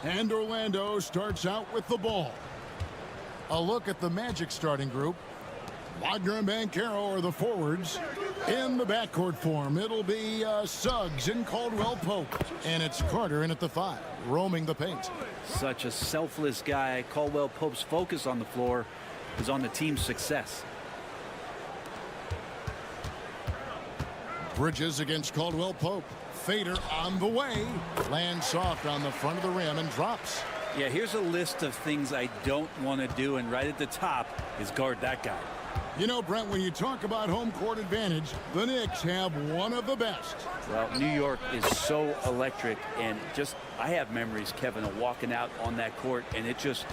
And Orlando starts out with the ball. A look at the Magic starting group. Wagner and Banchero are the forwards. In the backcourt form, it'll be Suggs and Caldwell Pope. And it's Carter in at the 5, roaming the paint. Such a selfless guy. Caldwell Pope's focus on the floor is on the team's success. Bridges against Caldwell Pope. Fader on the way. Lands soft on the front of the rim and drops. Yeah, here's a list of things I don't want to do, and right at the top is guard that guy. You know, Brent, when you talk about home court advantage, the Knicks have one of the best. Well, New York is so electric, and just I have memories, Kevin, of walking out on that court and it just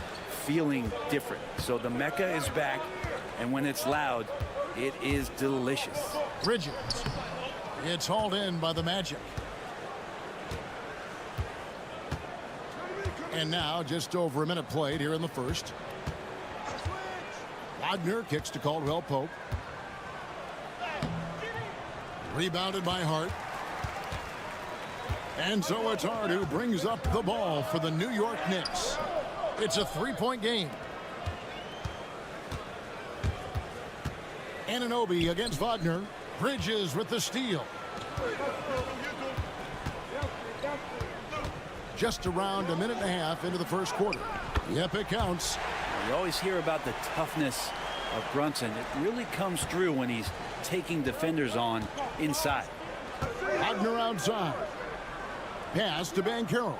feeling different. So the Mecca is back, and when it's loud, it is delicious. Bridges. It's hauled in by the Magic. And now just over a minute played here in the first. Wagner kicks to Caldwell Pope. Rebounded by Hart. And so it's Hart who brings up the ball for the New York Knicks. It's a 3-point game. Anunoby against Wagner. Bridges with the steal. Just around a minute and a half into the first quarter. Yep, it counts. You always hear about the toughness of Brunson. It really comes through when he's taking defenders on inside. Wagner outside. Pass to Banchero.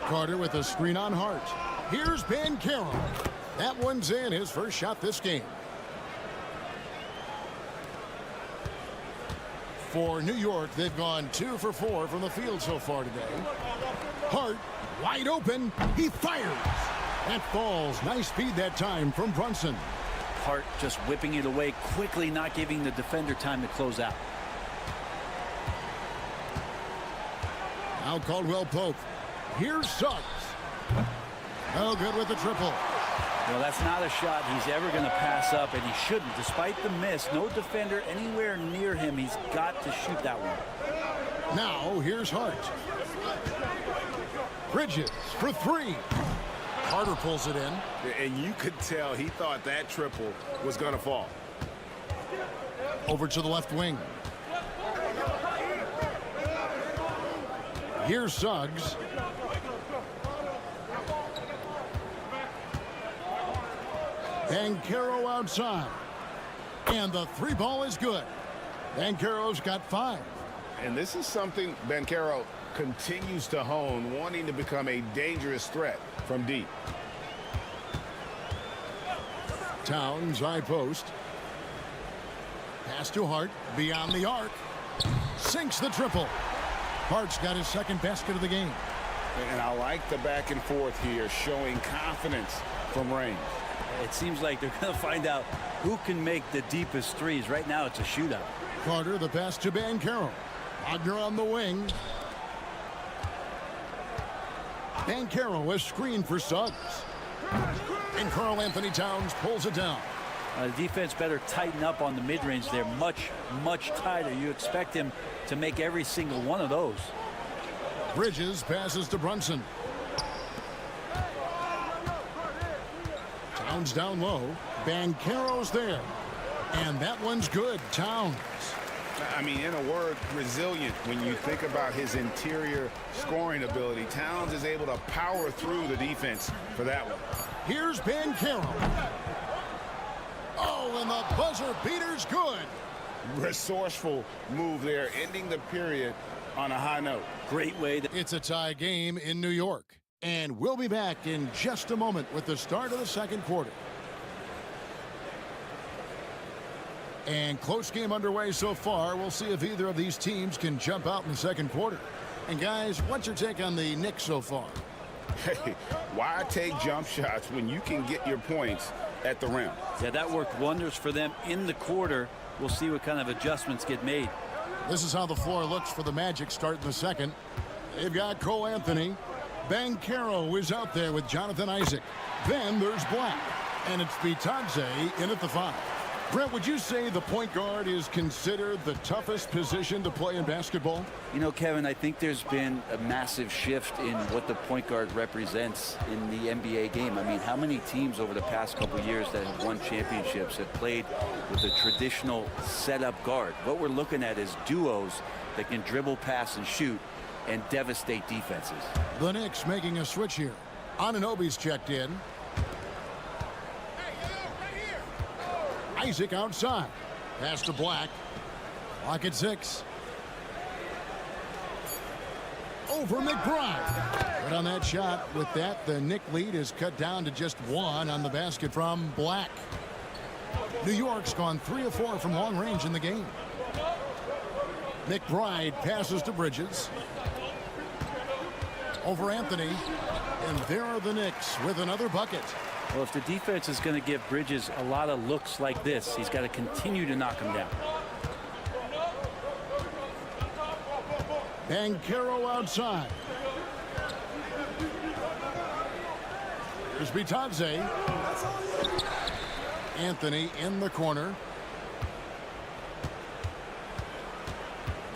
Carter with a screen on Hart. Here's Banchero. That one's in, his first shot this game. For New York, they've gone 2 for 4 from the field so far today. Hart wide open. He fires. That falls. Nice speed that time from Brunson. Hart just whipping it away quickly, not giving the defender time to close out. Now Caldwell Pope. Here's Suggs. No good with the triple. Well, that's not a shot he's ever going to pass up, and he shouldn't. Despite the miss, no defender anywhere near him. He's got to shoot that one. Now here's Hart. Bridges for 3. Carter pulls it in. And you could tell he thought that triple was going to fall. Over to the left wing. Here's Suggs. Banchero outside. And the 3 ball is good. Banchero's got 5. And this is something Banchero continues to hone, wanting to become a dangerous threat from deep. Towns high post. Pass to Hart. Beyond the arc. Sinks the triple. Hart's got his second basket of the game. And I like the back and forth here, showing confidence from range. It seems like they're going to find out who can make the deepest threes. Right now, it's a shootout. Carter, the pass to Banchero. Wagner on the wing. Banchero, a screen for Suggs. And Karl Anthony Towns pulls it down. The defense better tighten up on the mid-range. They're much, much tighter. You expect him to make every single one of those. Bridges passes to Brunson. Towns down low. Banchero's there. And that one's good. Towns. I mean, in a word, resilient. When you think about his interior scoring ability, Towns is able to power through the defense for that one. Here's Banchero. Oh, and the buzzer beater's good. Resourceful move there, ending the period on a high note. Great way to... It's a tie game in New York. And we'll be back in just a moment with the start of the second quarter. And close game underway so far. We'll see if either of these teams can jump out in the second quarter. And guys, what's your take on the Knicks so far? Hey, why take jump shots when you can get your points at the rim? Yeah, that worked wonders for them in the quarter. We'll see what kind of adjustments get made. This is how the floor looks for the Magic starting the second. They've got Cole Anthony. Banchero is out there with Jonathan Isaac. Then there's Black. And it's Bitadze in at the 5. Brent, would you say the point guard is considered the toughest position to play in basketball? You know, Kevin, I think there's been a massive shift in what the point guard represents in the NBA game. I mean, how many teams over the past couple years that have won championships have played with a traditional setup guard? What we're looking at is duos that can dribble, pass, and shoot and devastate defenses. The Knicks making a switch here. Anunoby's checked in. Isaac outside. Pass to Black. Clock at 6. Over McBride. Good on that shot. With that, the Knick lead is cut down to just 1 on the basket from Black. New York's gone 3 of 4 from long range in the game. McBride passes to Bridges. Over Anthony. And there are the Knicks with another bucket. Well, if the defense is going to give Bridges a lot of looks like this, he's got to continue to knock him down. Banchero outside. Here's Bitadze. Anthony in the corner.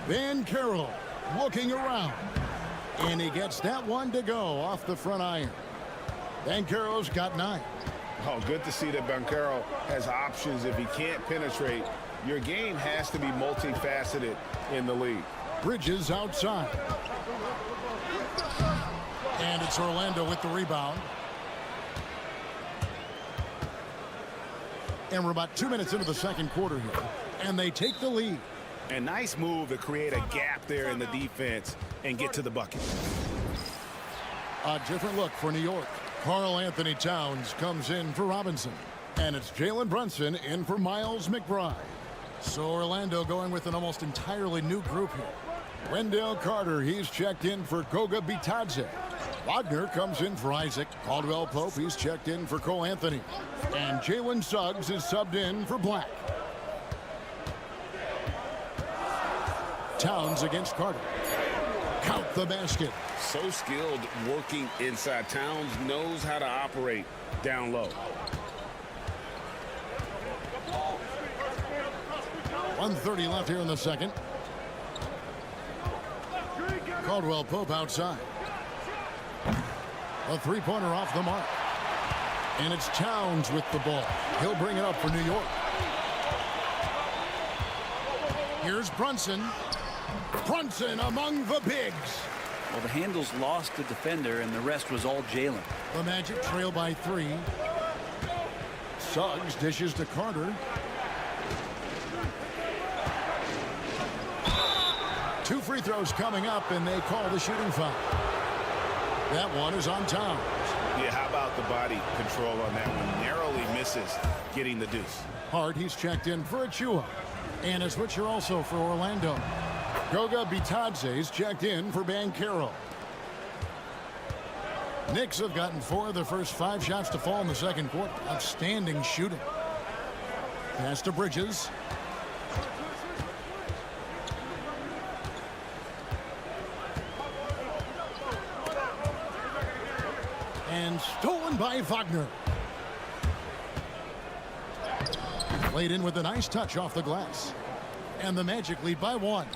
Banchero looking around. And he gets that one to go off the front iron. Banchero's got 9. Oh, good to see that Banchero has options if he can't penetrate. Your game has to be multifaceted in the league. Bridges outside. And it's Orlando with the rebound. And we're about 2 minutes into the second quarter here. And they take the lead. A nice move to create a gap there in the defense and get to the bucket. A different look for New York. Karl Anthony Towns comes in for Robinson. And it's Jalen Brunson in for Miles McBride. So Orlando going with an almost entirely new group here. Wendell Carter, he's checked in for Goga Bitadze. Wagner comes in for Isaac. Caldwell Pope, he's checked in for Cole Anthony. And Jalen Suggs is subbed in for Black. Towns against Carter. Count the basket. So skilled working inside. Towns knows how to operate down low. 1:30 left here in the second. Caldwell Pope outside. A three-pointer off the mark. And it's Towns with the ball. He'll bring it up for New York. Here's Brunson. Brunson among the bigs. Well, the handles lost the defender, and the rest was all Jalen. The Magic trail by 3. Suggs dishes to Carter. 2 free throws coming up, and they call the shooting foul. That one is on Towns. Yeah, how about the body control on that one? Narrowly misses getting the deuce. Hart, he's checked in for Achua. And a switcher also for Orlando. Goga Bitadze's checked in for Banchero. Knicks have gotten 4 of their first 5 shots to fall in the second quarter. Outstanding shooting. Pass to Bridges. And stolen by Wagner. Played in with a nice touch off the glass. And the Magic lead by 1.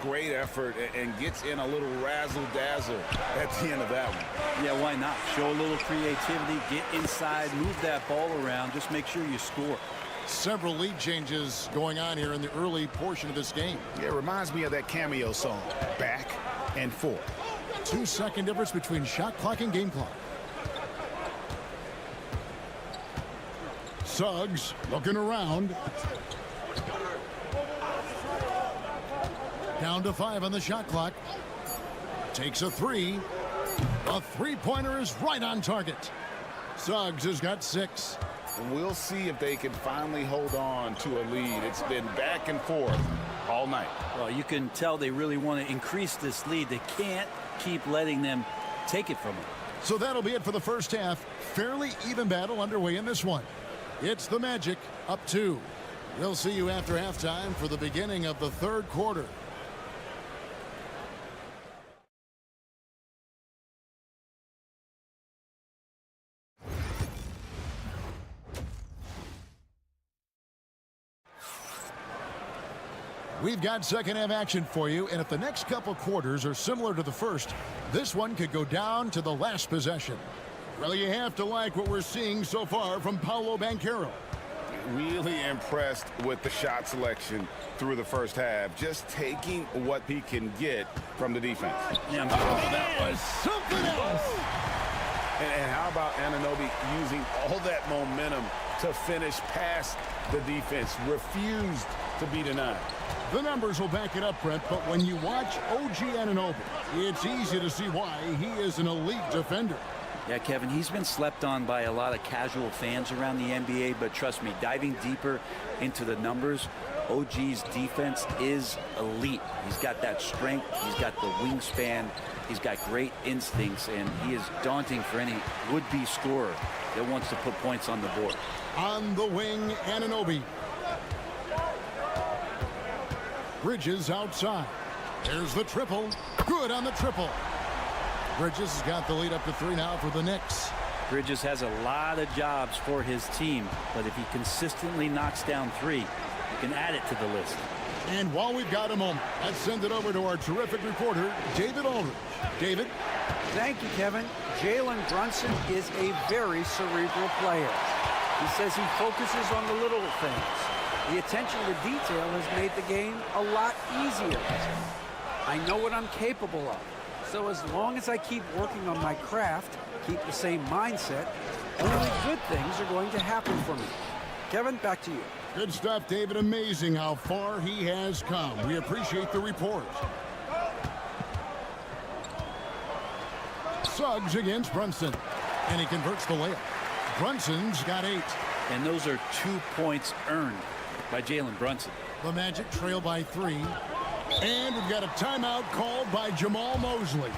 Great effort and gets in a little razzle-dazzle at the end of that one. Yeah, why not? Show a little creativity, get inside, move that ball around, just make sure you score. Several lead changes going on here in the early portion of this game. Yeah, it reminds me of that cameo song, Back and Forth. 2-second difference between shot clock and game clock. Suggs looking around. Down to 5 on the shot clock. Takes a 3. A three-pointer is right on target. Suggs has got 6. We'll see if they can finally hold on to a lead. It's been back and forth all night. Well, you can tell they really want to increase this lead. They can't keep letting them take it from them. So that'll be it for the first half. Fairly even battle underway in this one. It's the Magic up 2. We'll see you after halftime for the beginning of the third quarter. We've got second half action for you, and if the next couple quarters are similar to the first, this one could go down to the last possession. Well, you have to like what we're seeing so far from Paolo Banchero. Really impressed with the shot selection through the first half, just taking what he can get from the defense. Yeah, that was something else. And how about Anunoby using all that momentum to finish past the defense, refused to be denied. The numbers will back it up, Brent, but when you watch OG Anunoby, it's easy to see why he is an elite defender. Yeah, Kevin, he's been slept on by a lot of casual fans around the NBA, but trust me, diving deeper into the numbers, OG's defense is elite. He's got that strength, he's got the wingspan, he's got great instincts, and he is daunting for any would-be scorer that wants to put points on the board. On the wing, Anunoby. Bridges outside. There's the triple. Good on the triple. Bridges has got the lead up to 3 now for the Knicks. Bridges has a lot of jobs for his team, but if he consistently knocks down 3, you can add it to the list. And while we've got a moment, let's send it over to our terrific reporter, David Aldridge. David? Thank you, Kevin. Jalen Brunson is a very cerebral player. He says he focuses on the little things. The attention to detail has made the game a lot easier. I know what I'm capable of. So as long as I keep working on my craft, keep the same mindset, only good things are going to happen for me. Kevin, back to you. Good stuff, David. Amazing how far he has come. We appreciate the report. Suggs against Brunson, and he converts the layup. Brunson's got 8. And those are 2 points earned by Jalen Brunson. The Magic trail by 3. And we've got a timeout called by Jamal Mosley.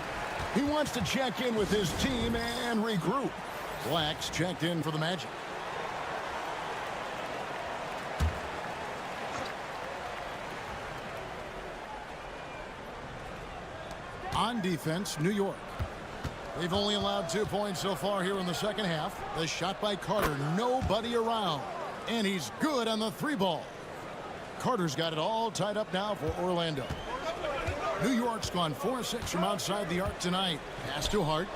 He wants to check in with his team and regroup. Black's checked in for the Magic. On defense, New York. They've only allowed 2 points so far here in the second half. The shot by Carter, nobody around. And he's good on the 3 ball. Carter's got it all tied up now for Orlando. New York's gone 4-6 from outside the arc tonight. Pass to Hart.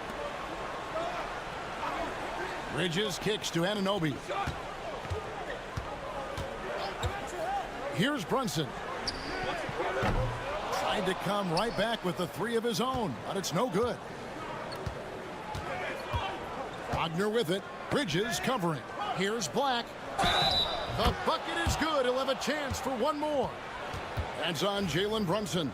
Bridges kicks to Anunoby. Here's Brunson. Tried to come right back with the 3 of his own, but it's no good. Wagner with it. Bridges covering. Here's Black. The bucket is good. He'll have a chance for one more. That's on Jalen Brunson.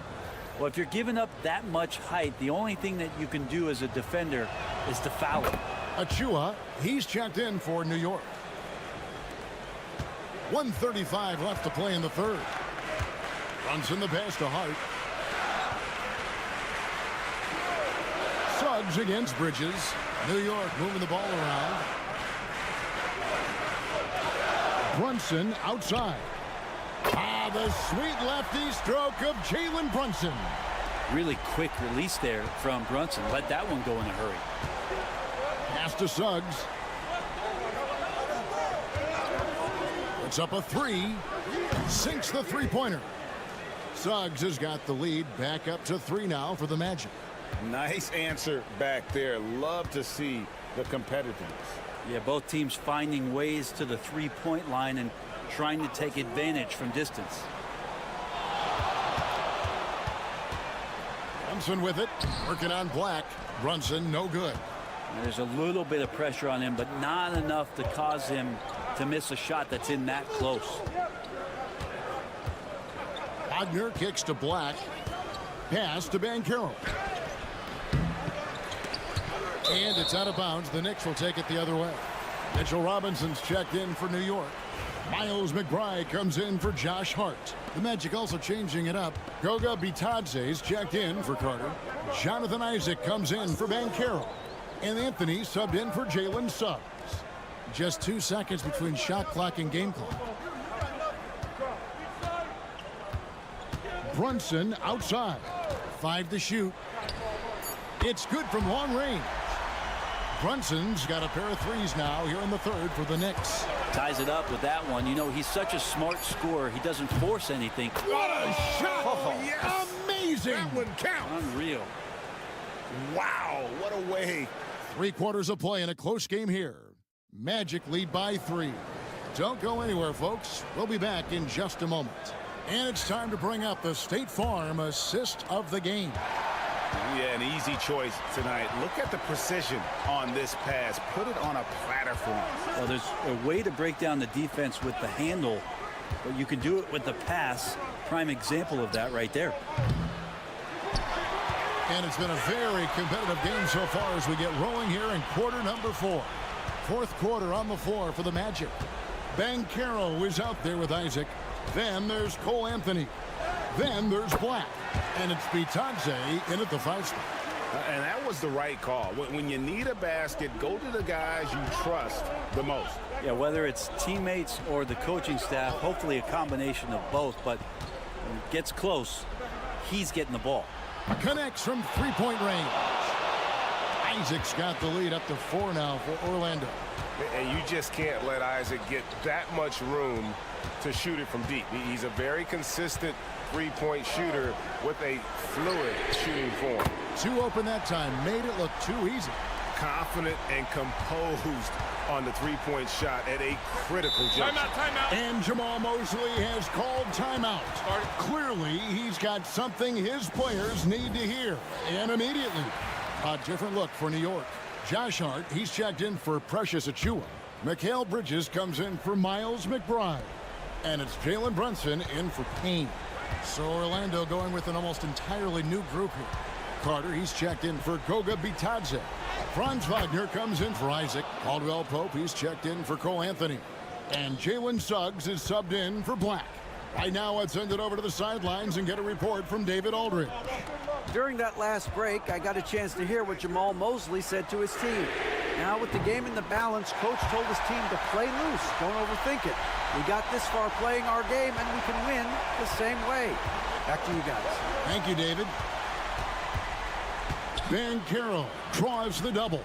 Well, if you're giving up that much height, the only thing that you can do as a defender is to foul him. Achua, he's checked in for New York. 1:35 left to play in the third. Brunson the pass to Hart. Suggs against Bridges. New York moving the ball around. Brunson outside. The sweet lefty stroke of Jalen Brunson. Really quick release there from Brunson. Let that one go in a hurry. Pass to Suggs. It's up a 3. Sinks the 3-pointer. Suggs has got the lead back up to 3 now for the Magic. Nice answer back there. Love to see the competitiveness. Yeah, both teams finding ways to the 3-point line and trying to take advantage from distance. Brunson with it, working on Black. Brunson no good. And there's a little bit of pressure on him, but not enough to cause him to miss a shot that's in that close. Wagner kicks to Black. Pass to Banchero. And it's out of bounds. The Knicks will take it the other way. Mitchell Robinson's checked in for New York. Miles McBride comes in for Josh Hart. The Magic also changing it up. Goga Bitadze's checked in for Carter. Jonathan Isaac comes in for Banchero. And Anthony subbed in for Jalen Suggs. Just 2 seconds between shot clock and game clock. Brunson outside. 5 to shoot. It's good from long range. Brunson's got a pair of threes now here in the third for the Knicks. Ties it up with that one. You know, he's such a smart scorer. He doesn't force anything. What a shot! Oh, yes. Amazing! That one counts. Unreal. Wow, what a way. 3/4 of play in a close game here. Magic lead by 3. Don't go anywhere, folks. We'll be back in just a moment. And it's time to bring up the State Farm assist of the game. Yeah, an easy choice tonight. Look at the precision on this pass. Put it on a platter for him. Well, there's a way to break down the defense with the handle, but you can do it with the pass. Prime example of that right there. And it's been a very competitive game so far as we get rolling here in quarter number 4. Fourth quarter on the floor for the Magic. Banchero is out there with Isaac. Then there's Cole Anthony. Then there's Black. And it's Bitadze in at the 5 spot. And that was the right call. When you need a basket, go to the guys you trust the most. Yeah, whether it's teammates or the coaching staff, hopefully a combination of both. But when it gets close, he's getting the ball. Connects from three-point range. Isaac's got the lead up to 4 now for Orlando. And you just can't let Isaac get that much room to shoot it from deep. He's a very consistent three-point shooter with a fluid shooting form. 2 open that time. Made it look too easy. Confident and composed on the three-point shot at a critical juncture. Timeout. And Jamal Mosley has called timeout. Clearly, he's got something his players need to hear. And immediately, a different look for New York. Josh Hart, he's checked in for Precious Achiuwa. Mikal Bridges comes in for Miles McBride. And it's Jalen Brunson in for Payne. So Orlando going with an almost entirely new group here. Carter, he's checked in for Goga Bitadze. Franz Wagner comes in for Isaac. Caldwell Pope, he's checked in for Cole Anthony. And Jalen Suggs is subbed in for Black. Right now, let's send it over to the sidelines and get a report from David Aldridge. During that last break, I got a chance to hear what Jamal Mosley said to his team. Now, with the game in the balance, coach told his team to play loose. Don't overthink it. We got this far playing our game, and we can win the same way. Back to you guys. Thank you, David. Banchero drives the double.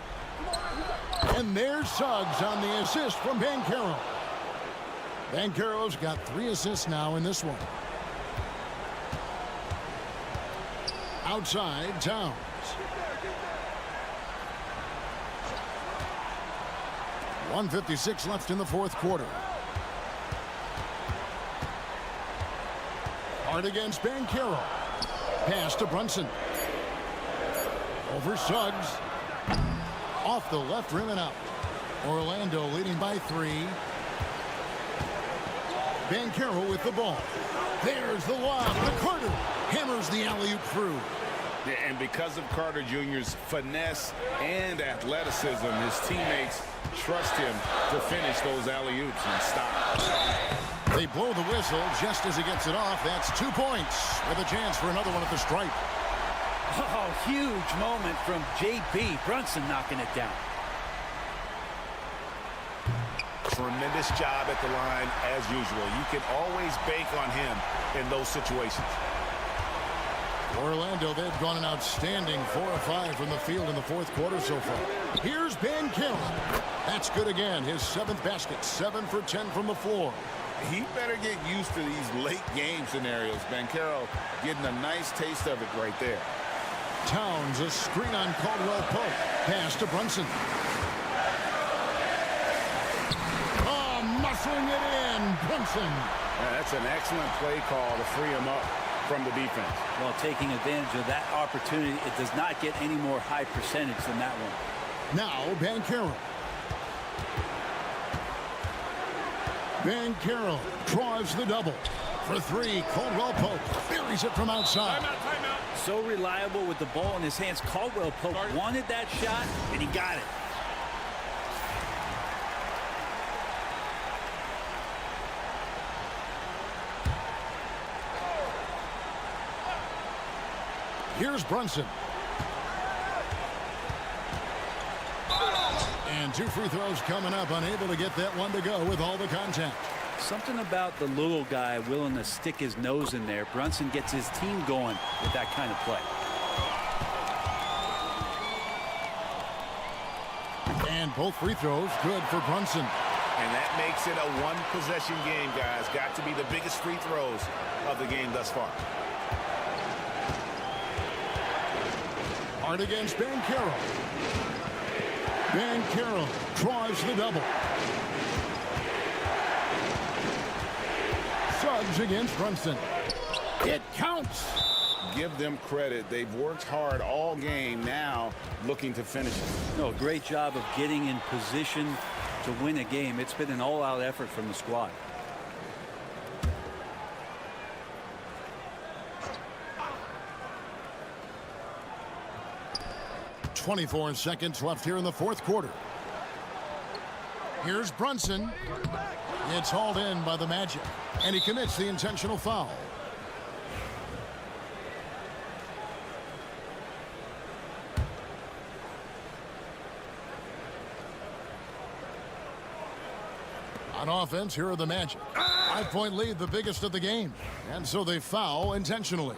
And there's Suggs on the assist from Banchero. Banchero's got 3 assists now in this one. Outside, Towns. .156 left in the fourth quarter. Hard against Banchero. Pass to Brunson. Over Suggs. Off the left rim and out. Orlando leading by 3. Banchero with the ball. There's the lob to Carter. Hammers the alley-oop through. And because of Carter Jr.'s finesse and athleticism, his teammates trust him to finish those alley-oops and stop. They blow the whistle just as he gets it off. That's 2 points with a chance for another one at the stripe. Oh, huge moment from J.B. Brunson knocking it down. Tremendous job at the line as usual. You can always bank on him in those situations. Orlando, they've gone an outstanding 4 of 5 from the field in the fourth quarter so far. Here's Banchero. That's good again. His 7th basket. 7 for 10 from the floor. He better get used to these late game scenarios. Banchero getting a nice taste of it right there. Towns, a screen on Caldwell Pope. Pass to Brunson. Muscling it in, Brunson. That's an excellent play call to free him up from the defense. Well, taking advantage of that opportunity, it does not get any more high percentage than that one. Now, Banchero. Banchero drives the double. For 3, Caldwell Pope buries it from outside. Timeout. So reliable with the ball in his hands. Caldwell Pope wanted that shot, and he got it. Here's Brunson. And 2 free throws coming up. Unable to get that one to go with all the contact. Something about the little guy willing to stick his nose in there. Brunson gets his team going with that kind of play. And both free throws good for Brunson. And that makes it a one-possession game, guys. Got to be the biggest free throws of the game thus far. Hard against Banchero. Banchero draws the double. Suggs against Brunson. It counts. Give them credit. They've worked hard all game, now looking to finish it. No, great job of getting in position to win a game. It's been an all-out effort from the squad. .24 seconds left here in the fourth quarter. Here's Brunson. It's hauled in by the Magic, and he commits the intentional foul. On offense, here are the Magic. 5-point lead, the biggest of the game. And so they foul intentionally.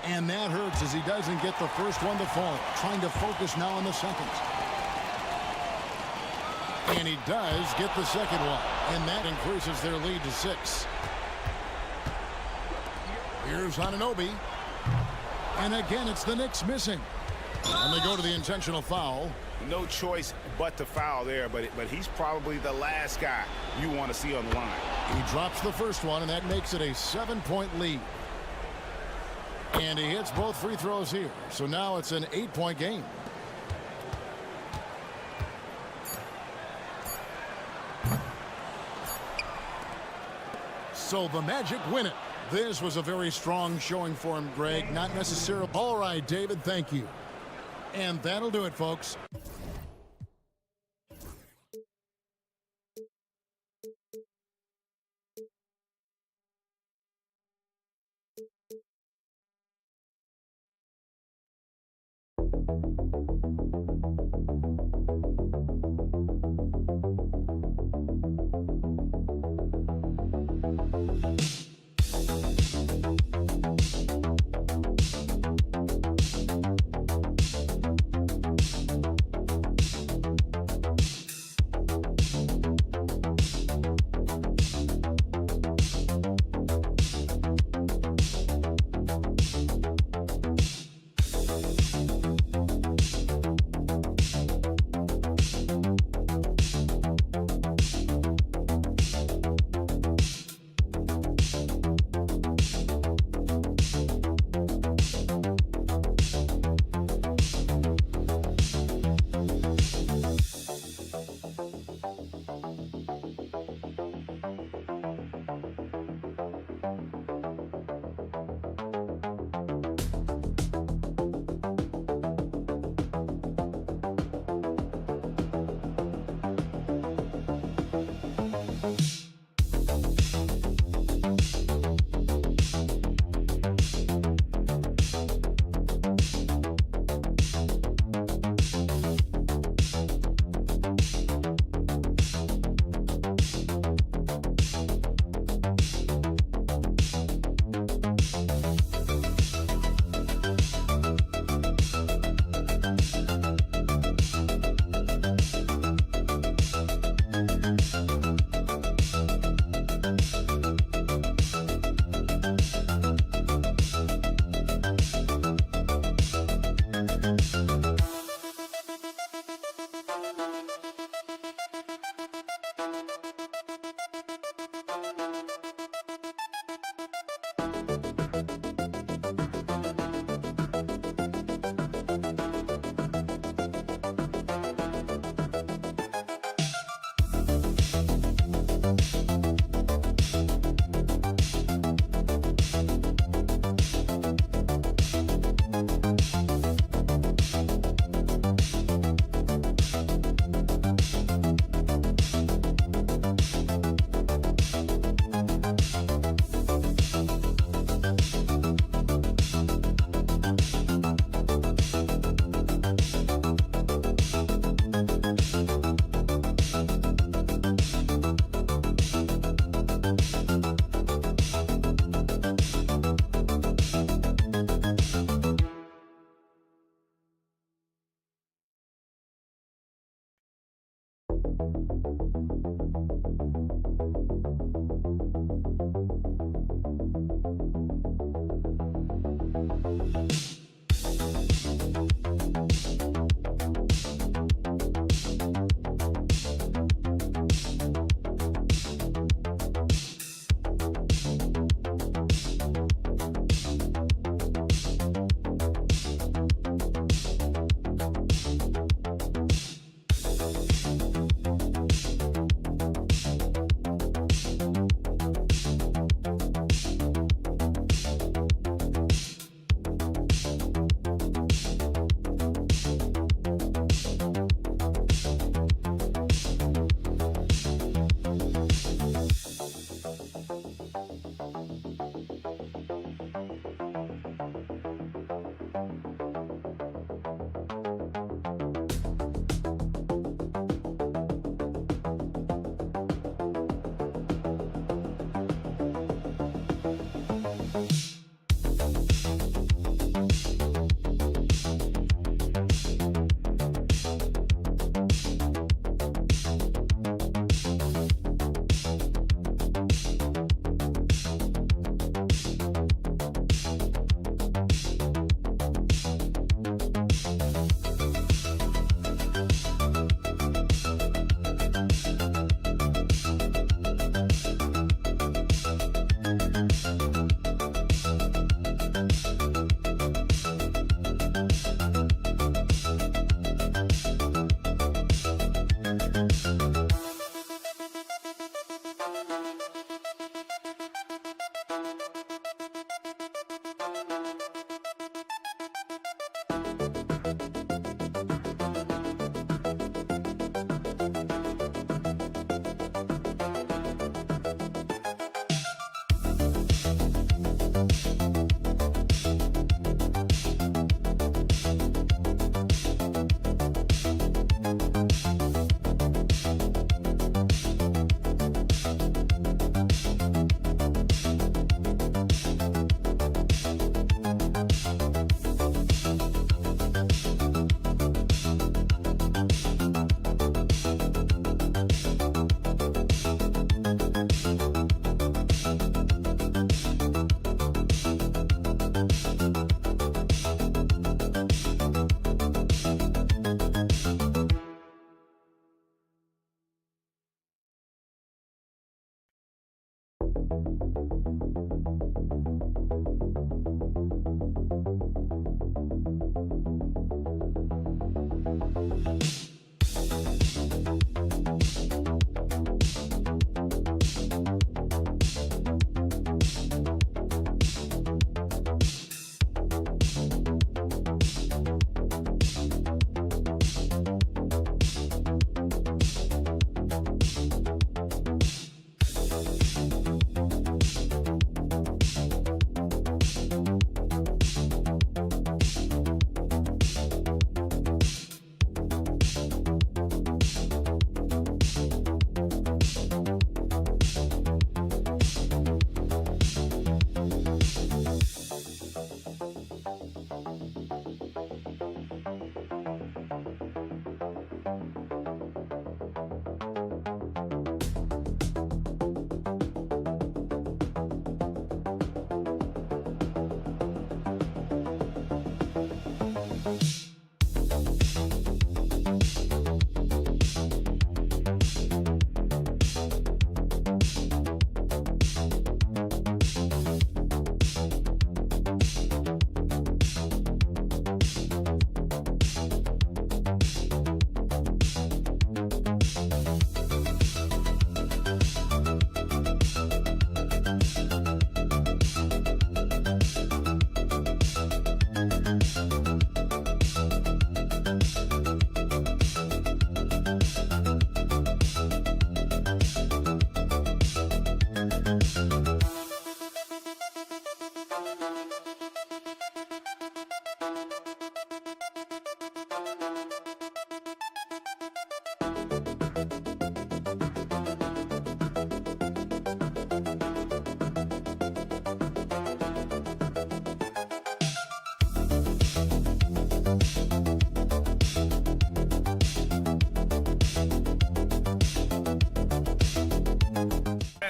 And that hurts as he doesn't get the first one to fall. Trying to focus now on the second. And he does get the second one. And that increases their lead to 6. Here's Anunoby. And again, it's the Knicks missing. And they go to the intentional foul. No choice but to foul there, but he's probably the last guy you want to see on the line. He drops the first one, and that makes it a 7-point lead. And he hits both free throws here. So now it's an 8-point game. So the Magic win it. This was a very strong showing for him, Greg. Not necessarily. All right, David, thank you. And that'll do it, folks.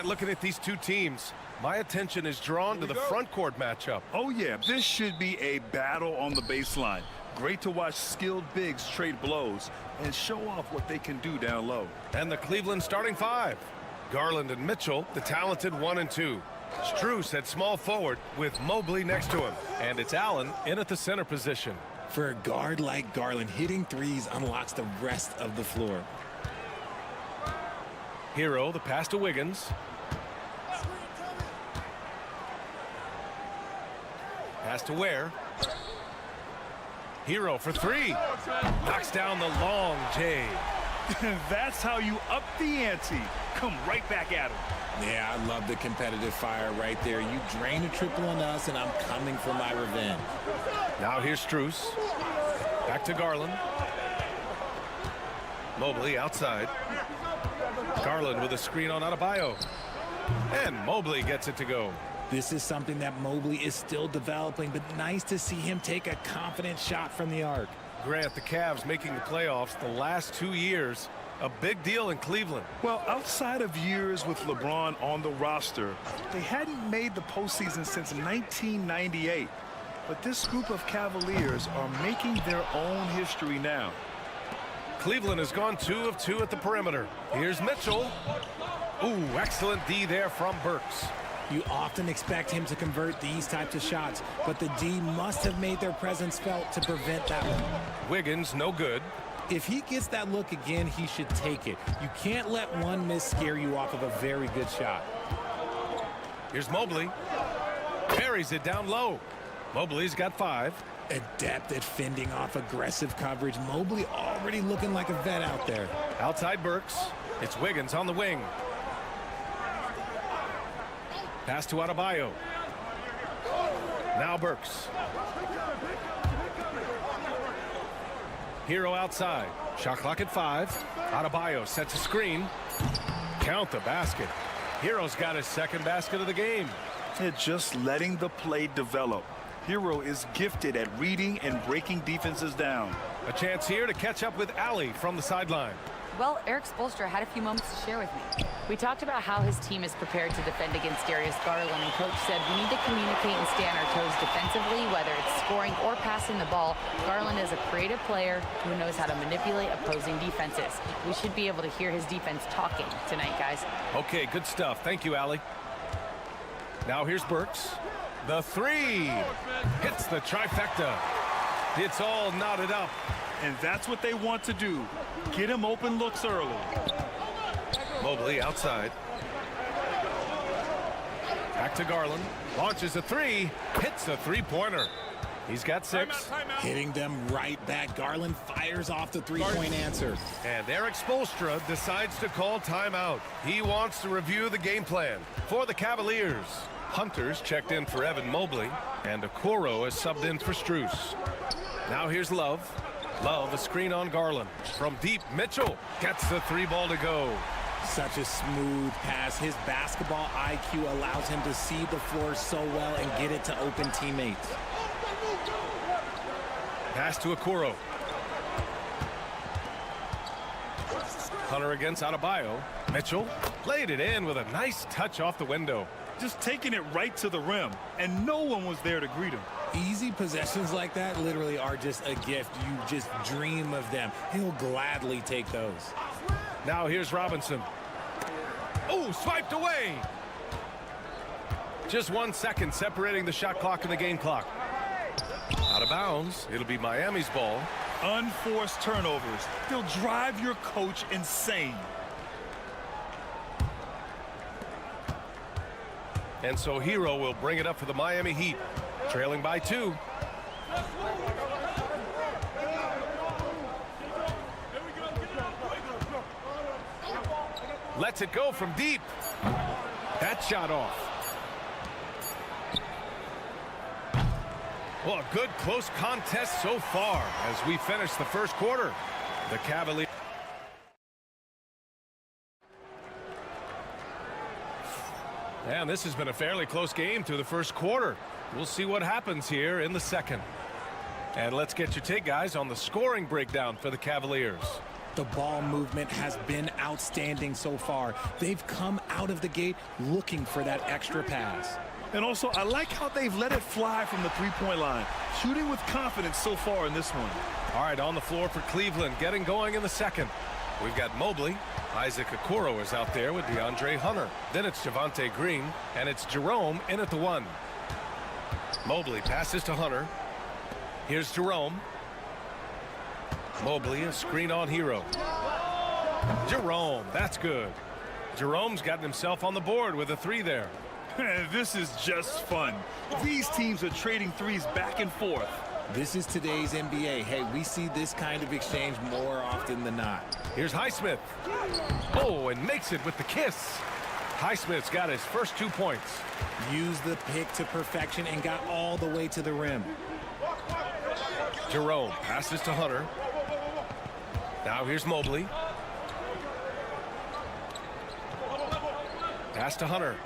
Looking at these two teams, my attention is drawn to the front court matchup. Oh yeah, this should be a battle on the baseline. Great to watch skilled bigs trade blows and show off what they can do down low. And the Cleveland starting five. Garland and Mitchell, the talented 1 and 2. Strus at small forward with Mobley next to him. And it's Allen in at the center position. For a guard like Garland, hitting threes unlocks the rest of the floor. Hero, the pass to Wiggins. Pass to Ware. Hero for three. Knocks down the long J. That's how you up the ante. Come right back at him. Yeah, I love the competitive fire right there. You drain a triple on us, and I'm coming for my revenge. Now here's Strus. Back to Garland. Mobley outside. Garland with a screen on Adebayo. And Mobley gets it to go. This is something that Mobley is still developing, but nice to see him take a confident shot from the arc. Grant, the Cavs making the playoffs the last 2 years. A big deal in Cleveland. Well, outside of years with LeBron on the roster, they hadn't made the postseason since 1998. But this group of Cavaliers are making their own history now. Cleveland has gone 2 of 2 at the perimeter. Here's Mitchell. Ooh, excellent D there from Burks. You often expect him to convert these types of shots, but the D must have made their presence felt to prevent that one. Wiggins, no good. If he gets that look again, he should take it. You can't let one miss scare you off of a very good shot. Here's Mobley. Buries it down low. Mobley's got 5. Adept at fending off aggressive coverage. Mobley already looking like a vet out there. Outside Burks. It's Wiggins on the wing. Pass to Adebayo. Now Burks. Hero outside. Shot clock at 5. Adebayo sets a screen. Count the basket. Hero's got his second basket of the game. They're just letting the play develop. Hero is gifted at reading and breaking defenses down. A chance here to catch up with Allie from the sideline. Well, Eric Spoelstra had a few moments to share with me. We talked about how his team is prepared to defend against Darius Garland, and Coach said we need to communicate and stay on our toes defensively, whether it's scoring or passing the ball. Garland is a creative player who knows how to manipulate opposing defenses. We should be able to hear his defense talking tonight, guys. Okay, good stuff. Thank you, Allie. Now here's Burks. The 3 hits the trifecta. It's all knotted up. And that's what they want to do. Get him open looks early. Mobley outside. Back to Garland. Launches a 3. Hits a 3-pointer. He's got 6. Hitting them right back. Garland fires off the three-point answer. And Eric Spoelstra decides to call timeout. He wants to review the game plan for the Cavaliers. Hunter's checked in for Evan Mobley, and Okoro is subbed in for Strus. Now here's Love. Love, a screen on Garland. From deep, Mitchell gets the 3-ball to go. Such a smooth pass. His basketball IQ allows him to see the floor so well and get it to open teammates. Pass to Okoro. Hunter against Adebayo. Mitchell played it in with a nice touch off the window. Just taking it right to the rim, and no one was there to greet him. Easy possessions like that literally are just a gift. You just dream of them. He'll gladly take those. Now here's Robinson. Oh, swiped away. Just 1 second separating the shot clock and the game clock. Out of bounds. It'll be Miami's ball. Unforced turnovers. They'll drive your coach insane. And so Hero will bring it up for the Miami Heat, trailing by 2. Lets it go from deep. That shot off. Well, a good close contest so far as we finish the first quarter. The Cavaliers. And this has been a fairly close game through the first quarter. We'll see what happens here in the second. And let's get your take, guys, on the scoring breakdown for the Cavaliers. The ball movement has been outstanding so far. They've come out of the gate looking for that extra pass. And also, I like how they've let it fly from the three-point line. Shooting with confidence so far in this one. All right, on the floor for Cleveland, getting going in the second. We've got Mobley. Isaac Okoro is out there with DeAndre Hunter. Then it's Javonte Green, and it's Jerome in at the 1. Mobley passes to Hunter. Here's Jerome. Mobley, a screen on Hero. Jerome, that's good. Jerome's gotten himself on the board with a 3 there. This is just fun. These teams are trading threes back and forth. This is today's NBA. Hey, we see this kind of exchange more often than not. Here's Highsmith. Oh, and makes it with the kiss. Highsmith's got his first 2 points. Used the pick to perfection and got all the way to the rim. Jerome passes to Hunter. Now here's Mobley. Pass to Hunter.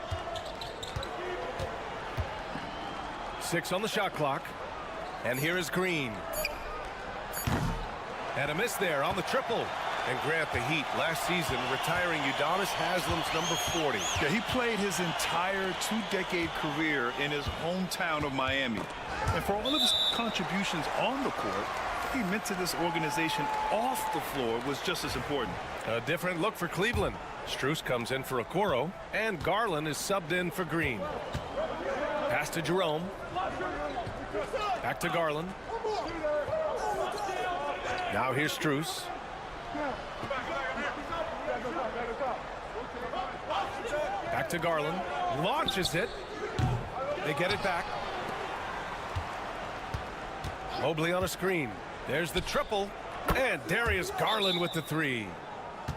6 on the shot clock. And here is Green. And a miss there on the triple. And Grant, the Heat, last season retiring Udonis Haslam's number 40. Yeah, he played his entire 2-decade career in his hometown of Miami. And for all of his contributions on the court, He meant to this organization off the floor was just as important. A different look for Cleveland. Strus comes in for Okoro, and Garland is subbed in for Green. Pass to Jerome. Back to Garland. Now here's Strus. Back to Garland. Launches it. They get it back. Mobley on a screen. There's the triple. And Darius Garland with the three.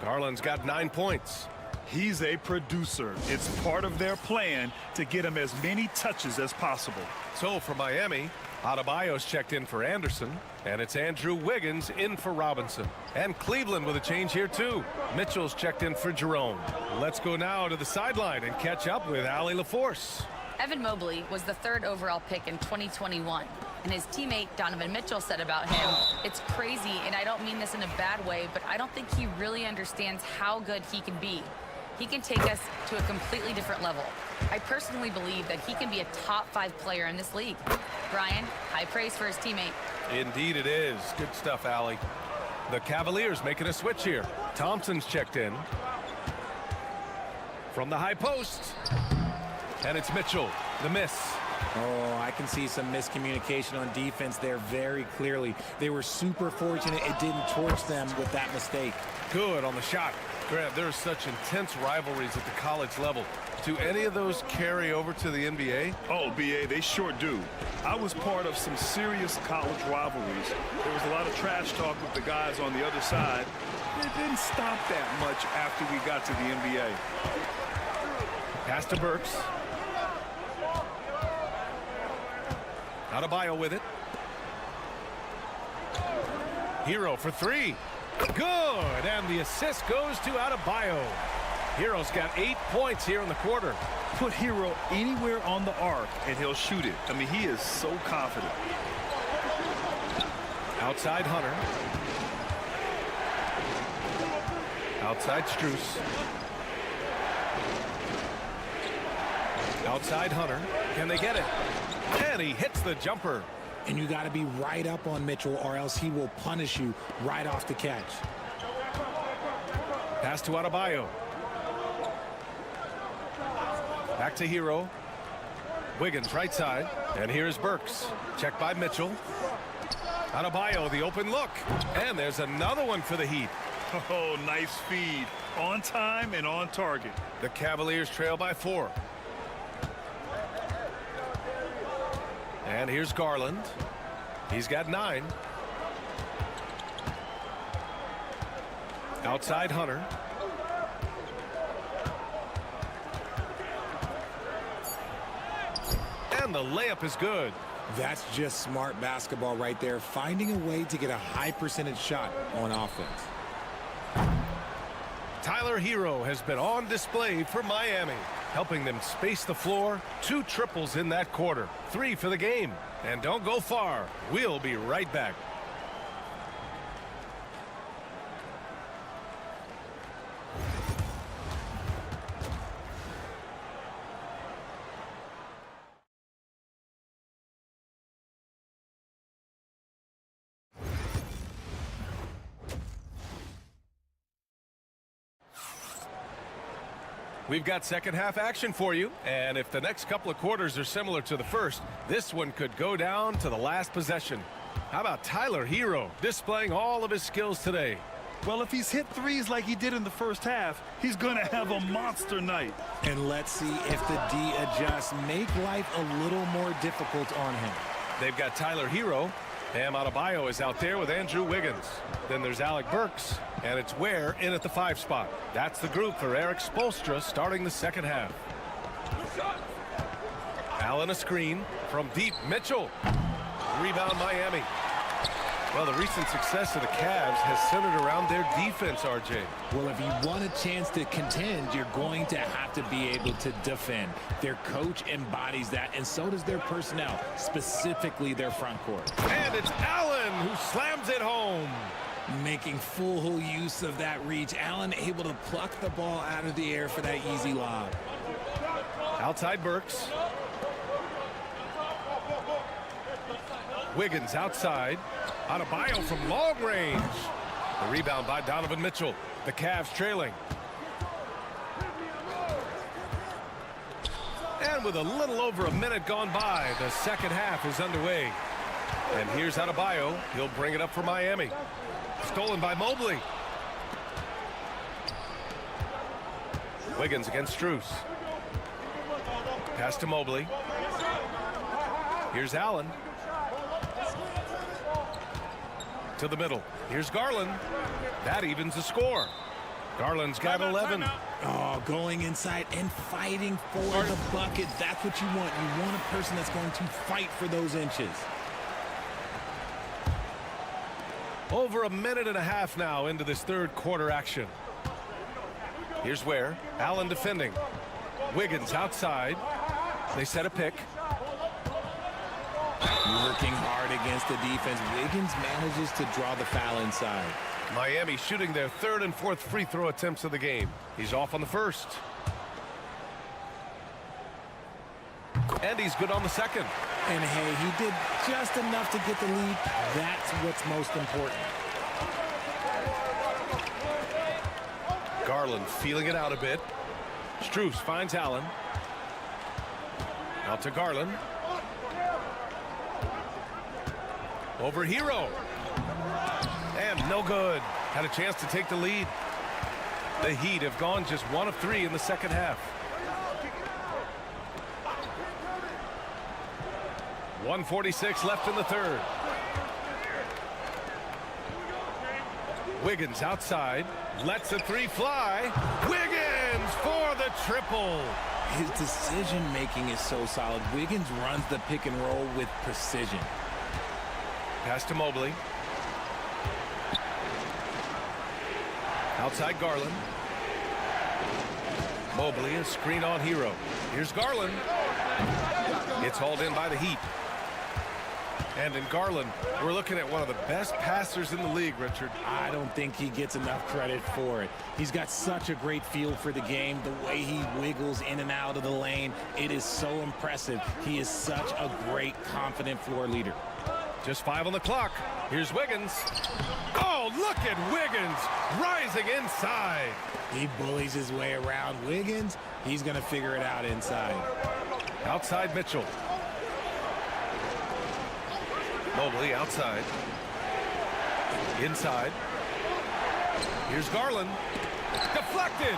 Garland's got 9 points. He's a producer. It's part of their plan to get him as many touches as possible. So for Miami, Adebayo's checked in for Anderson, and it's Andrew Wiggins in for Robinson. And Cleveland with a change here too. Mitchell's checked in for Jerome. Let's go now to the sideline and catch up with Allie LaForce. Evan Mobley was the 3rd overall pick in 2021. And his teammate Donovan Mitchell said about him, "It's crazy, and I don't mean this in a bad way, but I don't think he really understands how good he can be. He can take us to a completely different level. I personally believe that he can be a top 5 player in this league." Brian, high praise for his teammate. Indeed it is. Good stuff, Allie. The Cavaliers making a switch here. Thompson's checked in. From the high post. And it's Mitchell. The miss. Oh, I can see some miscommunication on defense there very clearly. They were super fortunate it didn't torch them with that mistake. Good on the shot. Grant, there's such intense rivalries at the college level. Do any of those carry over to the NBA? Oh, BA, they sure do. I was part of some serious college rivalries. There was a lot of trash talk with the guys on the other side. It didn't stop that much after we got to the NBA. Pass to Burks. Adebayo with it. Hero for 3. Good, and the assist goes to Adebayo. Hero's got 8 points here in the quarter. Put Hero anywhere on the arc and he'll shoot it. I mean, he is so confident. Outside Hunter. Outside Strus. Outside Hunter. Can they get it? And he hits the jumper. And you got to be right up on Mitchell or else he will punish you right off the catch. Pass to Adebayo. Back to Hero. Wiggins right side. And here's Burks. Checked by Mitchell. Adebayo, the open look. And there's another one for the Heat. Oh, nice feed. On time and on target. The Cavaliers trail by 4. And here's Garland. He's got 9. Outside Hunter. And the layup is good. That's just smart basketball right there, finding a way to get a high percentage shot on offense. Tyler Hero has been on display for Miami, helping them space the floor. 2 triples in that quarter, 3 for the game. And don't go far. We'll be right back. We've got second half action for you, and if the next couple of quarters are similar to the first, this one could go down to the last possession. How about Tyler Hero displaying all of his skills today? Well, if he's hit threes like he did in the first half, he's going to have a monster night. And let's see if the D adjusts, make life a little more difficult on him. They've got Tyler Hero. Bam Adebayo is out there with Andrew Wiggins. Then there's Alec Burks, and it's Ware in at the 5 spot. That's the group for Eric Spoelstra starting the second half. Allen a screen from deep. Mitchell. Rebound Miami. Well, the recent success of the Cavs has centered around their defense, RJ. Well, if you want a chance to contend, you're going to have to be able to defend. Their coach embodies that, and so does their personnel, specifically their front court. And it's Allen who slams it home. Making full use of that reach. Allen able to pluck the ball out of the air for that easy lob. Outside Burks. Wiggins outside. Adebayo from long range. The rebound by Donovan Mitchell. The Cavs trailing. And with a little over a minute gone by, the second half is underway. And here's Adebayo. He'll bring it up for Miami. Stolen by Mobley. Wiggins against Strus. Pass to Mobley. Here's Allen. To the middle. Here's Garland. That evens the score. Garland's got 11. Oh, going inside and fighting for the bucket. That's what you want. You want a person that's going to fight for those inches. Over a minute and a half now into this third quarter action. Here's Ware. Allen defending. Wiggins outside. They set a pick. Working hard against the defense. Wiggins manages to draw the foul inside. Miami shooting their third and fourth free throw attempts of the game. He's off on the first. And he's good on the second. And hey, he did just enough to get the lead. That's what's most important. Garland feeling it out a bit. Strus finds Allen. Out to Garland. Over Hero. And no good. Had a chance to take the lead. The Heat have gone just 1 of 3 in the second half. 1:46 left in the third. Wiggins outside. Lets a three fly. Wiggins for the triple. His decision-making is so solid. Wiggins runs the pick and roll with precision. Pass to Mobley. Outside Garland. Mobley, a screen on Hero. Here's Garland. It's hauled in by the Heat. And in Garland, we're looking at one of the best passers in the league, Richard. I don't think he gets enough credit for it. He's got such a great feel for the game, the way he wiggles in and out of the lane. It is so impressive. He is such a great, confident floor leader. Just 5 on the clock. Here's Wiggins. Oh, look at Wiggins rising inside. He bullies his way around. Wiggins, he's going to figure it out inside. Outside Mitchell. Mobley outside. Inside. Here's Garland. Deflected.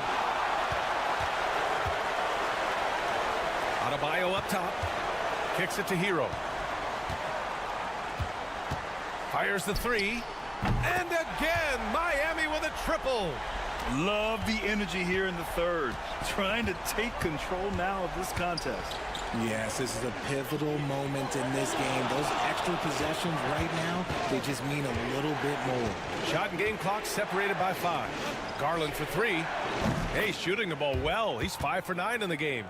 Adebayo up top. Kicks it to Hero. Fires the three. And again, Miami with a triple. Love the energy here in the third. Trying to take control now of this contest. Yes, this is a pivotal moment in this game. Those extra possessions right now, they just mean a little bit more. Shot and game clock separated by 5. Garland for 3. Hey, shooting the ball well. He's 5 for 9 in the game.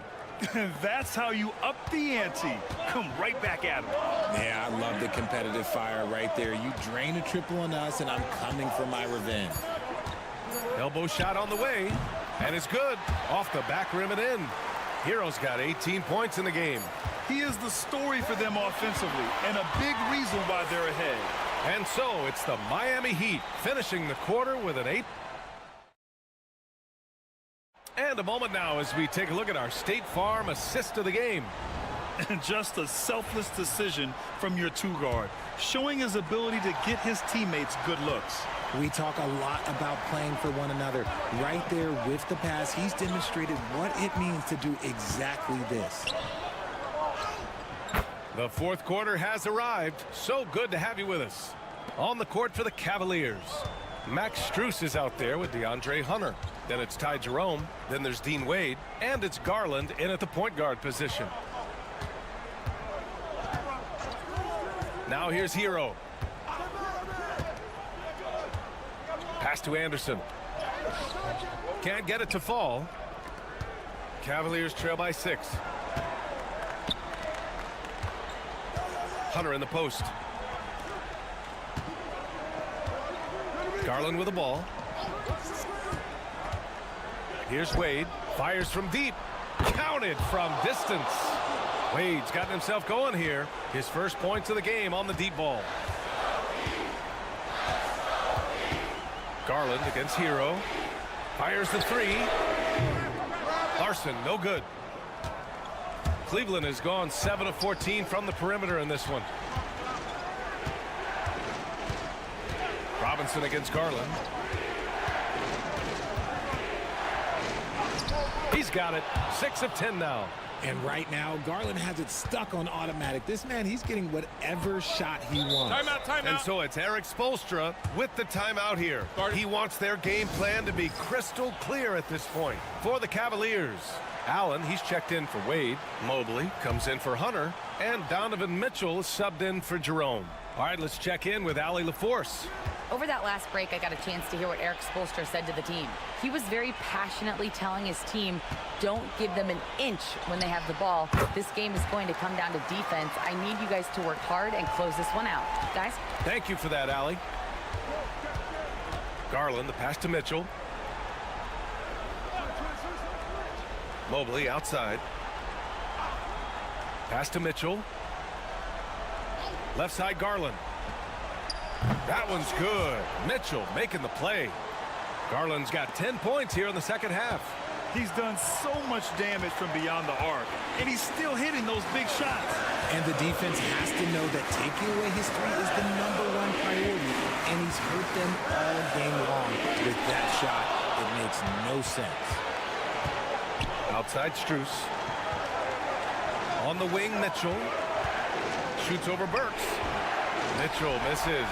That's how you up the ante. Come right back at him. Yeah, I love the competitive fire right there. You drain a triple on us, and I'm coming for my revenge. Elbow shot on the way, and it's good. Off the back rim and in. Hero's got 18 points in the game. He is the story for them offensively, and a big reason why they're ahead. And so it's the Miami Heat finishing the quarter with an 8. And a moment now as we take a look at our State Farm assist of the game. And just a selfless decision from your two-guard, showing his ability to get his teammates good looks. We talk a lot about playing for one another. Right there with the pass, he's demonstrated what it means to do exactly this. The fourth quarter has arrived. So good to have you with us. On the court for the Cavaliers, Max Strus is out there with DeAndre Hunter. Then it's Ty Jerome. Then there's Dean Wade. And it's Garland in at the point guard position. Now here's Hero. Pass to Anderson. Can't get it to fall. Cavaliers trail by 6. Hunter in the post. Garland with the ball. Here's Wade. Fires from deep. Counted from distance. Wade's gotten himself going here. His first points of the game on the deep ball. Garland against Hero. Fires the three. Larson, no good. Cleveland has gone 7 of 14 from the perimeter in this one. Robinson against Garland. He's got it. 6 of 10 now. And right now, Garland has it stuck on automatic. This man, he's getting whatever shot he wants. Timeout. And so it's Eric Spoelstra with the timeout here. He wants their game plan to be crystal clear at this point for the Cavaliers. Allen, he's checked in for Wade. Mobley comes in for Hunter. And Donovan Mitchell is subbed in for Jerome. All right, let's check in with Allie LaForce. Over that last break, I got a chance to hear what Eric Spoelstra said to the team. He was very passionately telling his team, don't give them an inch when they have the ball. This game is going to come down to defense. I need you guys to work hard and close this one out. Guys? Thank you for that, Allie. Garland, the pass to Mitchell. Mobley outside. Pass to Mitchell. Left side, Garland. That one's good. Mitchell making the play. Garland's got 10 points here in the second half. He's done so much damage from beyond the arc, and he's still hitting those big shots. And the defense has to know that taking away his three is the #1 priority, and he's hurt them all game long with that shot. It makes no sense. Outside Strus. On the wing, Mitchell. Shoots over Burks. Mitchell misses.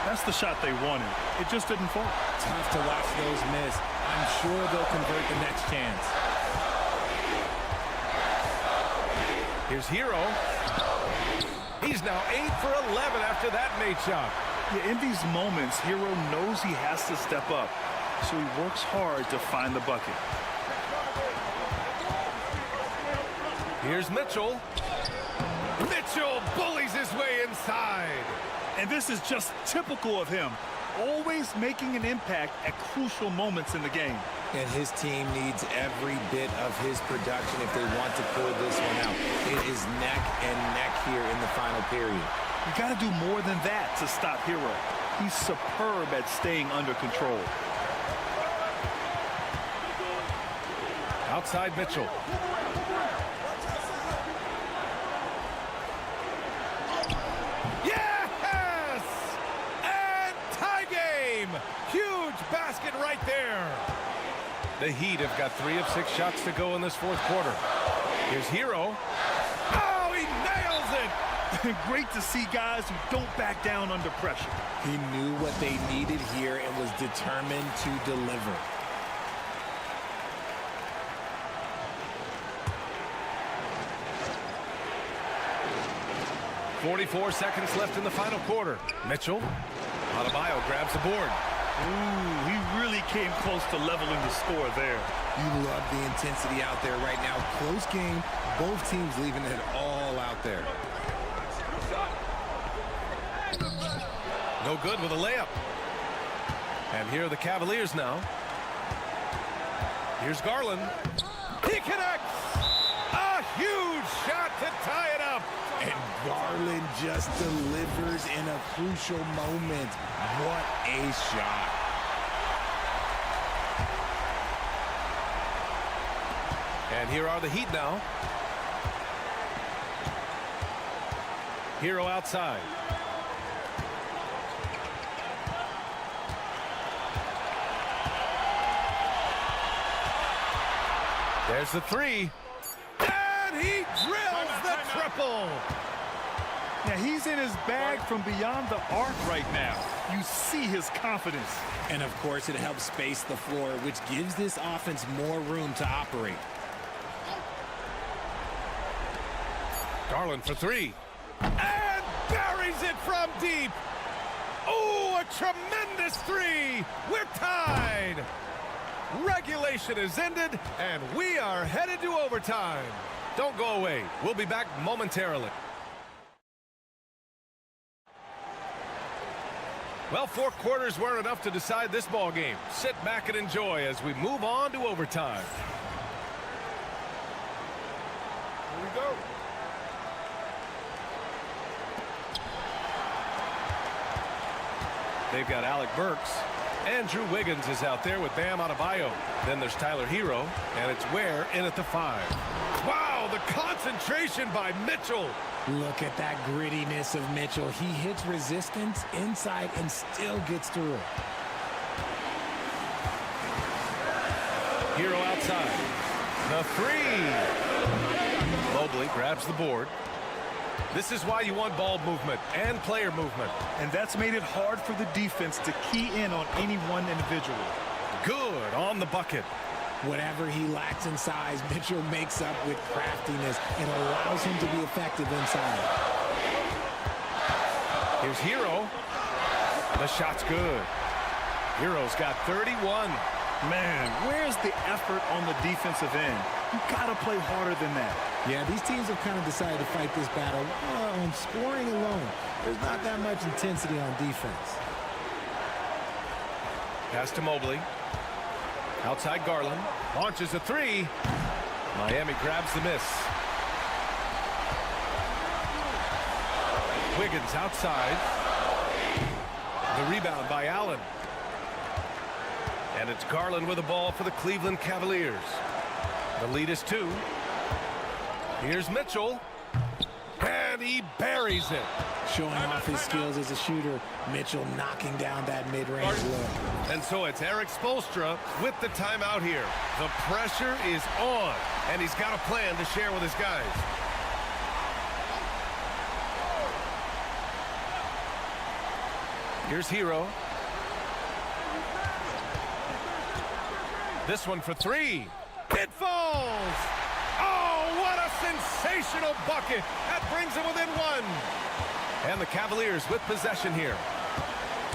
That's the shot they wanted. It just didn't fall. Tough to watch those miss. I'm sure they'll convert the next chance. Here's Hero. He's now 8 for 11 after that made shot. Yeah, in these moments, Hero knows he has to step up, so he works hard to find the bucket. Here's Mitchell. Mitchell bullies his way inside. And this is just typical of him, always making an impact at crucial moments in the game. And his team needs every bit of his production if they want to pull this one out. It is neck and neck here in the final period. You got to do more than that to stop Hero. He's superb at staying under control. Outside Mitchell. Huge basket right there. The Heat have got 3 of 6 shots to go in this fourth quarter. Here's Hero. Oh, he nails it. Great to see guys who don't back down under pressure. He knew what they needed here and was determined to deliver. .44 seconds left in the final quarter. Mitchell. Adebayo grabs the board. Ooh, he really came close to leveling the score there. You love the intensity out there right now. Close game. Both teams leaving it all out there. No good with a layup. And here are the Cavaliers now. Here's Garland. He connects. A huge shot to tie it up. And Garland just delivers in a crucial moment. What a shot. And here are the Heat now. Hero outside. There's the three. And he drills the triple. Now he's in his bag from beyond the arc right now. You see his confidence. And of course it helps space the floor, which gives this offense more room to operate. Garland for three. And buries it from deep. Oh, a tremendous three. We're tied. Regulation is ended, and we are headed to overtime. Don't go away. We'll be back momentarily. Well, 4 quarters weren't enough to decide this ball game. Sit back and enjoy as we move on to overtime. Here we go. They've got Alec Burks. Andrew Wiggins is out there with Bam Adebayo. Then there's Tyler Hero, and it's Ware in at the 5. Wow, the concentration by Mitchell. Look at that grittiness of Mitchell. He hits resistance inside and still gets through it. Hero outside. The 3. Mobley grabs the board. This is why you want ball movement and player movement. And that's made it hard for the defense to key in on any one individual. Good on the bucket. Whatever he lacks in size, Mitchell makes up with craftiness and allows him to be effective inside. Here's Hero. The shot's good. Hero's got 31. Man, where's the effort on the defensive end? You gotta play harder than that. Yeah, these teams have kind of decided to fight this battle on scoring alone. There's not that much intensity on defense. Pass to Mobley. Outside Garland. Launches a 3. Miami grabs the miss. Wiggins outside. The rebound by Allen. And it's Garland with the ball for the Cleveland Cavaliers. The lead is 2. Here's Mitchell. And he buries it. Showing off his skills as a shooter. Mitchell knocking down that mid-range look. And so it's Eric Spoelstra with the timeout here. The pressure is on, and he's got a plan to share with his guys. Here's Hero. This one for 3. It falls! Oh, what a sensational bucket! That brings them within 1. And the Cavaliers with possession here.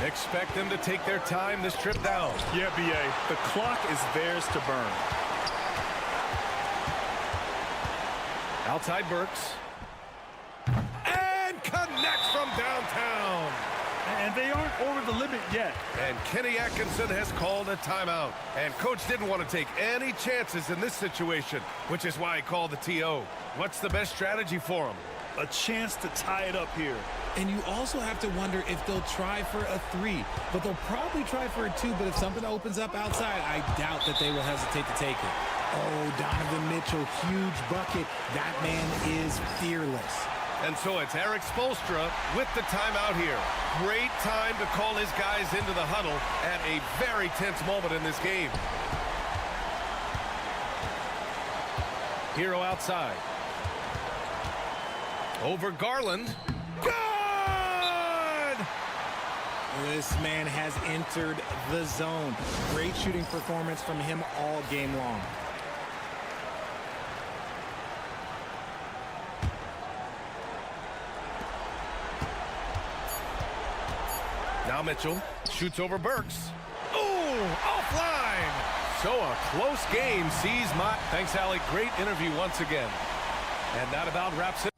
Expect them to take their time this trip down. Yeah, B.A., the clock is theirs to burn. Outside Burks. And connects from downtown. And they aren't over the limit yet. And Kenny Atkinson has called a timeout. And coach didn't want to take any chances in this situation, which is why he called the TO. What's the best strategy for him? A chance to tie it up here. And you also have to wonder if they'll try for a 3. But they'll probably try for a 2. But if something opens up outside, I doubt that they will hesitate to take it. Oh, Donovan Mitchell, huge bucket. That man is fearless. And so it's Eric Spoelstra with the timeout here. Great time to call his guys into the huddle at a very tense moment in this game. Hero outside. Over Garland. Good! This man has entered the zone. Great shooting performance from him all game long. Now Mitchell shoots over Burks. Ooh, offline. So a close game sees my... Thanks, Allie. Great interview once again. And that about wraps it.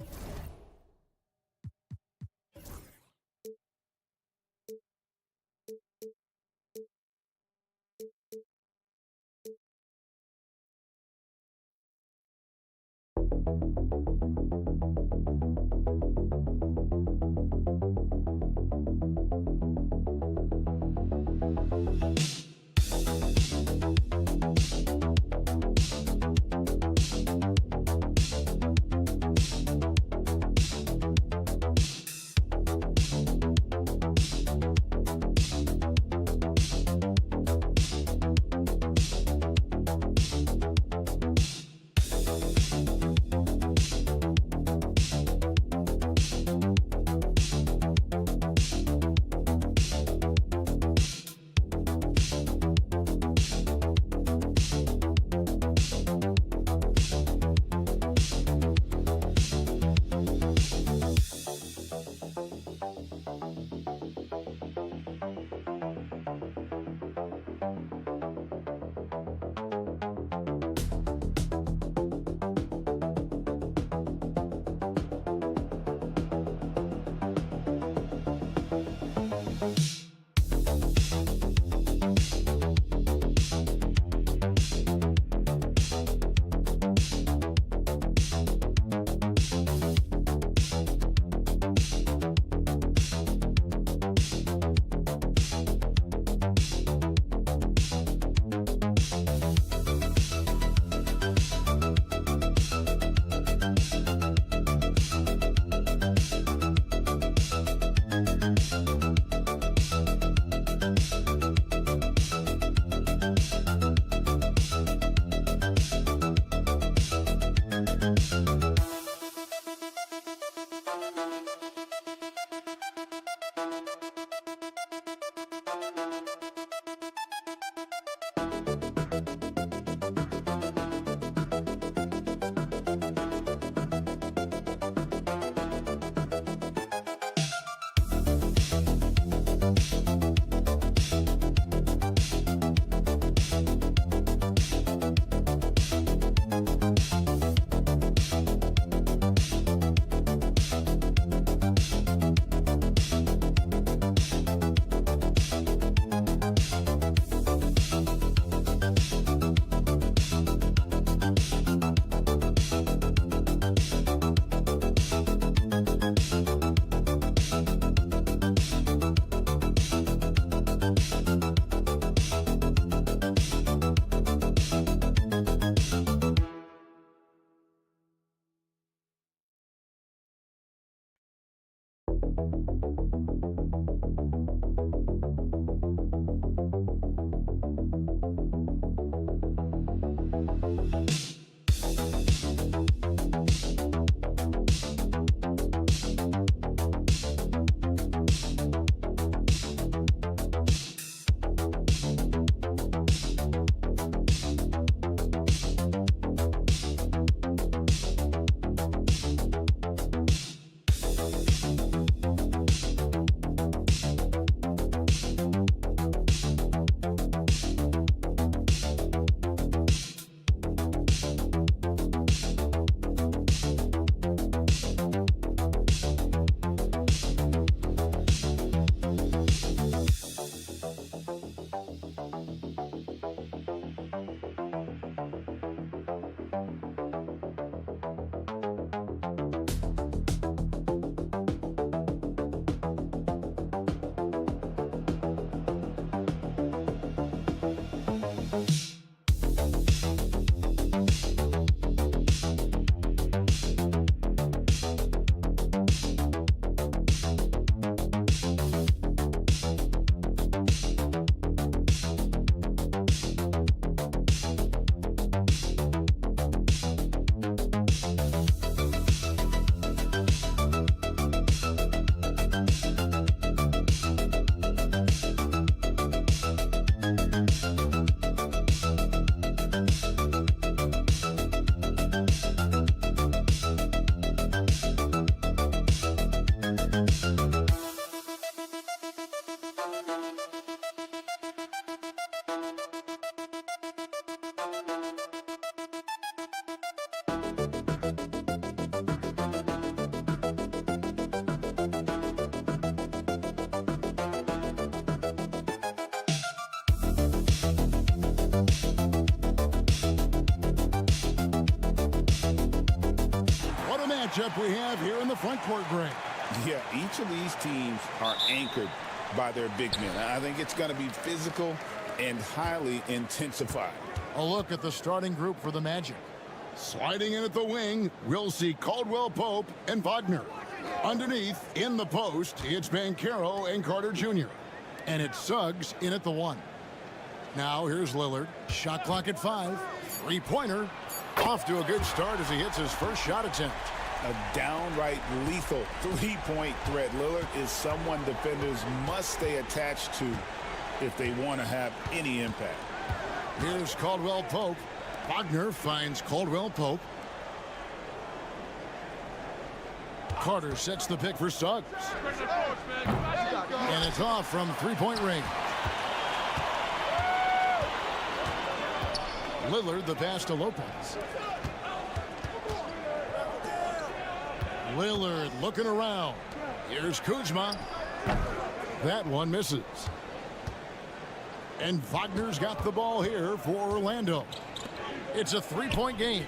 matchup we have here in the front court, Greg. Yeah, each of these teams are anchored by their big men. I think it's going to be physical and highly intensified. A look at the starting group for the Magic. Sliding in at the wing, we'll see Caldwell Pope and Wagner. Underneath, in the post, it's Banchero and Carter Jr. And it's Suggs in at the 1. Now here's Lillard. Shot clock at 5. Three-pointer. Off to a good start as he hits his first shot attempt. A downright lethal three-point threat. Lillard is someone defenders must stay attached to if they want to have any impact. Here's Caldwell Pope. Wagner finds Caldwell Pope. Carter sets the pick for Suggs. And it's off from three-point range. Lillard the pass to Lopez. Lillard looking around. Here's Kuzma. That one misses. And Wagner's got the ball here for Orlando. It's a three-point game.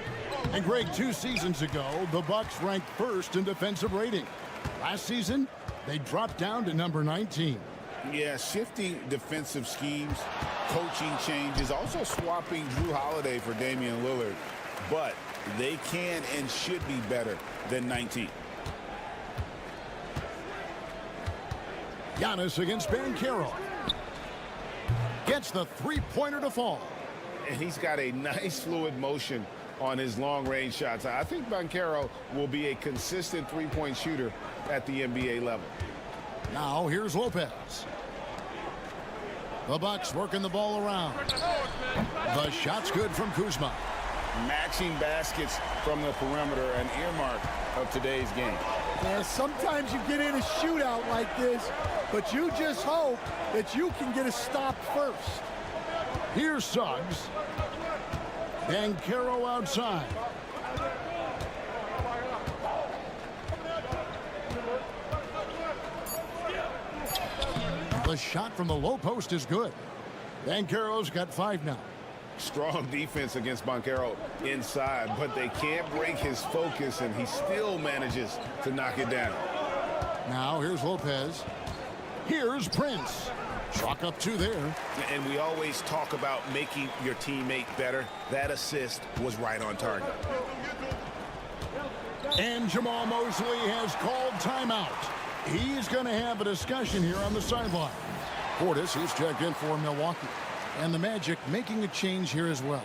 And Greg, 2 seasons ago, the Bucks ranked first in defensive rating. Last season, they dropped down to number 19. Yeah, shifting defensive schemes, coaching changes, also swapping Drew Holiday for Damian Lillard. But they can and should be better than 19. Giannis against Banchero. Gets the three-pointer to fall. And he's got a nice fluid motion on his long-range shots. I think Banchero will be a consistent three-point shooter at the NBA level. Now here's Lopez. The Bucks working the ball around. The shot's good from Kuzma. Matching baskets from the perimeter, an earmark of today's game. Yeah, sometimes you get in a shootout like this, but you just hope that you can get a stop first. Here's Suggs. Banchero outside. The shot from the low post is good. Banchero's got 5 now. Strong defense against Banchero inside, but they can't break his focus, and he still manages to knock it down. Now here's Lopez. Here's Prince. Chalk up 2 there. And we always talk about making your teammate better. That assist was right on target. And Jamal Mosley has called timeout. He's going to have a discussion here on the sideline. Portis, he's checked in for Milwaukee. And the Magic making a change here as well.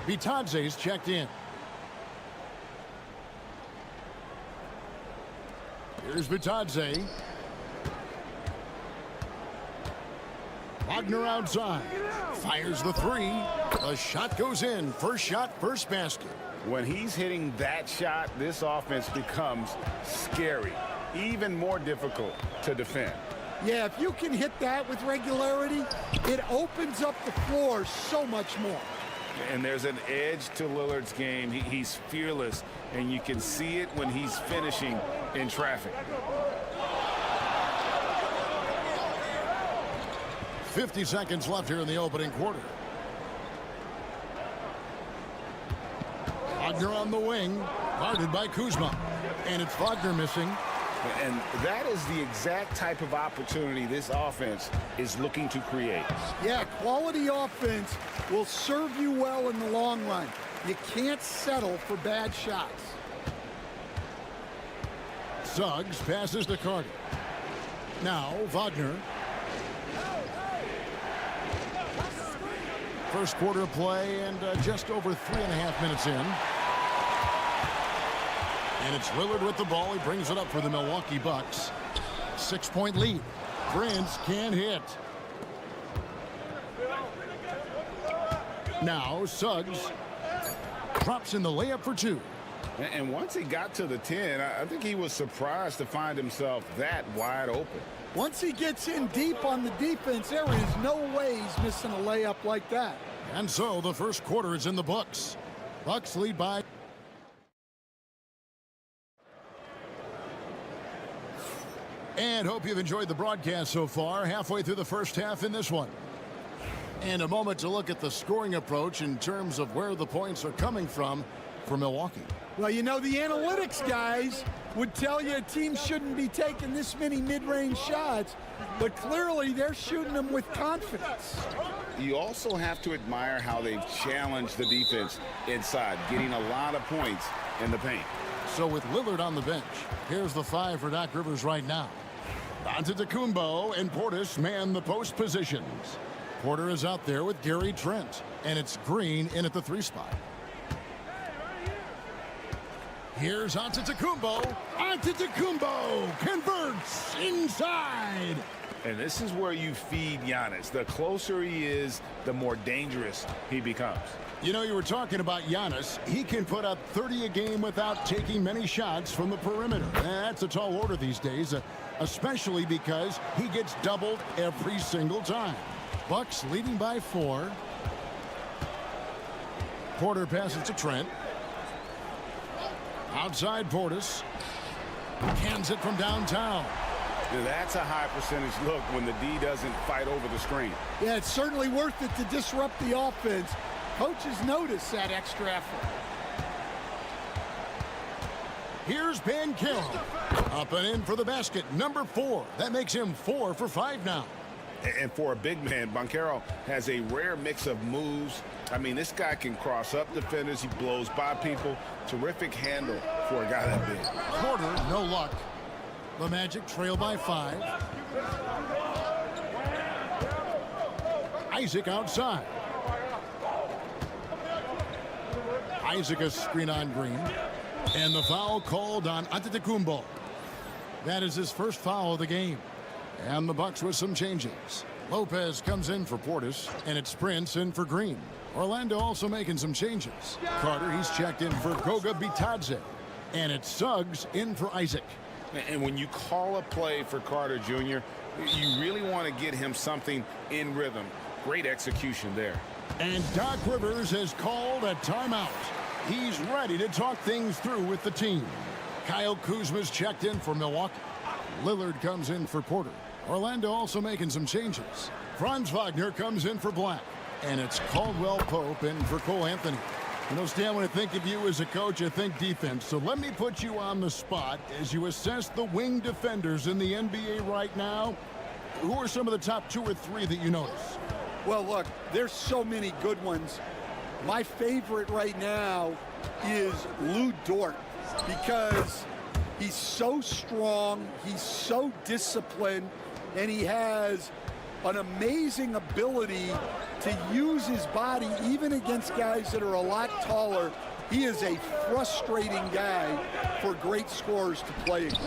Bitadze's checked in. Here's Bitadze. Wagner outside. Fires the three. The shot goes in. First shot, first basket. When he's hitting that shot, this offense becomes scary. Even more difficult to defend. Yeah, if you can hit that with regularity, it opens up the floor so much more. And there's an edge to Lillard's game. He's fearless, and you can see it when he's finishing in traffic. 50 seconds left here in the opening quarter. Wagner on the wing, guarded by Kuzma. And it's Wagner missing. And that is the exact type of opportunity this offense is looking to create. Yeah, quality offense will serve you well in the long run. You can't settle for bad shots. Suggs passes to Carter. Now Wagner. First quarter of play and just over 3.5 minutes in. And it's Lillard with the ball. He brings it up for the Milwaukee Bucks. 6-point lead. Prince can't hit. Now Suggs drops in the layup for two. And once he got to the 10, I think he was surprised to find himself that wide open. Once he gets in deep on the defense, there is no way he's missing a layup like that. And so the first quarter is in the books. Bucks lead by. And hope you've enjoyed the broadcast so far. Halfway through the first half in this one. And a moment to look at the scoring approach in terms of where the points are coming from for Milwaukee. Well, you know, the analytics guys would tell you a team shouldn't be taking this many mid-range shots, but clearly they're shooting them with confidence. You also have to admire how they've challenged the defense inside, getting a lot of points in the paint. So with Lillard on the bench, here's the 5 for Doc Rivers right now. Antetokounmpo and Portis man the post positions. Porter is out there with Gary Trent, and it's Green in at the 3 spot. Here's Antetokounmpo. Antetokounmpo converts inside. And this is where you feed Giannis. The closer he is, the more dangerous he becomes. You know, you were talking about Giannis. He can put up 30 a game without taking many shots from the perimeter. That's a tall order these days, especially because he gets doubled every single time. Bucks leading by 4. Porter passes to Trent. Outside Portis. Cans it from downtown. That's a high percentage look when the D doesn't fight over the screen. Yeah, it's certainly worth it to disrupt the offense. Coaches notice that extra effort. Here's Banchero. Up and in for the basket. Number 4. That makes him 4 for 5 now. And for a big man, Banchero has a rare mix of moves. I mean, this guy can cross up defenders. He blows by people. Terrific handle for a guy that big. Porter, no luck. The Magic trail by 5. Isaac outside. Isaac a screen on Green. And the foul called on Antetokounmpo. That is his first foul of the game. And the Bucks with some changes. Lopez comes in for Portis, and it's Prince in for Green. Orlando also making some changes. Carter, he's checked in for Goga Bitadze. And it's Suggs in for Isaac. And when you call a play for Carter Jr., you really want to get him something in rhythm. Great execution there. And Doc Rivers has called a timeout. He's ready to talk things through with the team. Kyle Kuzma's checked in for Milwaukee. Lillard comes in for Porter. Orlando also making some changes. Franz Wagner comes in for Black. And it's Caldwell Pope in for Cole Anthony. You know, Stan, when I think of you as a coach, I think defense. So let me put you on the spot as you assess the wing defenders in the NBA right now. Who are some of the top 2 or 3 that you notice? Well, look, there's so many good ones. My favorite right now is Lou Dort because He's so strong, he's so disciplined, and he has an amazing ability to use his body even against guys that are a lot taller. He is a frustrating guy for great scorers to play against.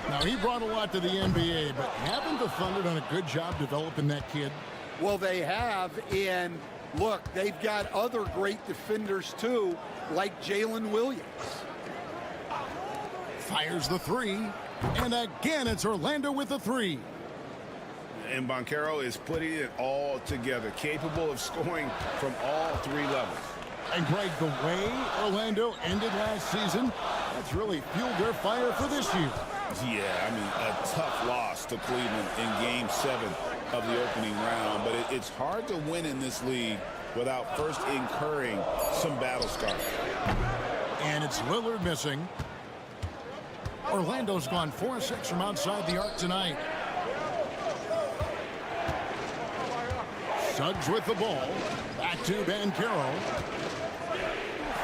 Now, he brought a lot to the NBA, but haven't the Thunder done a good job developing that kid? Well, they have, and look, they've got other great defenders too, like Jalen Williams. Fires the three, and again it's Orlando with the three. And Banchero is putting it all together, capable of scoring from all three levels. And Greg, the way Orlando ended last season, that's really fueled their fire for this year. Yeah, I mean, a tough loss to Cleveland in Game 7 of the opening round, but it's hard to win in this league without first incurring some battle scars. And it's Lillard missing. Orlando's gone 4-6 from outside the arc tonight. Suggs with the ball. Back to Banchero.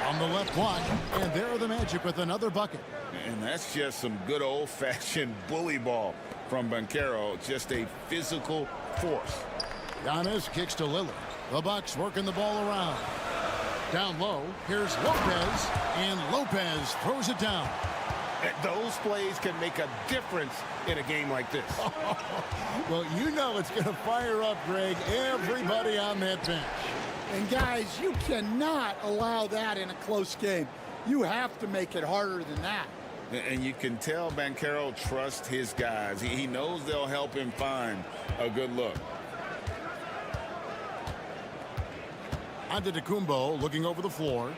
On the left block, and there are the Magic with another bucket. And that's just some good old-fashioned bully ball from Banchero, just a physical force. Giannis kicks to Lillard. The Bucks working the ball around. Down low, here's Lopez, and Lopez throws it down. Those plays can make a difference in a game like this. Well, you know it's going to fire up, Greg, everybody on that bench. And guys, you cannot allow that in a close game. You have to make it harder than that. And you can tell Banchero trusts his guys. He knows they'll help him find a good look. Antetokounmpo looking over the floor.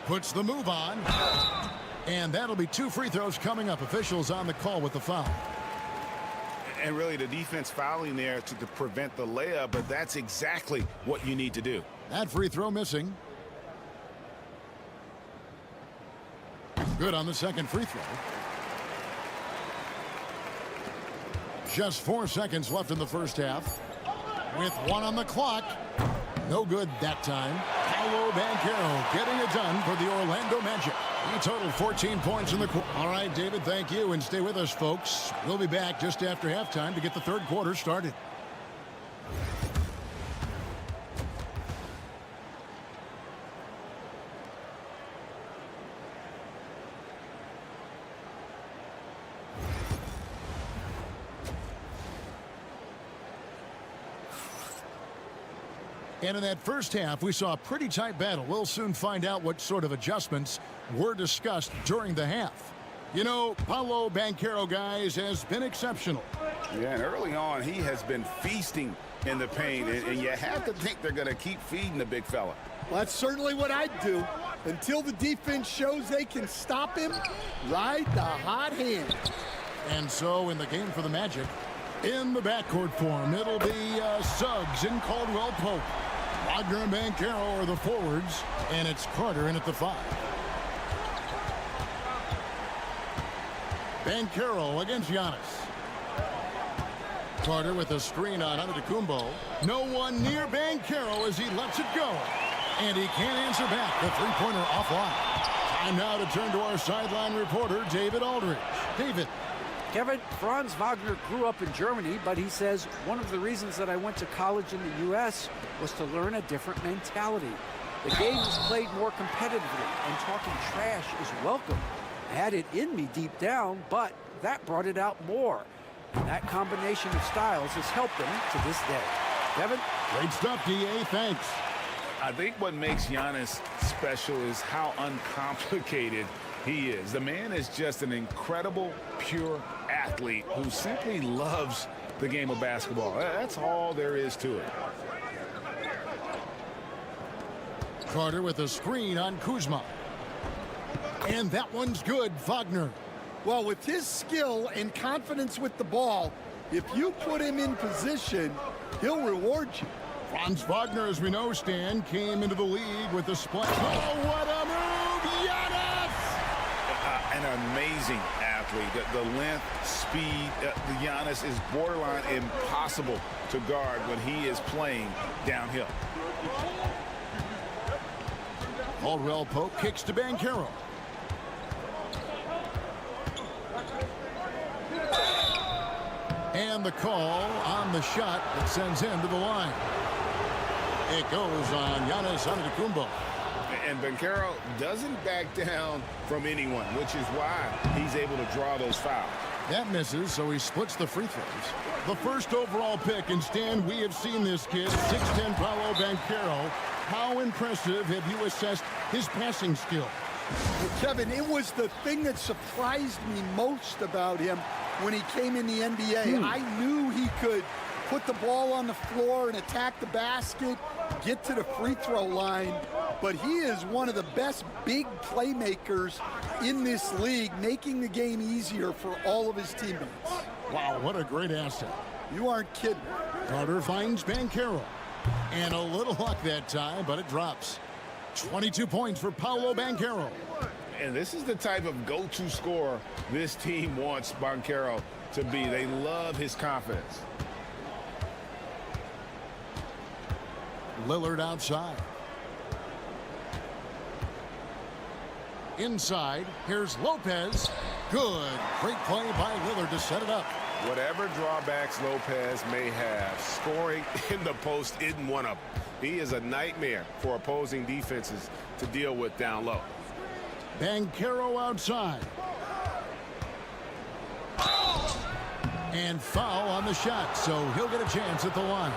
Puts the move on. And that'll be 2 free throws coming up. Officials on the call with the foul. And really the defense fouling there to prevent the layup, but that's exactly what you need to do. That free throw missing. Good on the second free throw. Just 4 seconds left in the first half. With 1 on the clock. No good that time. Paolo Banchero getting it done for the Orlando Magic. He totaled 14 points in the quarter. All right, David, thank you, and stay with us, folks. We'll be back just after halftime to get the third quarter started. And in that first half, we saw a pretty tight battle. We'll soon find out what sort of adjustments were discussed during the half. You know, Paolo Banchero, guys, has been exceptional. Yeah, and early on, he has been feasting in the paint, and you have to think they're going to keep feeding the big fella. Well, that's certainly what I'd do. Until the defense shows they can stop him, ride the hot hand. And so in the game for the Magic, in the backcourt form, it'll be Suggs and Caldwell Pope. Wagner and Banchero are the forwards, and it's Carter in at the 5. Banchero against Giannis. Carter with a screen on Antetokounmpo. No one near Banchero as he lets it go. And he can't answer back. The three-pointer offline. Time now to turn to our sideline reporter, David Aldridge. David. Kevin, Franz Wagner grew up in Germany, but he says one of the reasons that I went to college in the U.S. was to learn a different mentality. The game is played more competitively, and talking trash is welcome. I had it in me deep down, but that brought it out more. And that combination of styles has helped him to this day. Kevin? Great stuff, D.A. Thanks. I think what makes Giannis special is how uncomplicated he is. The man is just an incredible, pure athlete who simply loves the game of basketball. That's all there is to it. Carter with a screen on Kuzma. And that one's good, Wagner. Well, with his skill and confidence with the ball, if you put him in position, he'll reward you. Franz Wagner, as we know, Stan, came into the league with a splash. Oh, what a move! Giannis! An amazing athlete. The length, speed, Giannis is borderline impossible to guard when he is playing downhill. Caldwell Pope kicks to Banchero. And the call on the shot that sends him to the line. It goes on Giannis Antetokounmpo. And Banchero doesn't back down from anyone, which is why he's able to draw those fouls. That misses, so he splits the free throws. The first overall pick, and Stan, we have seen this kid, 6'10" Paolo Banchero. How impressive have you assessed his passing skill? Well, Kevin, it was the thing that surprised me most about him when he came in the NBA. I knew he could put the ball on the floor and attack the basket, get to the free throw line, but he is one of the best big playmakers in this league, making the game easier for all of his teammates. Wow, what a great asset. You aren't kidding. Carter finds Banchero. And a little luck that time, but it drops. 22 points for Paolo Banchero. And this is the type of go-to scorer this team wants Banchero to be. They love his confidence. Lillard outside. Inside, here's Lopez. Good. Great play by Lillard to set it up. Whatever drawbacks Lopez may have, scoring in the post isn't one of them. He is a nightmare for opposing defenses to deal with down low. Banchero outside. And foul on the shot, so he'll get a chance at the line.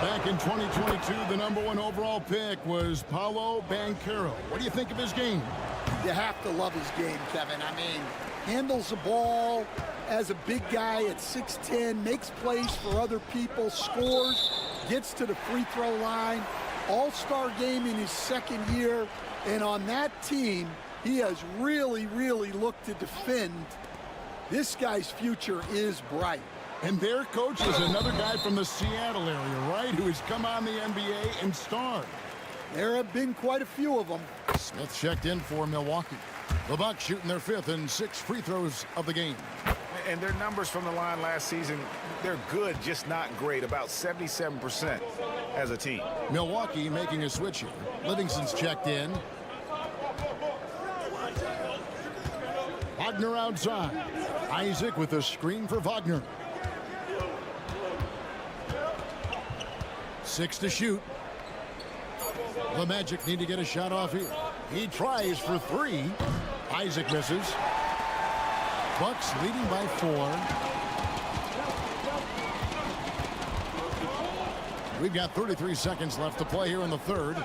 Back in 2022, the #1 overall pick was Paolo Banchero. What do you think of his game? You have to love his game, Kevin. I mean, handles the ball as a big guy at 6'10", makes plays for other people, scores, gets to the free throw line. All-star game in his second year. And on that team, he has really, really looked to defend. This guy's future is bright. And their coach is another guy from the Seattle area, right, who has come on the NBA and starred. There have been quite a few of them. Smith checked in for Milwaukee. The Bucks shooting their 5th and 6th free throws of the game. And their numbers from the line last season, they're good, just not great, about 77% as a team. Milwaukee making a switch here. Livingston's checked in. Wagner outside. Isaac with a screen for Wagner. 6 to shoot. The Magic need to get a shot off here. He tries for 3. Isaac misses. Bucks leading by 4. We've got 33 seconds left to play here in the third.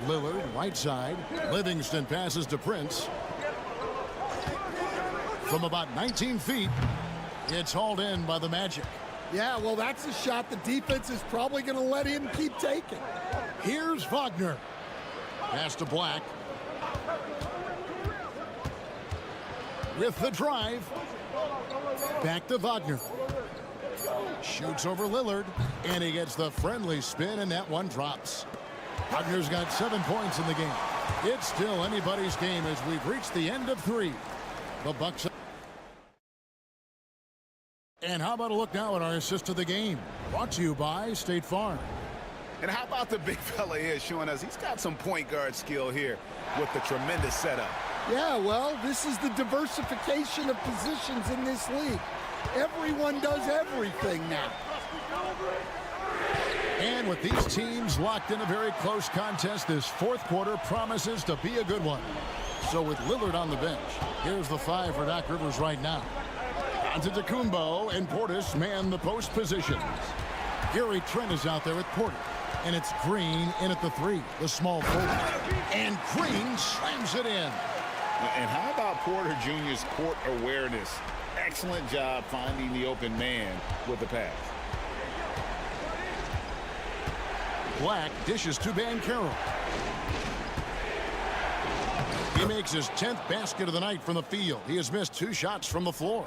Lillard, right side. Livingston passes to Prince. From about 19 feet, it's hauled in by the Magic. Yeah, well, that's a shot the defense is probably going to let him keep taking. Here's Wagner. Pass to Black. With the drive. Back to Wagner. Shoots over Lillard. And he gets the friendly spin, and that one drops. Wagner's got 7 points in the game. It's still anybody's game as we've reached the end of 3. The Bucks. And how about a look now at our assist of the game? Brought to you by State Farm. And how about the big fella here showing us he's got some point guard skill here with the tremendous setup. Yeah, well, this is the diversification of positions in this league. Everyone does everything now. And with these teams locked in a very close contest, this 4th quarter promises to be a good one. So with Lillard on the bench, here's the 5 for Doc Rivers right now. Antetokounmpo and Portis man the post positions. Gary Trent is out there with Porter. And it's Green in at the 3, the small forward. And Green slams it in. And how about Porter Jr.'s court awareness? Excellent job finding the open man with the pass. Black dishes to Banchero. He makes his 10th basket of the night from the field. He has missed 2 shots from the floor.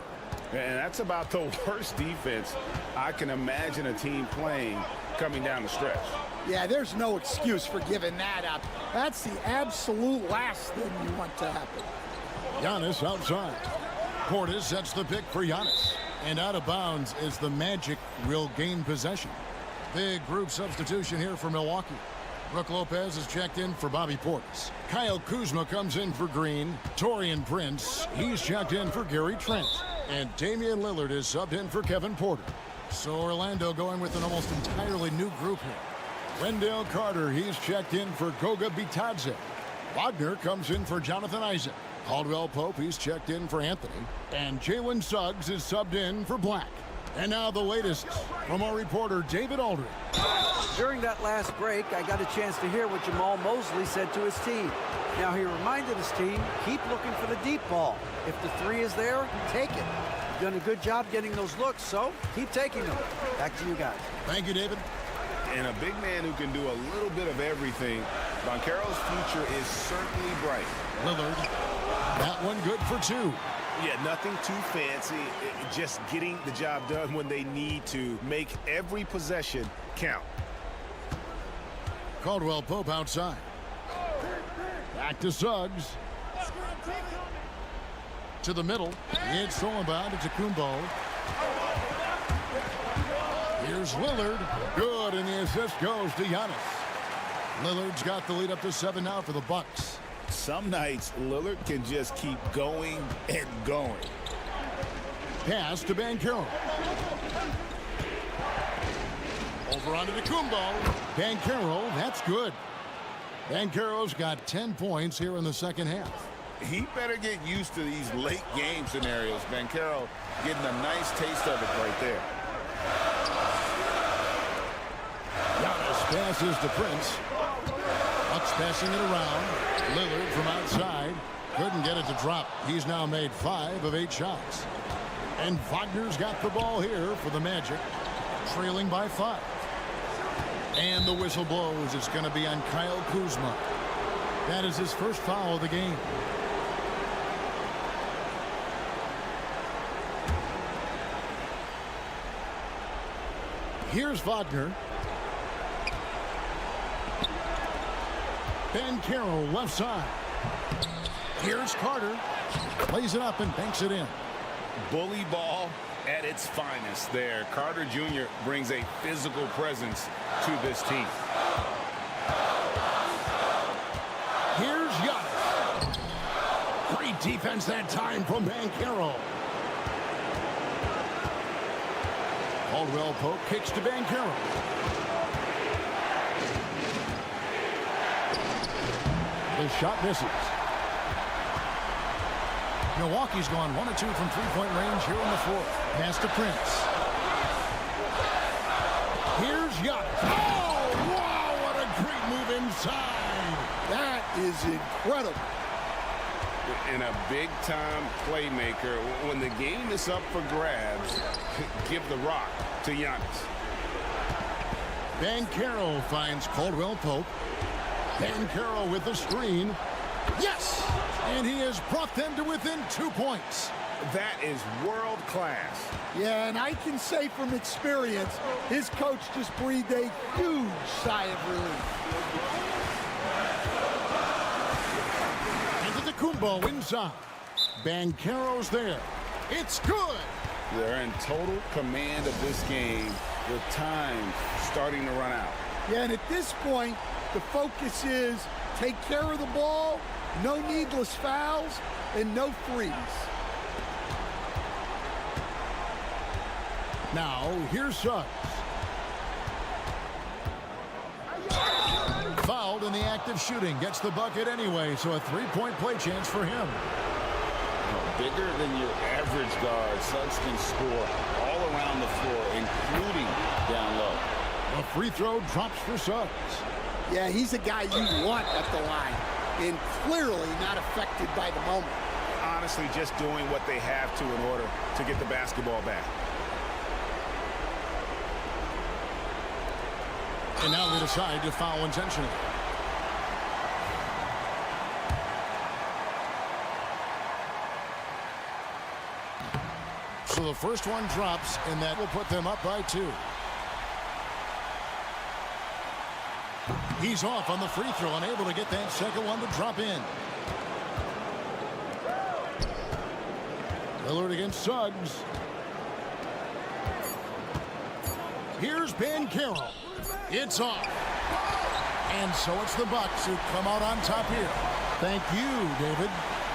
And that's about the worst defense I can imagine a team playing coming down the stretch. Yeah, there's no excuse for giving that up. That's the absolute last thing you want to happen. Giannis outside. Portis sets the pick for Giannis. And out of bounds as the Magic will gain possession. Big group substitution here for Milwaukee. Brook Lopez is checked in for Bobby Portis. Kyle Kuzma comes in for Green. Taurean Prince, he's checked in for Gary Trent. And Damian Lillard is subbed in for Kevin Porter. So Orlando going with an almost entirely new group here. Wendell Carter, he's checked in for Goga Bitadze. Wagner comes in for Jonathan Isaac. Caldwell Pope, he's checked in for Anthony. And Jalen Suggs is subbed in for Black. And now the latest from our reporter, David Aldridge. During that last break, I got a chance to hear what Jamal Mosley said to his team. Now, he reminded his team, keep looking for the deep ball. If the three is there, take it. You've done a good job getting those looks, so keep taking them. Back to you guys. Thank you, David. And a big man who can do a little bit of everything. Banchero's future is certainly bright. Lillard, that one good for two. Yeah, nothing too fancy. Just getting the job done when they need to. Make every possession count. Caldwell Pope outside. Back to Suggs. To the middle. It's Solomon to Kumbo. Here's Lillard. Good, and the assist goes to Giannis. Lillard's got the lead up to 7 now for the Bucks. Some nights, Lillard can just keep going and going. Pass to Banchero. Over onto the Kumbo. Banchero, that's good. Banchero's got 10 points here in the second half. He better get used to these late game scenarios. Banchero getting a nice taste of it right there. Giannis passes to Prince. Bucks passing it around. Lillard from outside. Couldn't get it to drop. He's now made 5 of 8 shots. And Wagner's got the ball here for the Magic. Trailing by 5. And the whistle blows. It's going to be on Kyle Kuzma. That is his first foul of the game. Here's Wagner. Banchero left side. Here's Carter. Plays it up and banks it in. Bully ball at its finest there. Carter Jr. brings a physical presence to this team. Here's Giannis. Great defense that time from Banchero. Caldwell Pope kicks to Banchero. The shot misses. Milwaukee's gone 1 of 2 from three-point range here in the fourth. Pass to Prince. Here's Giannis. Oh, wow, what a great move inside. That is incredible. And a big-time playmaker. When the game is up for grabs, give the rock to Giannis. Banchero finds Caldwell Pope. Banchero with the screen. Yes! And he has brought them to within 2 points. That is world class. Yeah, and I can say from experience, his coach just breathed a huge sigh of relief. Into the Kumbo inside. Banchero's there. It's good. They're in total command of this game with time starting to run out. Yeah, and at this point, the focus is take care of the ball, no needless fouls, and no threes. Now, here's Suggs. Fouled in the act of shooting. Gets the bucket anyway, so a three-point play chance for him. Bigger than your average guard, Suggs can score all around the floor, including down low. A free throw drops for Suggs. Yeah, he's a guy you want at the line, and clearly not affected by the moment. Honestly, just doing what they have to in order to get the basketball back. And now they decide to foul intentionally. So the first one drops, and that will put them up by 2. He's off on the free throw, unable to get that second one to drop in. Lillard against Suggs. Here's Banchero. It's off. And so it's the Bucks who come out on top here. Thank you, David.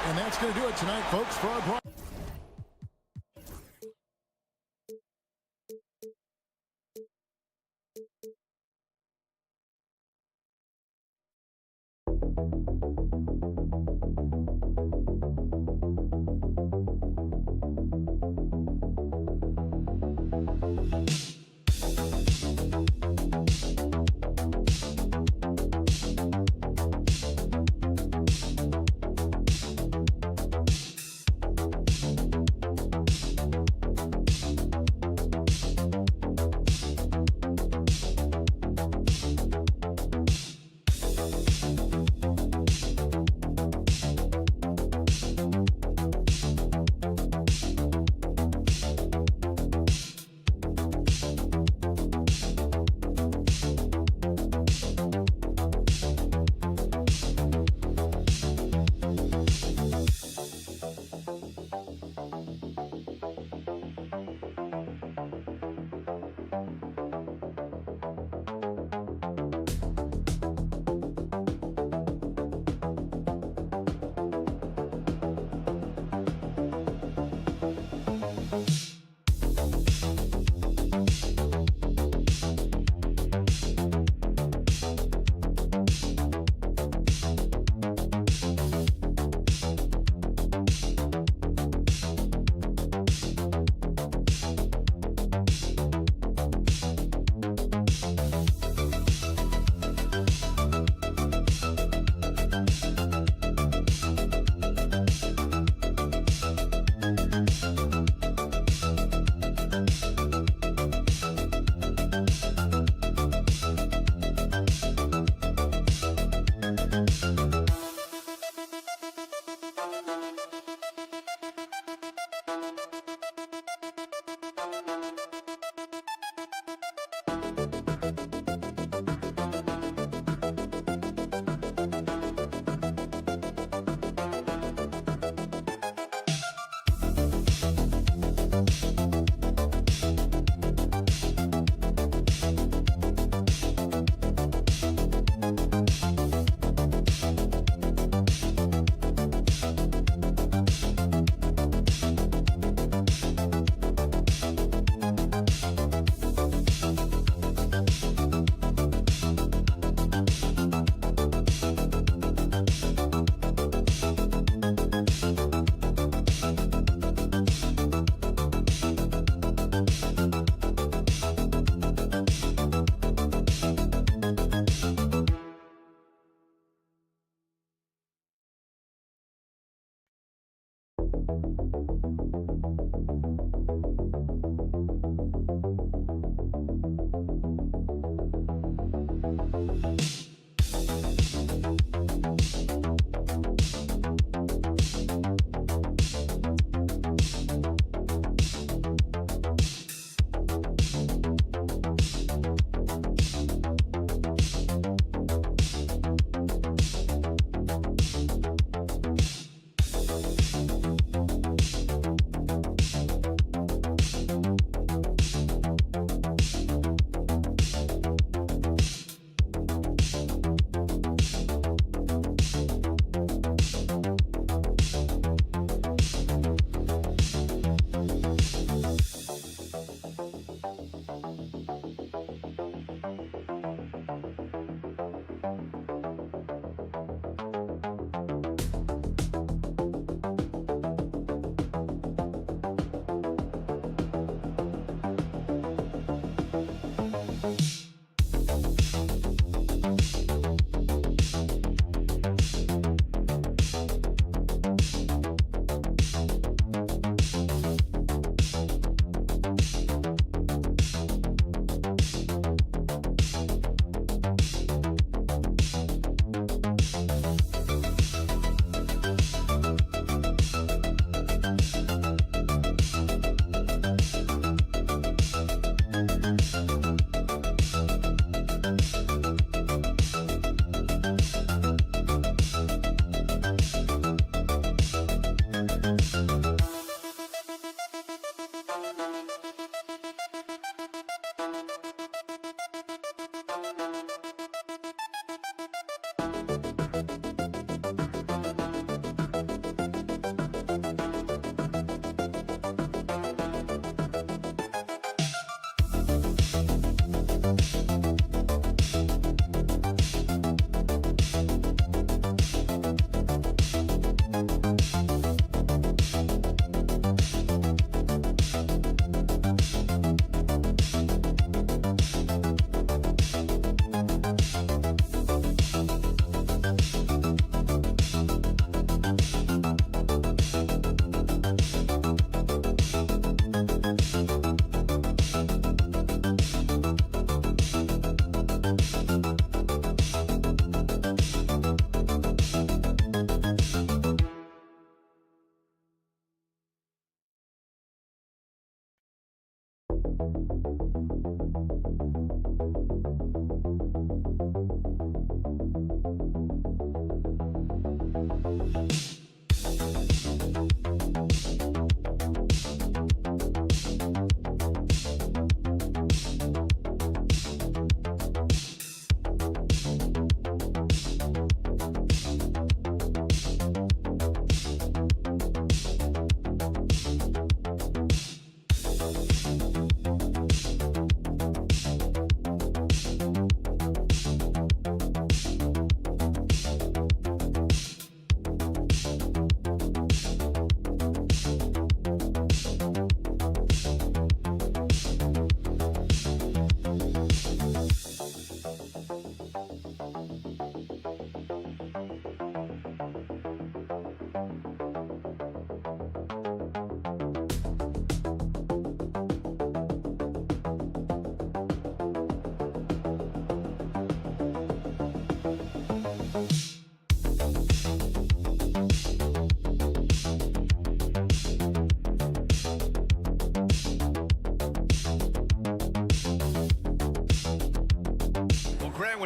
And that's going to do it tonight, folks, for our broadcast.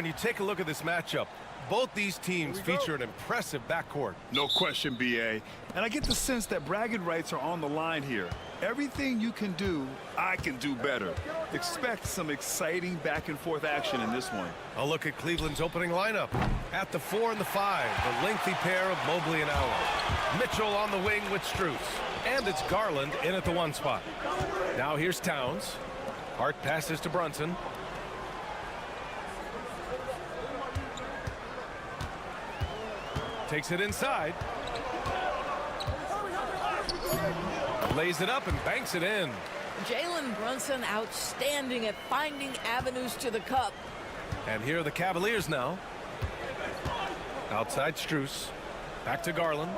when you take a look at this matchup, both these teams feature an impressive backcourt. No question, B.A. And I get the sense that bragging rights are on the line here. Everything you can do, I can do better. Expect some exciting back-and-forth action in this one. A look at Cleveland's opening lineup. At the 4 and the 5, the lengthy pair of Mobley and Allen. Mitchell on the wing with Strus. And it's Garland in at the 1 spot. Now here's Towns. Hart passes to Brunson. Takes it inside. Lays it up and banks it in. Jalen Brunson outstanding at finding avenues to the cup. And here are the Cavaliers now. Outside Strus. Back to Garland.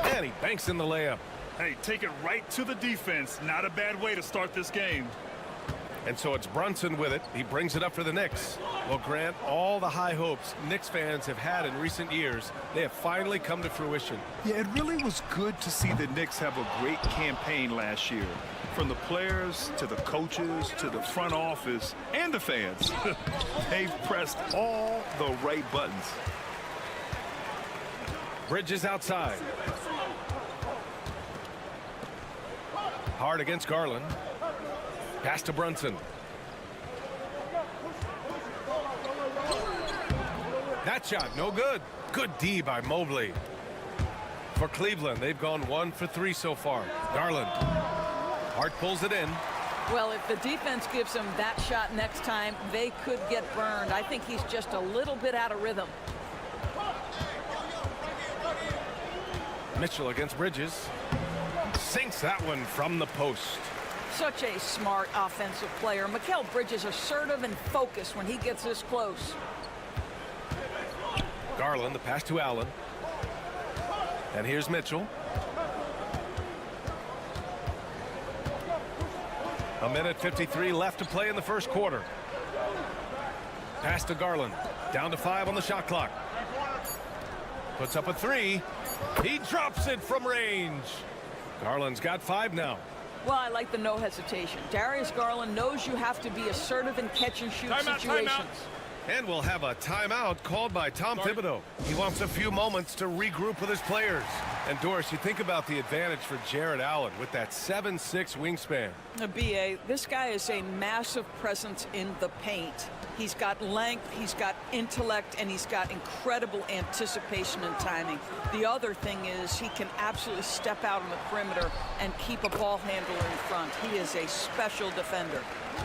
And he banks in the layup. Hey, take it right to the defense. Not a bad way to start this game. And so it's Brunson with it. He brings it up for the Knicks. Well, Grant, all the high hopes Knicks fans have had in recent years, they have finally come to fruition. Yeah, it really was good to see the Knicks have a great campaign last year. From the players to the coaches to the front office and the fans. They've pressed all the right buttons. Bridges outside. Hard against Garland. Pass to Brunson. That shot, no good. Good D by Mobley. For Cleveland, they've gone 1 for 3 so far. Garland. Hart pulls it in. Well, if the defense gives him that shot next time, they could get burned. I think he's just a little bit out of rhythm. Mitchell against Bridges. Sinks that one from the post. Such a smart offensive player. Mikal Bridges assertive and focused when he gets this close. Garland, the pass to Allen. And here's Mitchell. A minute 53 left to play in the first quarter. Pass to Garland. Down to 5 on the shot clock. Puts up a 3. He drops it from range. Garland's got 5 now. Well, I like the no hesitation. Darius Garland knows you have to be assertive in catch-and-shoot situations. And we'll have a timeout called by Tom Thibodeau. He wants a few moments to regroup with his players. And Doris, you think about the advantage for Jared Allen with that 7'6" wingspan. B.A., this guy is a massive presence in the paint. He's got length, he's got intellect, and he's got incredible anticipation and timing. The other thing is he can absolutely step out on the perimeter and keep a ball handler in front. He is a special defender.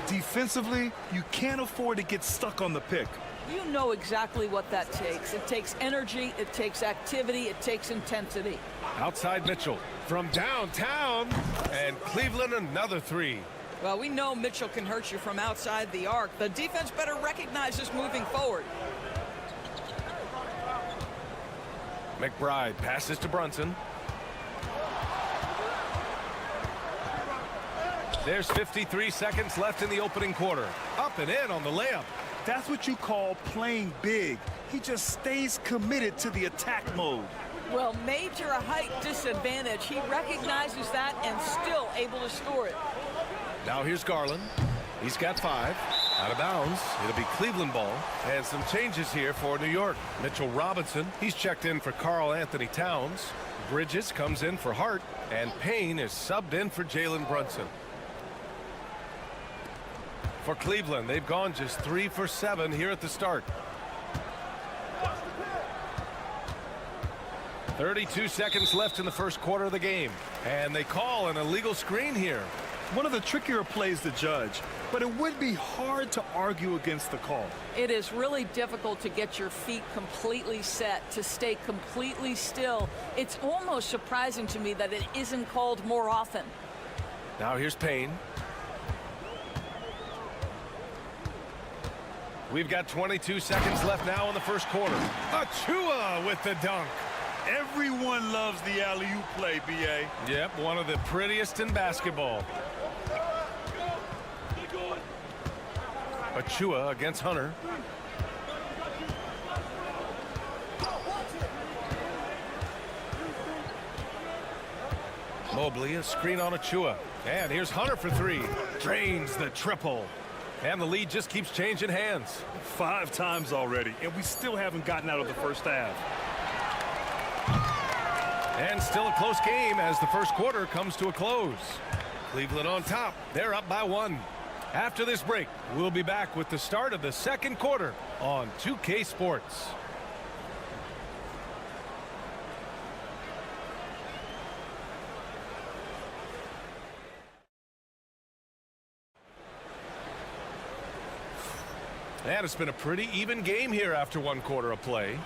Defensively, you can't afford to get stuck on the pick. You know exactly what that takes. It takes energy, it takes activity, it takes intensity. Outside Mitchell from downtown, and Cleveland another 3. Well, we know Mitchell can hurt you from outside the arc. The defense better recognize this moving forward. McBride passes to Brunson. There's 53 seconds left in the opening quarter. Up and in on the layup. That's what you call playing big. He just stays committed to the attack mode. Well, major height disadvantage. He recognizes that and still able to score it. Now here's Garland. He's got 5. Out of bounds. It'll be Cleveland ball. And some changes here for New York. Mitchell Robinson, he's checked in for Karl Anthony Towns. Bridges comes in for Hart. And Payne is subbed in for Jalen Brunson. For Cleveland, they've gone just 3 for 7 here at the start. 32 seconds left in the first quarter of the game. And they call an illegal screen here. One of the trickier plays to judge, but it would be hard to argue against the call. It is really difficult to get your feet completely set, to stay completely still. It's almost surprising to me that it isn't called more often. Now here's Payne. We've got 22 seconds left now in the first quarter. Achua with the dunk. Everyone loves the alley-oop play, B.A. Yep, one of the prettiest in basketball. Achua against Hunter. Mobley, a screen on Achua. And here's Hunter for three. Drains the triple. And the lead just keeps changing hands. 5 times already, and we still haven't gotten out of the first half. And still a close game as the first quarter comes to a close. Cleveland on top. They're up by 1. After this break, we'll be back with the start of the second quarter on 2K Sports. And it's been a pretty even game here after 1 quarter of play.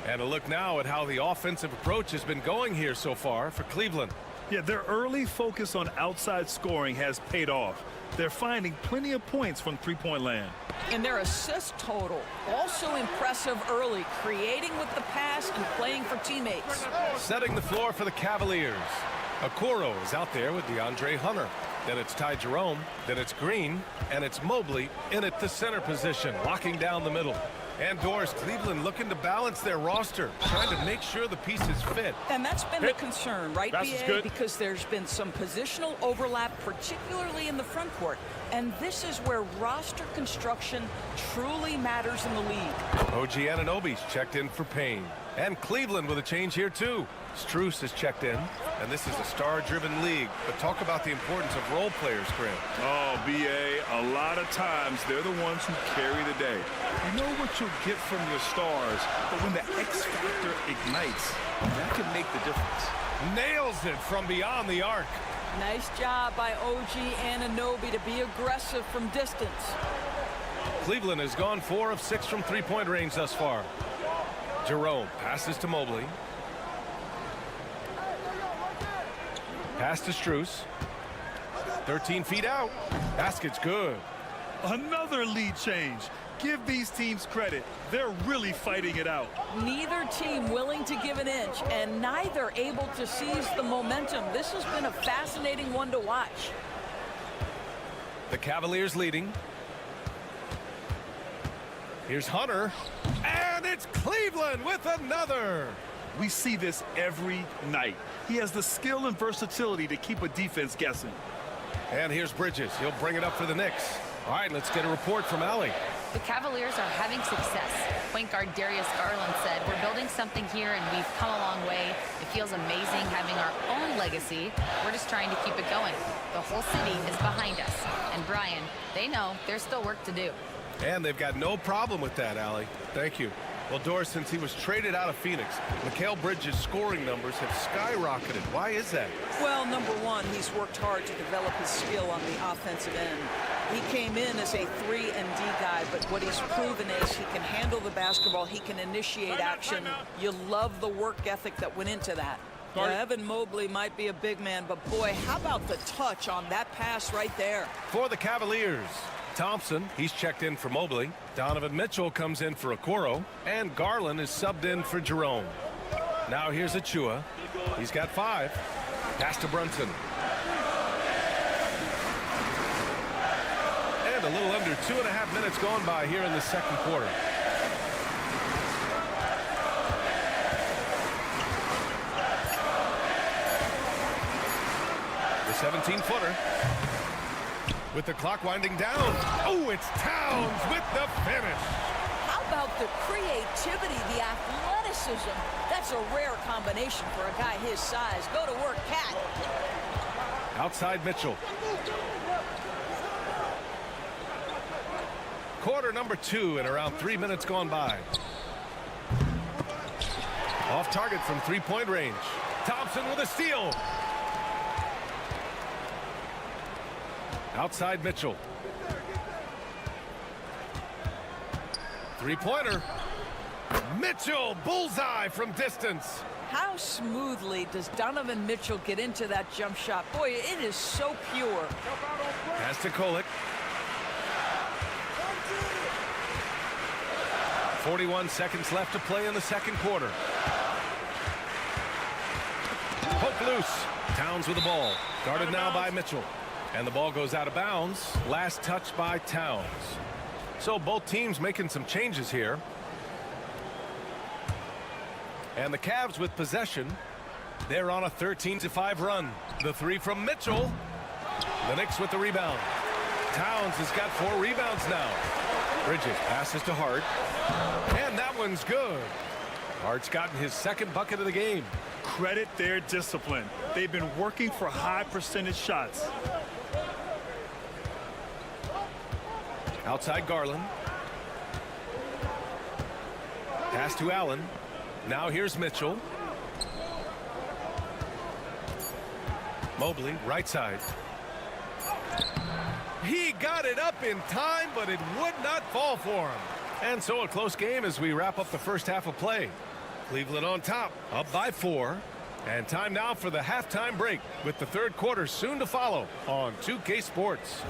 And a look now at how the offensive approach has been going here so far for Cleveland. Yeah, their early focus on outside scoring has paid off. They're finding plenty of points from three-point land. And their assist total, also impressive early, creating with the pass and playing for teammates. Setting the floor for the Cavaliers. Okoro is out there with DeAndre Hunter. Then it's Ty Jerome. Then it's Green. And it's Mobley in at the center position, locking down the middle. And Doris, Cleveland looking to balance their roster, trying to make sure the pieces fit. And that's been the concern, right, BA? Because there's been some positional overlap, particularly in the front court. And this is where roster construction truly matters in the league. OG Anunoby's checked in for Payne. And Cleveland with a change here, too. Strus is checked in. And this is a star-driven league. But talk about the importance of role players, Grant. Oh, BA, a lot of times they're the ones who carry the day. You know what you'll get from your stars, but when the X factor ignites, that can make the difference. Nails it from beyond the arc. Nice job by OG Anunoby to be aggressive from distance. Cleveland has gone 4 of 6 from three-point range thus far. Jerome passes to Mobley. Pass to Strus. 13 feet out. Basket's good. Another lead change. Give these teams credit. They're really fighting it out. Neither team willing to give an inch, and neither able to seize the momentum. This has been a fascinating one to watch. The Cavaliers leading. Here's Hunter. And it's Cleveland with another. We see this every night. He has the skill and versatility to keep a defense guessing. And here's Bridges. He'll bring it up for the Knicks. All right, let's get a report from Allie. The Cavaliers are having success. Point guard Darius Garland said, "We're building something here and we've come a long way. It feels amazing having our own legacy. We're just trying to keep it going. The whole city is behind us." And Brian, they know there's still work to do. And they've got no problem with that, Allie. Thank you. Well, Doris, since he was traded out of Phoenix, Mikal Bridges' scoring numbers have skyrocketed. Why is that? Well, number one, he's worked hard to develop his skill on the offensive end. He came in as a 3-and-D guy, but what he's proven is he can handle the basketball, he can initiate action. You love the work ethic that went into that. Yeah, Evan Mobley might be a big man, but boy, how about the touch on that pass right there? For the Cavaliers, Thompson, he's checked in for Mobley. Donovan Mitchell comes in for Okoro. And Garland is subbed in for Jerome. Now here's Achua. He's got 5. Pass to Brunson. And a little under 2.5 minutes gone by here in the second quarter. The 17-footer. With the clock winding down. Oh, it's Towns with the finish. How about the creativity, the athleticism? That's a rare combination for a guy his size. Go to work, Cat. Outside Mitchell. Quarter number 2 and around 3 minutes gone by. Off target from three-point range. Thompson with a steal. Outside Mitchell. Three-pointer. Mitchell, bullseye from distance. How smoothly does Donovan Mitchell get into that jump shot? Boy, it is so pure. Pass to Kolek. 41 seconds left to play in the second quarter. Poke loose. Towns with the ball. Guarded now by Mitchell. And the ball goes out of bounds. Last touch by Towns. So both teams making some changes here. And the Cavs with possession. They're on a 13-5 run. The three from Mitchell. The Knicks with the rebound. Towns has got 4 rebounds now. Bridges passes to Hart. And that one's good. Hart's gotten his second bucket of the game. Credit their discipline. They've been working for high percentage shots. Outside Garland. Pass to Allen. Now here's Mitchell. Mobley, right side. He got it up in time, but it would not fall for him. And so a close game as we wrap up the first half of play. Cleveland on top, up by 4. And time now for the halftime break, with the third quarter soon to follow on 2K Sports.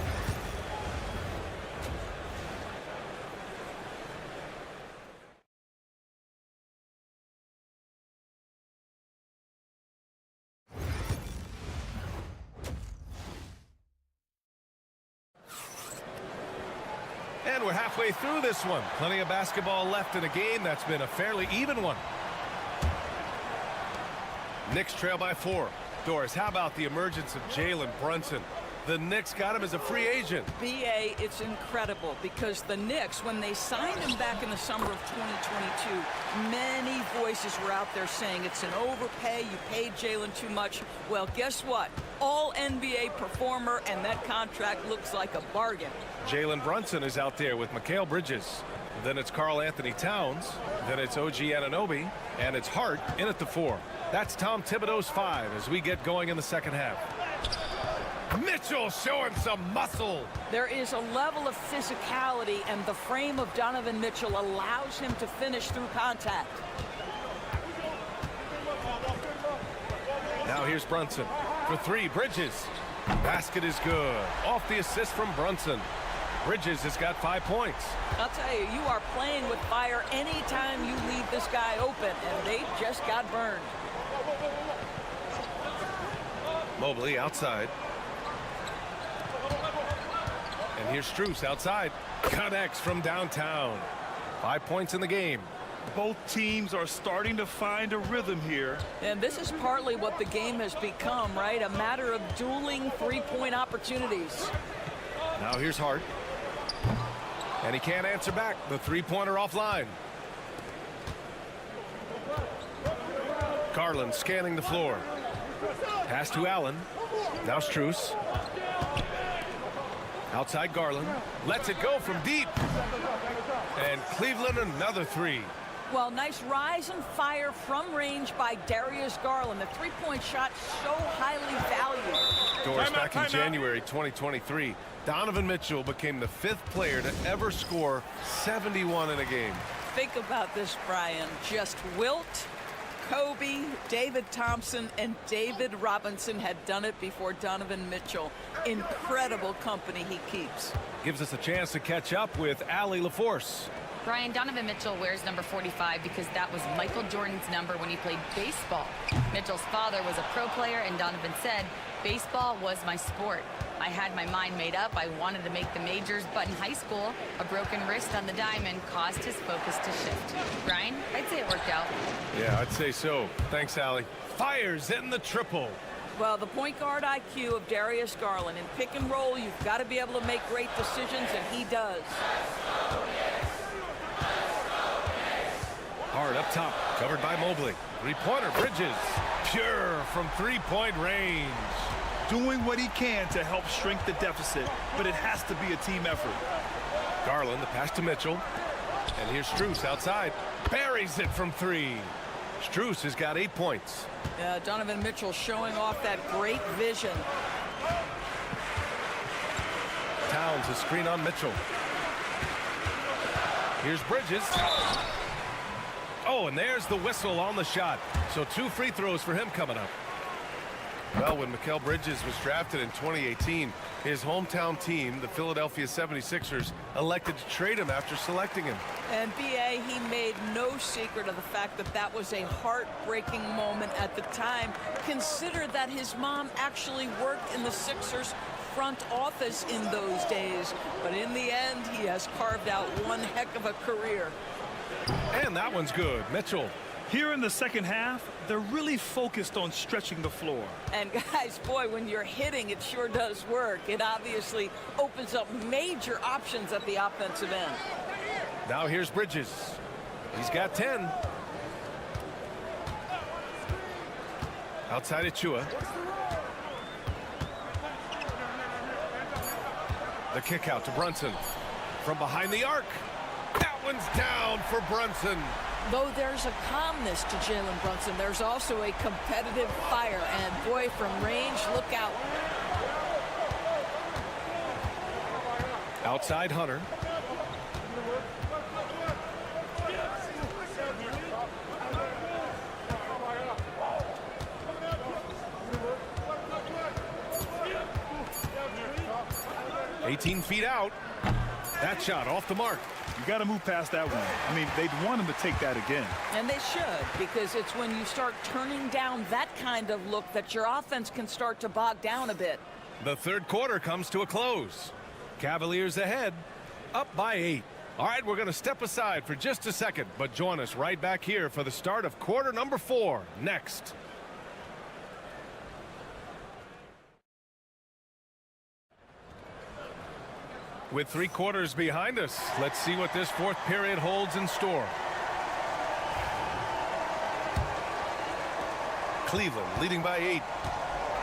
And we're halfway through this one. Plenty of basketball left in a game that's been a fairly even one. Knicks trail by 4. Doris, how about the emergence of Jalen Brunson? The Knicks got him as a free agent. BA, it's incredible because the Knicks, when they signed him back in the summer of 2022, many voices were out there saying it's an overpay, you paid Jalen too much. Well, guess what? All NBA performer, and that contract looks like a bargain. Jalen Brunson is out there with Mikal Bridges. Then it's Karl Anthony Towns. Then it's OG Anunoby. And it's Hart in at the 4. That's Tom Thibodeau's 5 as we get going in the second half. Mitchell showing some muscle. There is a level of physicality, and the frame of Donovan Mitchell allows him to finish through contact. Now here's Brunson for 3. Bridges. Basket is good. Off the assist from Brunson. Bridges has got 5 points. I'll tell you, you are playing with fire anytime you leave this guy open, and they just got burned. Mobley outside. And here's Strus outside. Connects from downtown. 5 points in the game. Both teams are starting to find a rhythm here. And this is partly what the game has become, right? A matter of dueling three-point opportunities. Now here's Hart. And he can't answer back. The three-pointer offline. Garland scanning the floor. Pass to Allen. Now Strus. Outside Garland. Lets it go from deep. And Cleveland another 3. Well, nice rise and fire from range by Darius Garland. The three-point shot so highly valued. Doris, back in January 2023, Donovan Mitchell became the 5th player to ever score 71 in a game. Think about this, Brian. Just Wilt, Kobe, David Thompson, and David Robinson had done it before Donovan Mitchell. Incredible company he keeps. Gives us a chance to catch up with Allie LaForce. Brian, Donovan Mitchell wears number 45 because that was Michael Jordan's number when he played baseball. Mitchell's father was a pro player, and Donovan said, baseball was my sport. I had my mind made up. I wanted to make the majors, but in high school, a broken wrist on the diamond caused his focus to shift. Brian, I'd say it worked out. Yeah, I'd say so. Thanks, Allie. Fires in the triple. Well, the point guard IQ of Darius Garland. In pick and roll, you've got to be able to make great decisions, and he does. Hard up top, covered by Mobley. Three-pointer, Bridges. Pure from three-point range. Doing what he can to help shrink the deficit, but it has to be a team effort. Garland, the pass to Mitchell. And here's Strus outside. Buries it from 3. Strus has got 8 points. Donovan Mitchell showing off that great vision. Towns, a screen on Mitchell. Here's Bridges. Oh, and there's the whistle on the shot. So 2 free throws for him coming up. Well, when Mikal Bridges was drafted in 2018, his hometown team, the Philadelphia 76ers, elected to trade him after selecting him. And BA, he made no secret of the fact that that was a heartbreaking moment at the time. Consider that his mom actually worked in the Sixers front office in those days. But in the end, he has carved out one heck of a career. And that one's good. Mitchell Here in the second half, they're really focused on stretching the floor. And guys, boy, when you're hitting, it sure does work. It obviously opens up major options at the offensive end. Now here's Bridges. He's got 10. Outside Achua. The kick out to Brunson. From behind the arc. That one's down for Brunson. Though there's a calmness to Jalen Brunson, there's also a competitive fire. And boy, from range, look out. Outside Hunter. $18 feet out. That shot off the mark. You got to move past that one. I mean, they'd want him to take that again. And they should, because it's when you start turning down that kind of look that your offense can start to bog down a bit. The third quarter comes to a close. Cavaliers ahead, up by 8. All right, we're going to step aside for just a second, but join us right back here for the start of quarter number 4 next. With 3 quarters behind us, let's see what this fourth period holds in store. Cleveland leading by 8.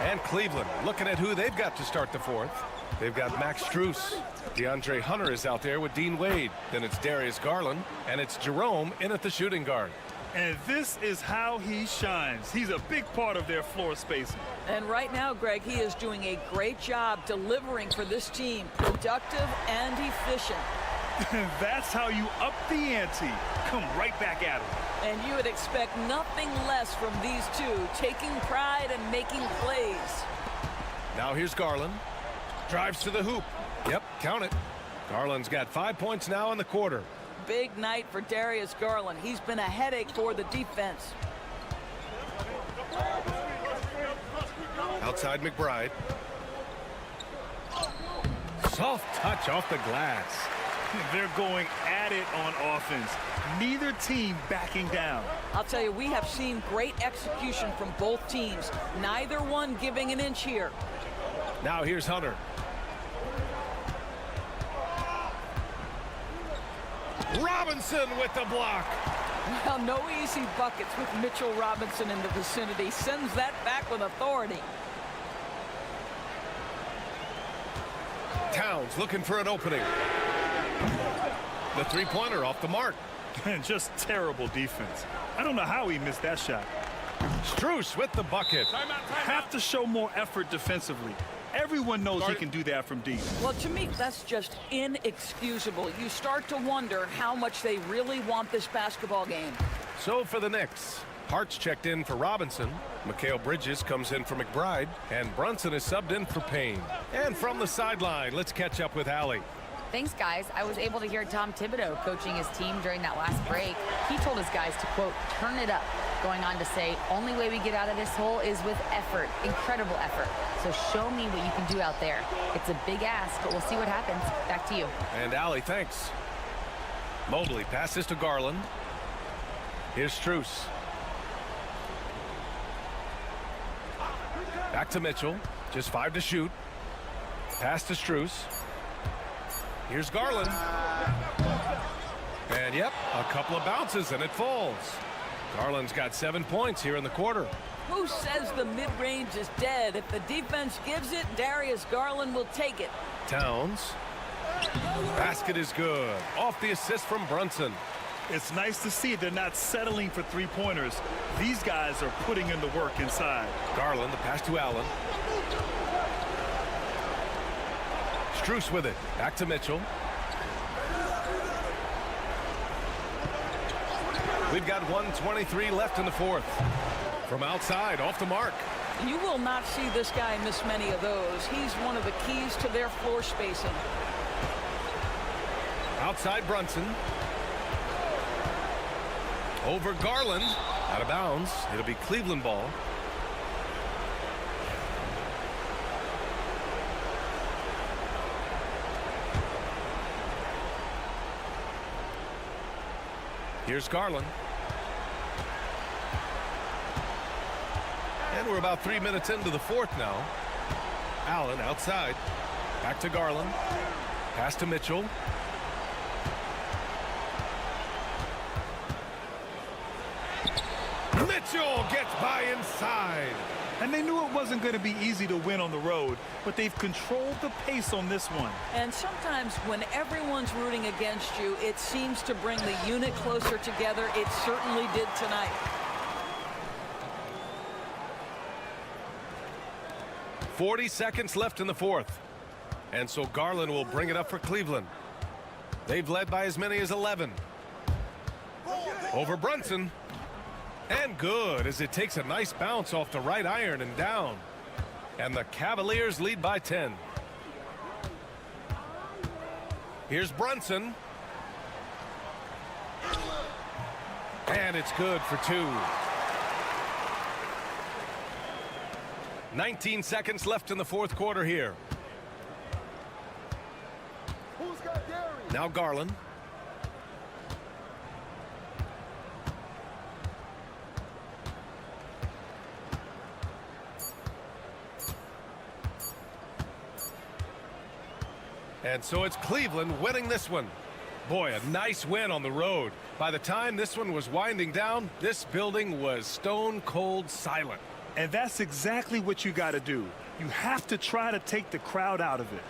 And Cleveland looking at who they've got to start the fourth. They've got Max Strus. DeAndre Hunter is out there with Dean Wade. Then it's Darius Garland. And it's Jerome in at the shooting guard. And this is how he shines. He's a big part of their floor spacing. And right now, Greg, he is doing a great job delivering for this team. Productive and efficient. That's how you up the ante. Come right back at him. And you would expect nothing less from these two, taking pride and making plays. Now here's Garland. Drives to the hoop. Yep, count it. Garland's got 5 points now in the quarter. Big night for Darius Garland. He's been a headache for the defense. Outside McBride. Soft touch off the glass. They're going at it on offense. Neither team backing down. I'll tell you, we have seen great execution from both teams. Neither one giving an inch here. Now here's Hunter. Robinson with the block. Well, no easy buckets with Mitchell Robinson in the vicinity. Sends that back with authority. Towns looking for an opening. The three-pointer off the mark. Just terrible defense. I don't know how he missed that shot. Strus with the bucket. Have to show more effort defensively. Everyone knows he can do that from deep. Well, to me, that's just inexcusable. You start to wonder how much they really want this basketball game. So for the Knicks, Hart's checked in for Robinson. Mikal Bridges comes in for McBride. And Brunson is subbed in for Payne. And from the sideline, let's catch up with Allie. Thanks, guys. I was able to hear Tom Thibodeau coaching his team during that last break. He told his guys to, quote, turn it up, going on to say, only way we get out of this hole is with effort, incredible effort. So show me what you can do out there. It's a big ask, but we'll see what happens. Back to you. And Allie, thanks. Mobley passes to Garland. Here's Strus. Back to Mitchell. Just 5 to shoot. Pass to Strus. Here's Garland. And yep, a couple of bounces and it falls. Garland's got 7 points here in the quarter. Who says the mid-range is dead? If the defense gives it, Darius Garland will take it. Towns. Basket is good. Off the assist from Brunson. It's nice to see they're not settling for three-pointers. These guys are putting in the work inside. Garland, the pass to Allen. Strus with it. Back to Mitchell. We've got 1:23 left in the fourth. From outside, off the mark. You will not see this guy miss many of those. He's one of the keys to their floor spacing. Outside Brunson. Over Garland. Out of bounds. It'll be Cleveland ball. Here's Garland. And we're about 3 minutes into the fourth now. Allen outside. Back to Garland. Pass to Mitchell. Mitchell gets by inside. And they knew it wasn't going to be easy to win on the road, but they've controlled the pace on this one. And sometimes when everyone's rooting against you, it seems to bring the unit closer together. It certainly did tonight. .40 seconds left in the fourth. And so Garland will bring it up for Cleveland. They've led by as many as 11. Over Brunson. And good, as it takes a nice bounce off the right iron and down. And the Cavaliers lead by 10. Here's Brunson. And it's good for 2. 19 seconds left in the fourth quarter here. Now Garland. And so it's Cleveland winning this one. Boy, a nice win on the road. By the time this one was winding down, this building was stone cold silent. And that's exactly what you got to do. You have to try to take the crowd out of it.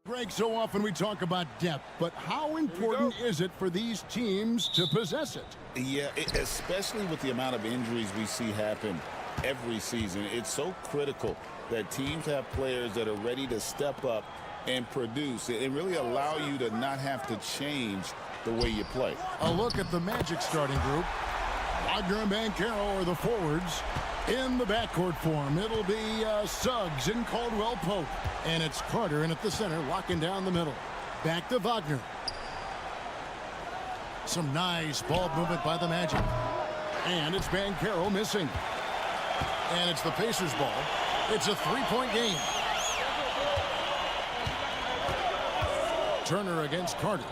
Greg, so often we talk about depth, but how important is it for these teams to possess it? Yeah, especially with the amount of injuries we see happen every season. It's so critical that teams have players that are ready to step up and produce and really allow you to not have to change the way you play. A look at the Magic starting group. Wagner and Banchero are the forwards. In the backcourt form, it'll be Suggs and Caldwell Pope. And it's Carter in at the center, locking down the middle. Back to Wagner. Some nice ball movement by the Magic. And it's Banchero missing. And it's the Pacers ball. It's a three-point game. Turner against Carter.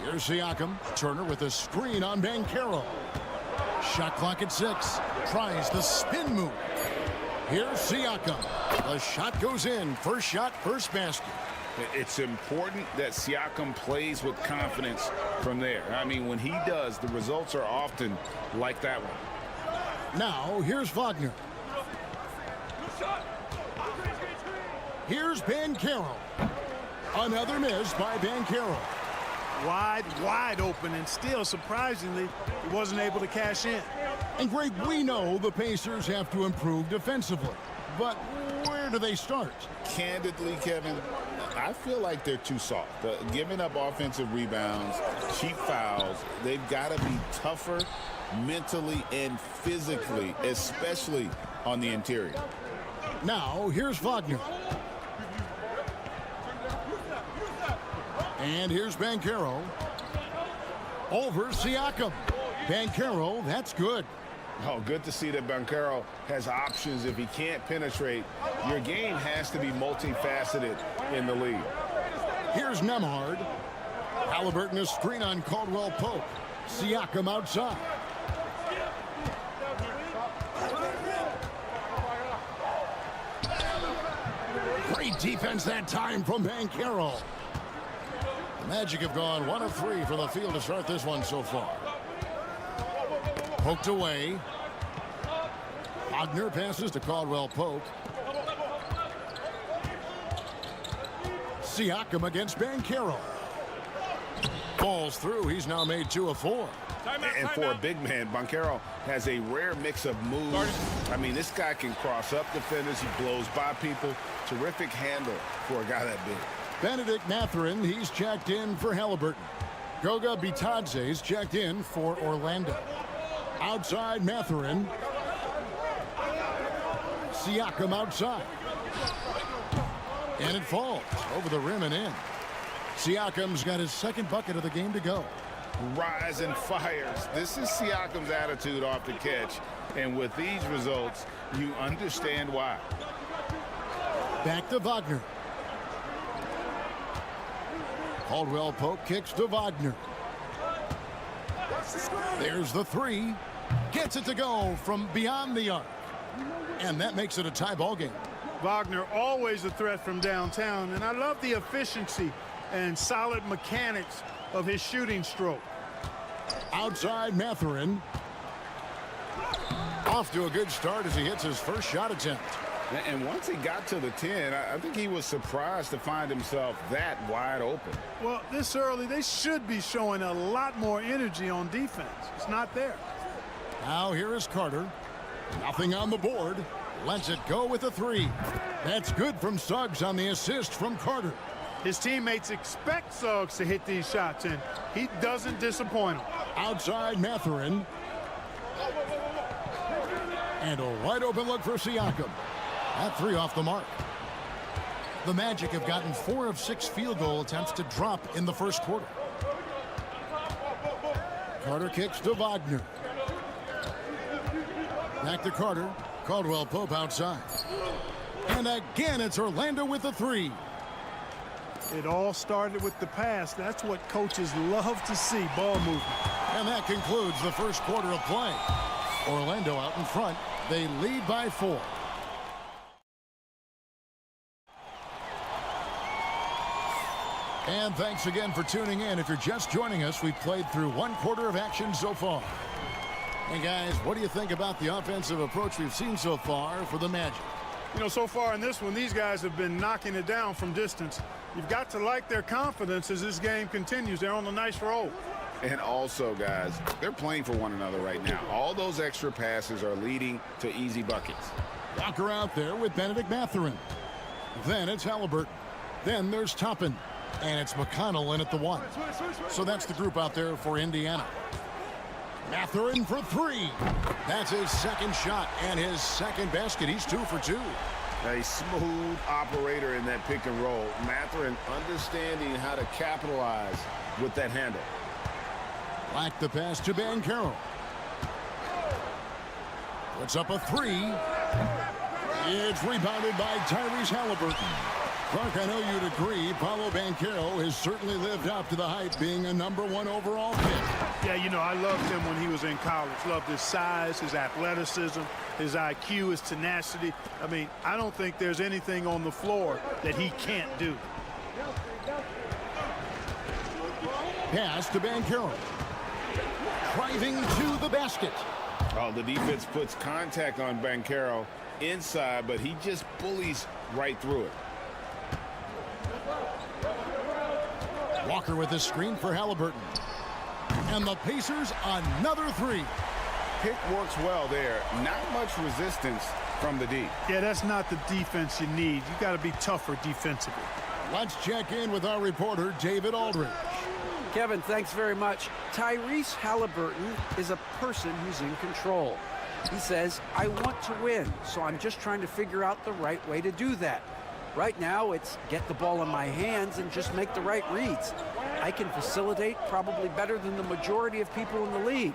Here's Siakam. Turner with a screen on Banchero. Shot clock at 6. Tries the spin move. Here's Siakam. The shot goes in. First shot, first basket. It's important that Siakam plays with confidence from there. I mean, when he does, the results are often like that one. Now, here's Wagner. Here's Banchero. Another miss by Banchero. Wide open, and still, surprisingly, he wasn't able to cash in. And Greg, we know the Pacers have to improve defensively. But where do they start? Candidly, Kevin, I feel like they're too soft. Giving up offensive rebounds, cheap fouls, they've got to be tougher mentally and physically, especially on the interior. Now, here's Wagner. And here's Banchero. Over Siakam. Banchero, that's good. Oh, good to see that Banchero has options if he can't penetrate. Your game has to be multifaceted in the league. Here's Nembhard. Halliburton a screen on Caldwell Pope. Siakam outside. defense that time from Banchero. The Magic have gone 1 of 3 from the field to start this one so far. Poked away. Wagner passes to Caldwell Pope. Siakam against Banchero. Falls through. He's now made 2 of 4. And for a big man, Banchero has a rare mix of moves. I mean, this guy can cross up defenders. He blows by people. Terrific handle for a guy that big. Benedict Mathurin, he's checked in for Halliburton. Goga Bitadze's checked in for Orlando. Outside Mathurin. Siakam outside. And it falls over the rim and in. Siakam's got his second bucket of the game to go. Rise and fires. This is Siakam's attitude off the catch. And with these results, you understand why. Back to Wagner. Caldwell Pope kicks to Wagner. There's the 3. Gets it to go from beyond the arc. And that makes it a tie ball game. Wagner always a threat from downtown, and I love the efficiency and solid mechanics of his shooting stroke. Outside Mathurin. Off to a good start as he hits his first shot attempt. And once he got to the 10, I think he was surprised to find himself that wide open. Well, this early, they should be showing a lot more energy on defense. It's not there. Now here is Carter. Nothing on the board. Lets it go with a 3. That's good from Suggs on the assist from Carter. His teammates expect Suggs to hit these shots, and he doesn't disappoint them. Outside Mathurin. And a wide open look for Siakam. That 3 off the mark. The Magic have gotten 4 of 6 field goal attempts to drop in the first quarter. Carter kicks to Wagner. Back to Carter. Caldwell Pope outside. And again, it's Orlando with the 3. It all started with the pass. That's what coaches love to see, ball movement. And that concludes the first quarter of play. Orlando out in front. They lead by 4. And thanks again for tuning in. If you're just joining us, we've played through 1 quarter of action so far. Hey guys, what do you think about the offensive approach we've seen so far for the Magic? You know, so far in this one, these guys have been knocking it down from distance. You've got to like their confidence as this game continues. They're on a nice roll. And also, guys, they're playing for one another right now. All those extra passes are leading to easy buckets. Walker out there with Benedict Mathurin. Then it's Halliburton. Then there's Toppin. And it's McConnell in at the 1. So that's the group out there for Indiana. Mathurin for 3. That's his second shot and his second basket. He's 2 for 2. A smooth operator in that pick and roll. Mathurin understanding how to capitalize with that handle. Like the pass to Banchero. Puts up a 3. It's rebounded by Tyrese Halliburton. Clark, I know you'd agree, Paolo Banchero has certainly lived up to the hype, being a #1 overall pick. Yeah, you know, I loved him when he was in college. Loved his size, his athleticism, his IQ, his tenacity. I mean, I don't think there's anything on the floor that he can't do. Pass to Banchero. Driving to the basket. Oh, the defense puts contact on Banchero inside, but he just bullies right through it. Walker with the screen for Halliburton. And the Pacers another 3. Pick works well there. Not much resistance from the D. Yeah, that's not the defense you need. You got to be tougher defensively. Let's check in with our reporter, David Aldridge. Kevin, thanks very much. Tyrese Halliburton is a person who's in control. He says, I want to win, so I'm just trying to figure out the right way to do that. Right now, it's get the ball in my hands and just make the right reads. I can facilitate probably better than the majority of people in the league.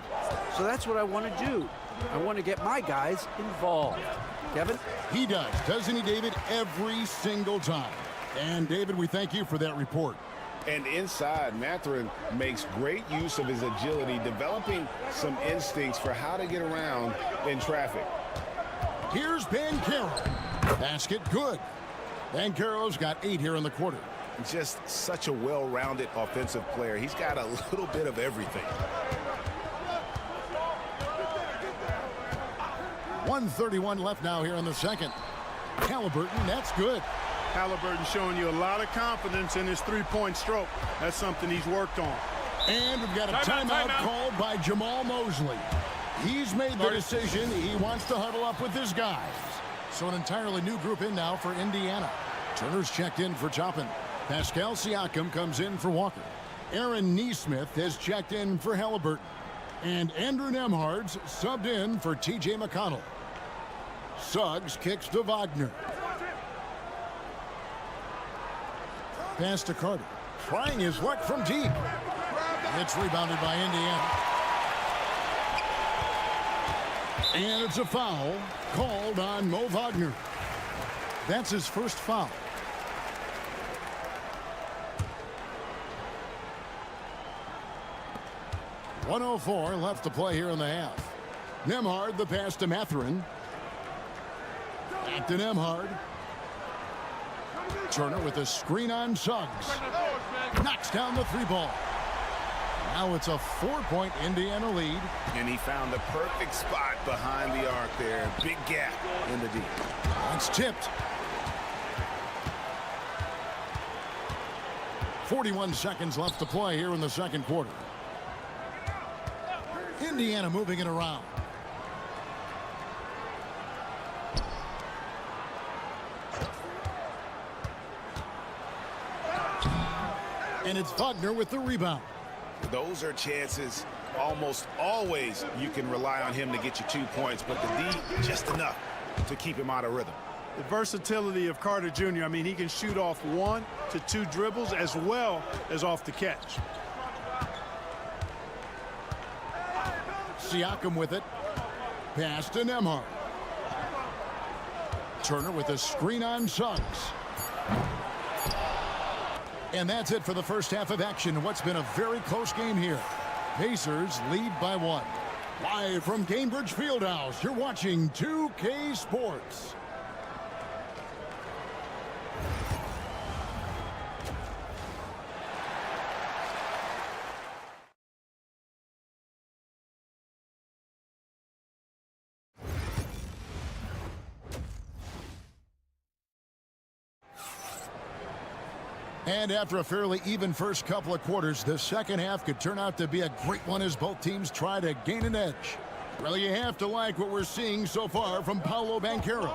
So that's what I want to do. I want to get my guys involved. Kevin? He does, doesn't he, David? Every single time. And, David, we thank you for that report. And inside, Mathurin makes great use of his agility, developing some instincts for how to get around in traffic. Here's Banchero. Basket good. Banchero's got 8 here in the quarter. Just such a well-rounded offensive player. He's got a little bit of everything. 1:31 left now here in the second. Halliburton, that's good. Halliburton showing you a lot of confidence in his three-point stroke. That's something he's worked on. And we've got a timeout called by Jamal Mosley. He's made the decision. He wants to huddle up with his guys. So an entirely new group in now for Indiana. Turner's checked in for Toppin. Pascal Siakam comes in for Walker. Aaron Nesmith has checked in for Halliburton. And Andrew Nembhard's subbed in for T.J. McConnell. Suggs kicks to Wagner. Pass to Carter. Trying his luck from deep. It's rebounded by Indiana. And it's a foul called on Mo Wagner. That's his first foul. .104 left to play here in the half. Nembhard, the pass to Mathurin. Back to Nembhard. Turner with a screen on Suggs. Knocks down the 3-ball. Now it's a 4-point Indiana lead. And he found the perfect spot behind the arc there. Big gap in the D. It's tipped. 41 seconds left to play here in the second quarter. Indiana moving it around. And it's Wagner with the rebound. Those are chances almost always you can rely on him to get you 2 points, but the D just enough to keep him out of rhythm. The versatility of Carter Jr., I mean, he can shoot off 1 to 2 dribbles as well as off the catch. Siakam with it. Pass to Nembhard. Turner with a screen on Suggs. And that's it for the first half of action. What's been a very close game here. Pacers lead by 1. Live from Cambridge Fieldhouse, you're watching 2K Sports. And after a fairly even first couple of quarters, the second half could turn out to be a great one as both teams try to gain an edge. Well, you have to like what we're seeing so far from Paolo Banchero.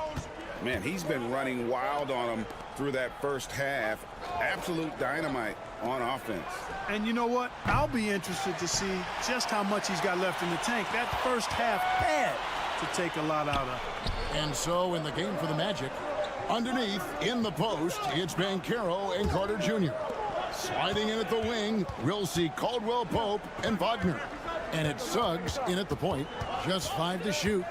Man, he's been running wild on him through that first half. Absolute dynamite on offense. And you know what? I'll be interested to see just how much he's got left in the tank. That first half had to take a lot out of. And so in the game for the Magic, underneath, in the post, it's Banchero and Carter Jr. Sliding in at the wing, we'll see Caldwell Pope and Wagner. And it's Suggs in at the point. Just 5 to shoot.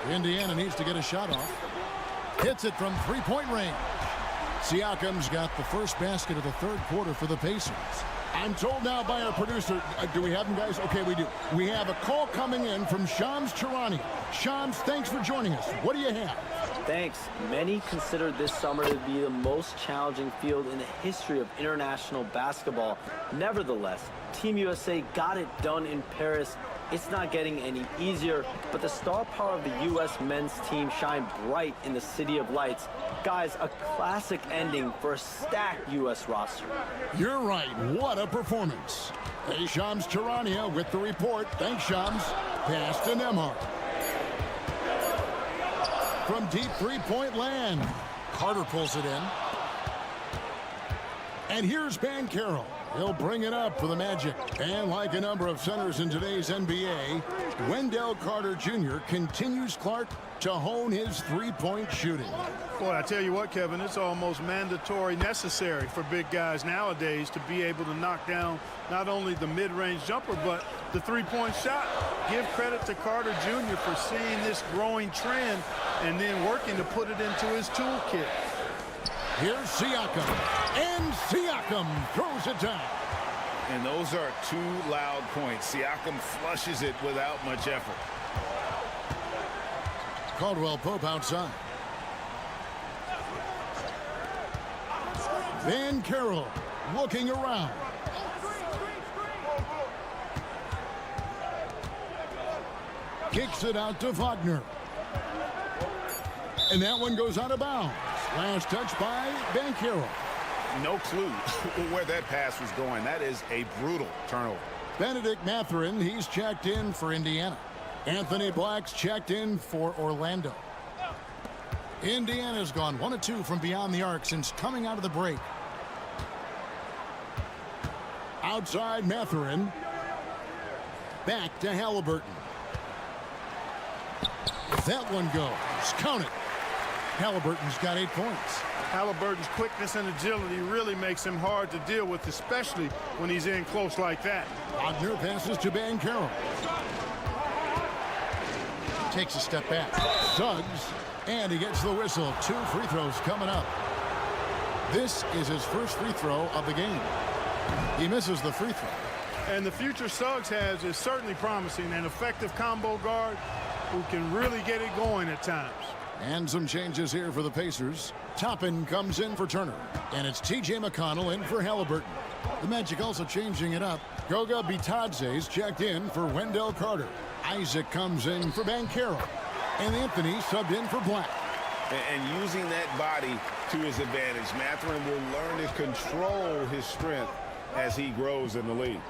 Indiana needs to get a shot off. Hits it from 3-point range. Siakam's got the first basket of the third quarter for the Pacers. I'm told now by our producer, do we have them, guys? Okay, we do. We have a call coming in from Shams Charania. Shams, thanks for joining us. What do you have? Thanks. Many consider this summer to be the most challenging field in the history of international basketball. Nevertheless, Team USA got it done in Paris. It's not getting any easier, but the star power of the U.S. men's team shined bright in the City of Lights. Guys, a classic ending for a stacked U.S. roster. You're right. What a performance. Hey, Shams Charania with the report. Thanks, Shams. Pass to Nembhard. From deep 3-point land. Carter pulls it in. And here's Banchero. He'll bring it up for the Magic. And like a number of centers in today's NBA, Wendell Carter Jr. continues, Clark, to hone his 3-point shooting. Boy, I tell you what, Kevin, it's almost mandatory necessary for big guys nowadays to be able to knock down not only the mid-range jumper, but the 3-point shot. Give credit to Carter Jr. for seeing this growing trend and then working to put it into his toolkit. Here's Siakam, and Siakam throws it down. And those are 2 loud points. Siakam flushes it without much effort. Caldwell Pope outside. Banchero looking around. Kicks it out to Wagner. And that one goes out of bounds. Last touch by Banchero. No clue where that pass was going. That is a brutal turnover. Benedict Mathurin, he's checked in for Indiana. Anthony Black's checked in for Orlando. Indiana's gone 1 of 2 from beyond the arc since coming out of the break. Outside Mathurin. Back to Halliburton. That one goes. Count it. Halliburton's got 8 points. Halliburton's quickness and agility really makes him hard to deal with, especially when he's in close like that. Wagner passes to Banchero. Takes a step back. Suggs. And he gets the whistle. 2 free throws coming up. This is his first free throw of the game. He misses the free throw. And the future Suggs has is certainly promising. An effective combo guard who can really get it going at times. And some changes here for the Pacers. Toppin comes in for Turner. And it's T.J. McConnell in for Halliburton. The Magic also changing it up. Goga Bitadze's checked in for Wendell Carter. Isaac comes in for Banchero. And Anthony subbed in for Black. And using that body to his advantage, Mathurin will learn to control his strength as he grows in the league.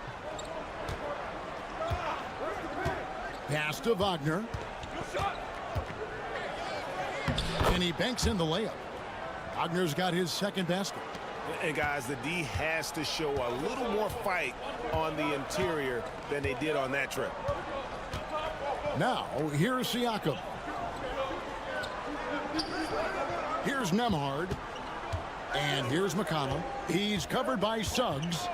Pass to Wagner. And he banks in the layup. Wagner's got his second basket. And guys, the D has to show a little more fight on the interior than they did on that trip. Now, here's Siakam. Here's Nembhard. And here's McConnell. He's covered by Suggs.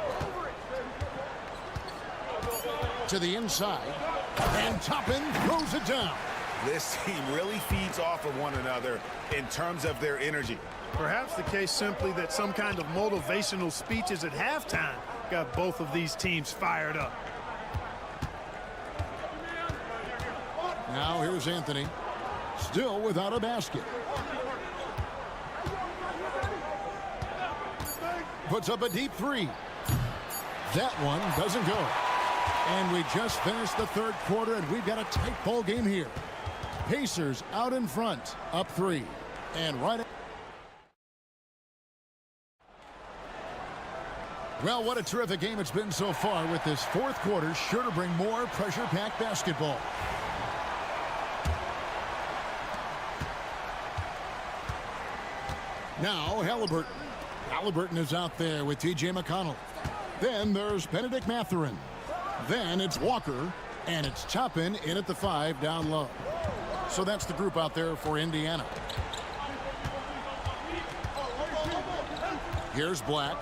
To the inside. And Toppin throws it down. This team really feeds off of one another in terms of their energy. Perhaps the case simply that some kind of motivational speeches at halftime got both of these teams fired up. Now here's Anthony. Still without a basket. Puts up a deep 3. That one doesn't go. And we just finished the third quarter, and we've got a tight ball game here. Pacers out in front, up 3. And right. Well, what a terrific game it's been so far, with this fourth quarter sure to bring more pressure-packed basketball. Now Halliburton. Halliburton is out there with T.J. McConnell. Then there's Benedict Mathurin. Then it's Walker. And it's Toppin in at the 5 down low. So that's the group out there for Indiana. Here's Black.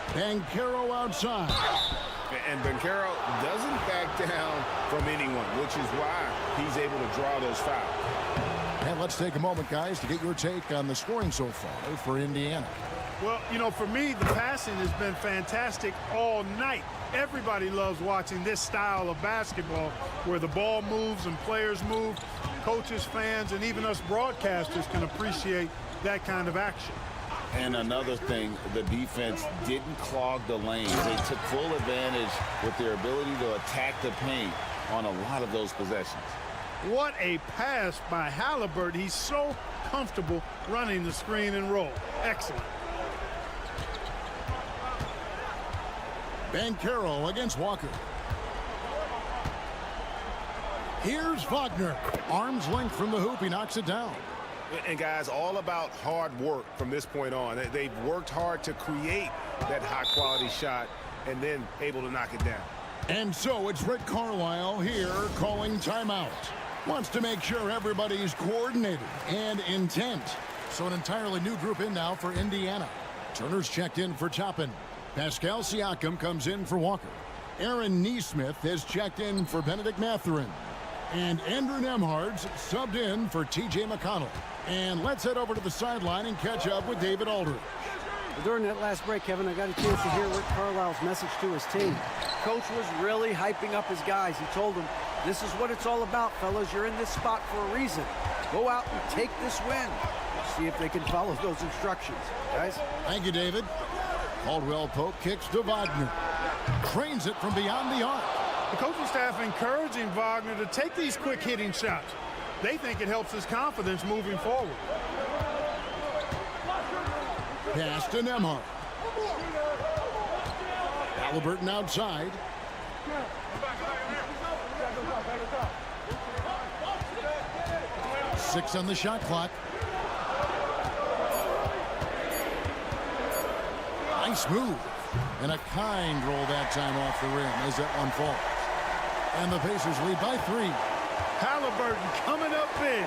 Banchero outside. And Banchero doesn't back down from anyone, which is why he's able to draw those fouls. And let's take a moment, guys, to get your take on the scoring so far for Indiana. Well, you know, for me, the passing has been fantastic all night. Everybody loves watching this style of basketball where the ball moves and players move. Coaches, fans, and even us broadcasters can appreciate that kind of action. And another thing, the defense didn't clog the lanes. They took full advantage with their ability to attack the paint on a lot of those possessions. What a pass by Halliburton. He's so comfortable running the screen and roll. Excellent. Banchero against Walker. Here's Wagner. Arm's length from the hoop. He knocks it down. And guys, all about hard work from this point on. They've worked hard to create that high-quality shot and then able to knock it down. And so it's Rick Carlisle here calling timeout. Wants to make sure everybody's coordinated and intent. So an entirely new group in now for Indiana. Turner's checked in for Toppin. Pascal Siakam comes in for Walker. Aaron Nesmith has checked in for Benedict Mathurin. And Andrew Nembhard's subbed in for T.J. McConnell. And let's head over to the sideline and catch up with David Aldridge. During that last break, Kevin, I got a chance to hear Rick Carlisle's message to his team. Coach was really hyping up his guys. He told them, this is what it's all about, fellas. You're in this spot for a reason. Go out and take this win. see if they can follow those instructions. Guys? Thank you, David. Caldwell Pope kicks to Wagner. Trains it from beyond the arc. The coaching staff encouraging Wagner to take these quick hitting shots. They think it helps his confidence moving forward. Pass to Nembhard. Halliburton outside. Six on the shot clock. Nice move. And a kind roll that time off the rim as that one falls. And the Pacers lead by 3. Halliburton coming up big.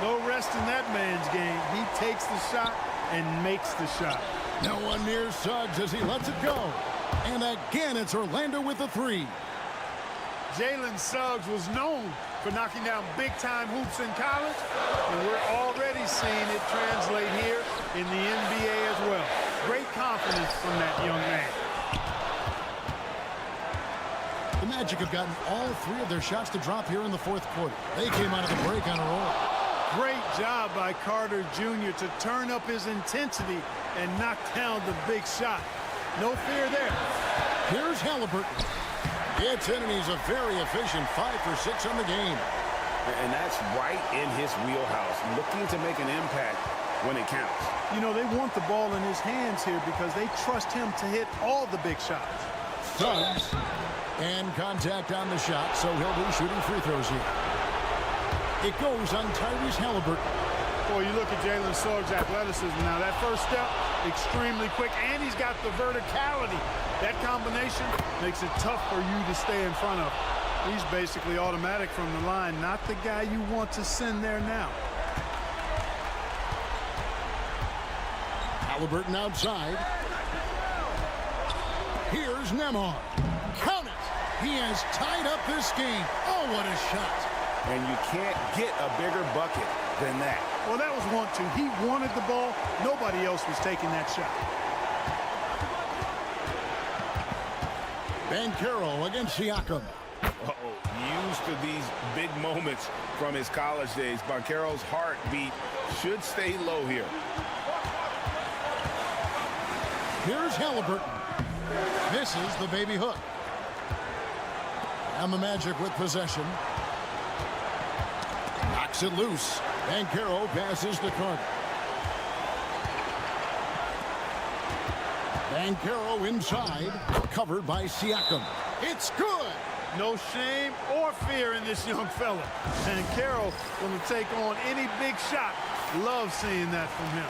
No rest in that man's game. He takes the shot and makes the shot. No one near Suggs as he lets it go. And again, it's Orlando with the 3. Jalen Suggs was known for knocking down big-time hoops in college, and we're already seeing it translate here in the NBA as well. Great confidence from that young man. The Magic have gotten all 3 of their shots to drop here in the fourth quarter. They came out of the break on a roll. Great job by Carter Jr. to turn up his intensity and knock down the big shot. No fear there. Here's Halliburton. Gets in, and he's a very efficient 5 for 6 on the game. And that's right in his wheelhouse, looking to make an impact when it counts. You know, they want the ball in his hands here because they trust him to hit all the big shots. Suggs. And contact on the shot, so he'll be shooting free throws here. It goes on Tyrese Halliburton. Boy, you look at Jalen Suggs' athleticism now. That first step, extremely quick, and he's got the verticality. That combination makes it tough for you to stay in front of. He's basically automatic from the line, not the guy you want to send there now. Halliburton outside. Here's Nembhard. Count it. He has tied up this game. Oh, what a shot. And you can't get a bigger bucket than that. Well, that was 1-2. He wanted the ball. Nobody else was taking that shot. Banchero against Siakam. Used to these big moments from his college days. Banchero's heartbeat should stay low here. Here's Halliburton. Misses the baby hook. And the Magic with possession. Knocks it loose. Banchero passes to Carter. Banchero inside. Covered by Siakam. It's good. No shame or fear in this young fella. And Carroll going to take on any big shot. Love seeing that from him.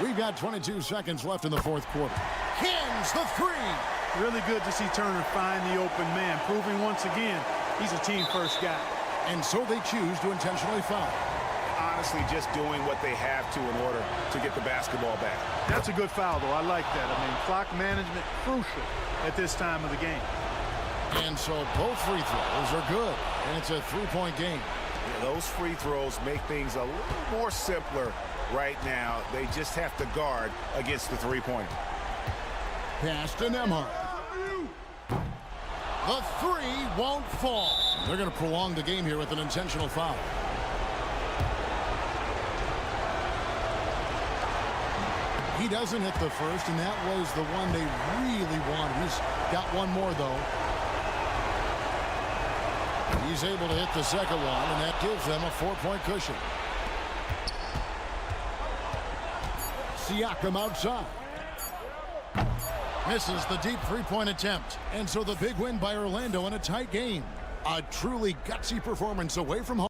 We've got 22 seconds left in the fourth quarter. Hins the 3. Really good to see Turner find the open man, proving once again he's a team-first guy. And so they choose to intentionally foul. Honestly, just doing what they have to in order to get the basketball back. That's a good foul, though. I like that. I mean, clock management crucial at this time of the game. And so both free throws are good. And it's a 3-point game. Yeah, those free throws make things a little more simpler right now. They just have to guard against the three-pointer. Pass to Nembhard. The 3 won't fall. They're going to prolong the game here with an intentional foul. He doesn't hit the first, and that was the one they really wanted. He's got one more, though. He's able to hit the second one, and that gives them a 4-point cushion. Siakam outside. Misses the deep 3-point attempt. And so the big win by Orlando in a tight game. A truly gutsy performance away from home.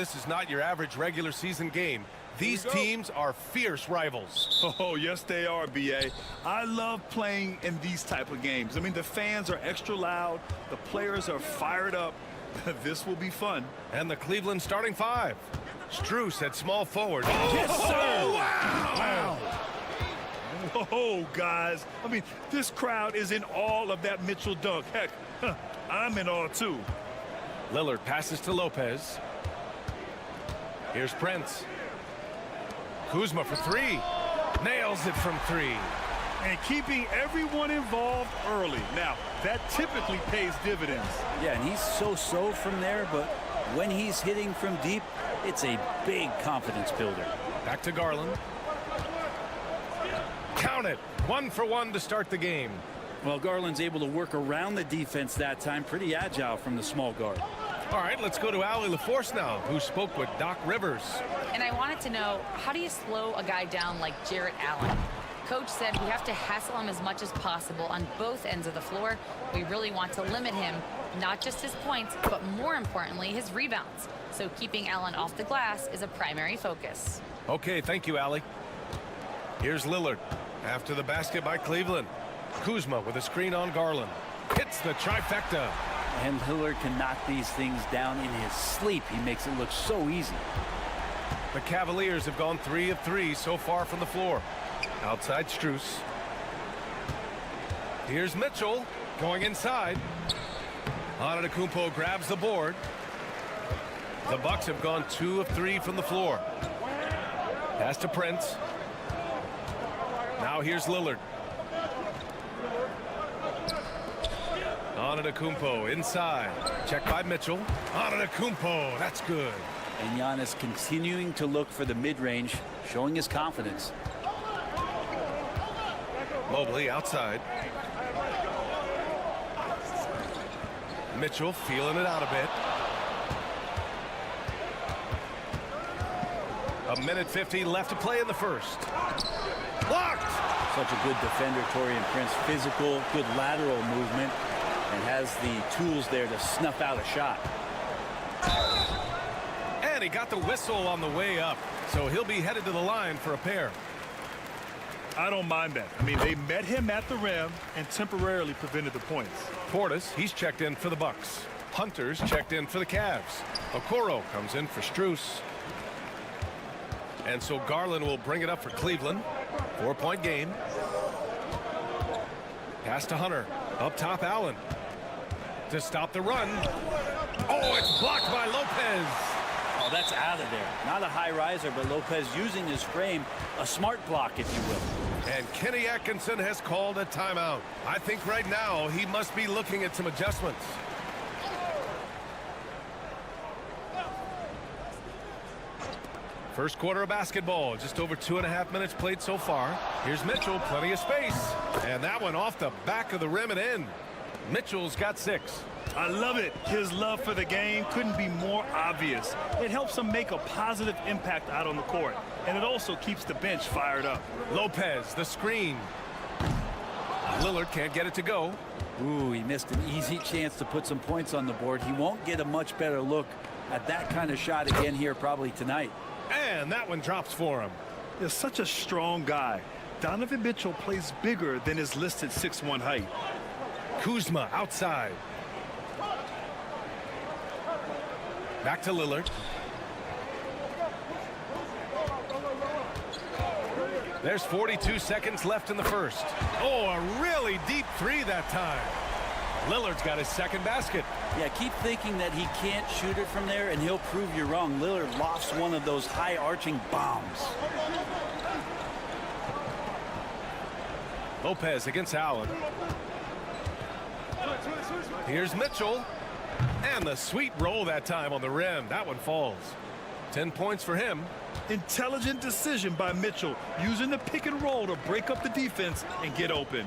this is not your average regular season game. These teams are fierce rivals. Oh, yes, they are, B.A. I love playing in these type of games. I mean, the fans are extra loud. The players are fired up. This will be fun. And the Cleveland starting five. Strus at small forward. Oh, Yes, sir! Wow! Whoa, guys. I mean, this crowd is in awe of that Mitchell dunk. Heck, I'm in awe, too. Lillard passes to Lopez. Here's Prince. Kuzma for three. Nails it from three. And keeping everyone involved early. Now, that typically pays dividends. Yeah, and he's so-so from there, but when he's hitting from deep, it's a big confidence builder. Back to Garland. Count it. 1 for 1 to start the game. Well, Garland's able to work around the defense that time. Pretty agile from the small guard. All right, let's go to Allie LaForce now, who spoke with Doc Rivers. And I wanted to know, how do you slow a guy down like Jarrett Allen? Coach said we have to hassle him as much as possible on both ends of the floor. We really want to limit him, not just his points, but more importantly, his rebounds. So keeping Allen off the glass is a primary focus. Okay, thank you, Allie. Here's Lillard after the basket by Cleveland. Kuzma with a screen on Garland. Hits the trifecta. And Lillard can knock these things down in his sleep. He makes it look so easy. The Cavaliers have gone 3 of 3 so far from the floor. Outside Strus. Here's Mitchell going inside. Antetokounmpo grabs the board. The Bucks have gone 2 of 3 from the floor. Pass to Prince. Now here's Lillard. Antetokounmpo inside. Check by Mitchell. Antetokounmpo, that's good. And Giannis continuing to look for the mid-range, showing his confidence. Mobley outside. Mitchell feeling it out a bit. A minute 50 left to play in the first. Blocked! Such a good defender, Taurean Prince. Physical, good lateral movement, and has the tools there to snuff out a shot. And he got the whistle on the way up, so he'll be headed to the line for a pair. I don't mind that. I mean, they met him at the rim and temporarily prevented the points. Portis, he's checked in for the Bucks. Hunter's checked in for the Cavs. Okoro comes in for Strus. And so Garland will bring it up for Cleveland. 4-point game. Pass to Hunter. Up top, Allen. To stop the run. Oh, it's blocked by Lopez. Oh, that's out of there. Not a high riser, but Lopez using his frame. A smart block, if you will. And Kenny Atkinson has called a timeout. I think right now he must be looking at some adjustments. First quarter of basketball, just over 2.5 minutes played so far. Here's Mitchell, plenty of space. And that one off the back of the rim and in. Mitchell's got 6. I love it. His love for the game couldn't be more obvious. It helps him make a positive impact out on the court. And it also keeps the bench fired up. Lopez, the screen. Lillard can't get it to go. Ooh, he missed an easy chance to put some points on the board. He won't get a much better look at that kind of shot again here probably tonight. And that one drops for him. He's such a strong guy. Donovan Mitchell plays bigger than his listed 6'1" height. Kuzma outside. Back to Lillard. There's 42 seconds left in the first. Oh, a really deep 3 that time. Lillard's got his second basket. Yeah, keep thinking that he can't shoot it from there, and he'll prove you wrong. Lillard lofts one of those high-arching bombs. Lopez against Allen. Here's Mitchell. And the sweet roll that time on the rim. That one falls. 10 points for him. Intelligent decision by Mitchell, using the pick and roll to break up the defense and get open.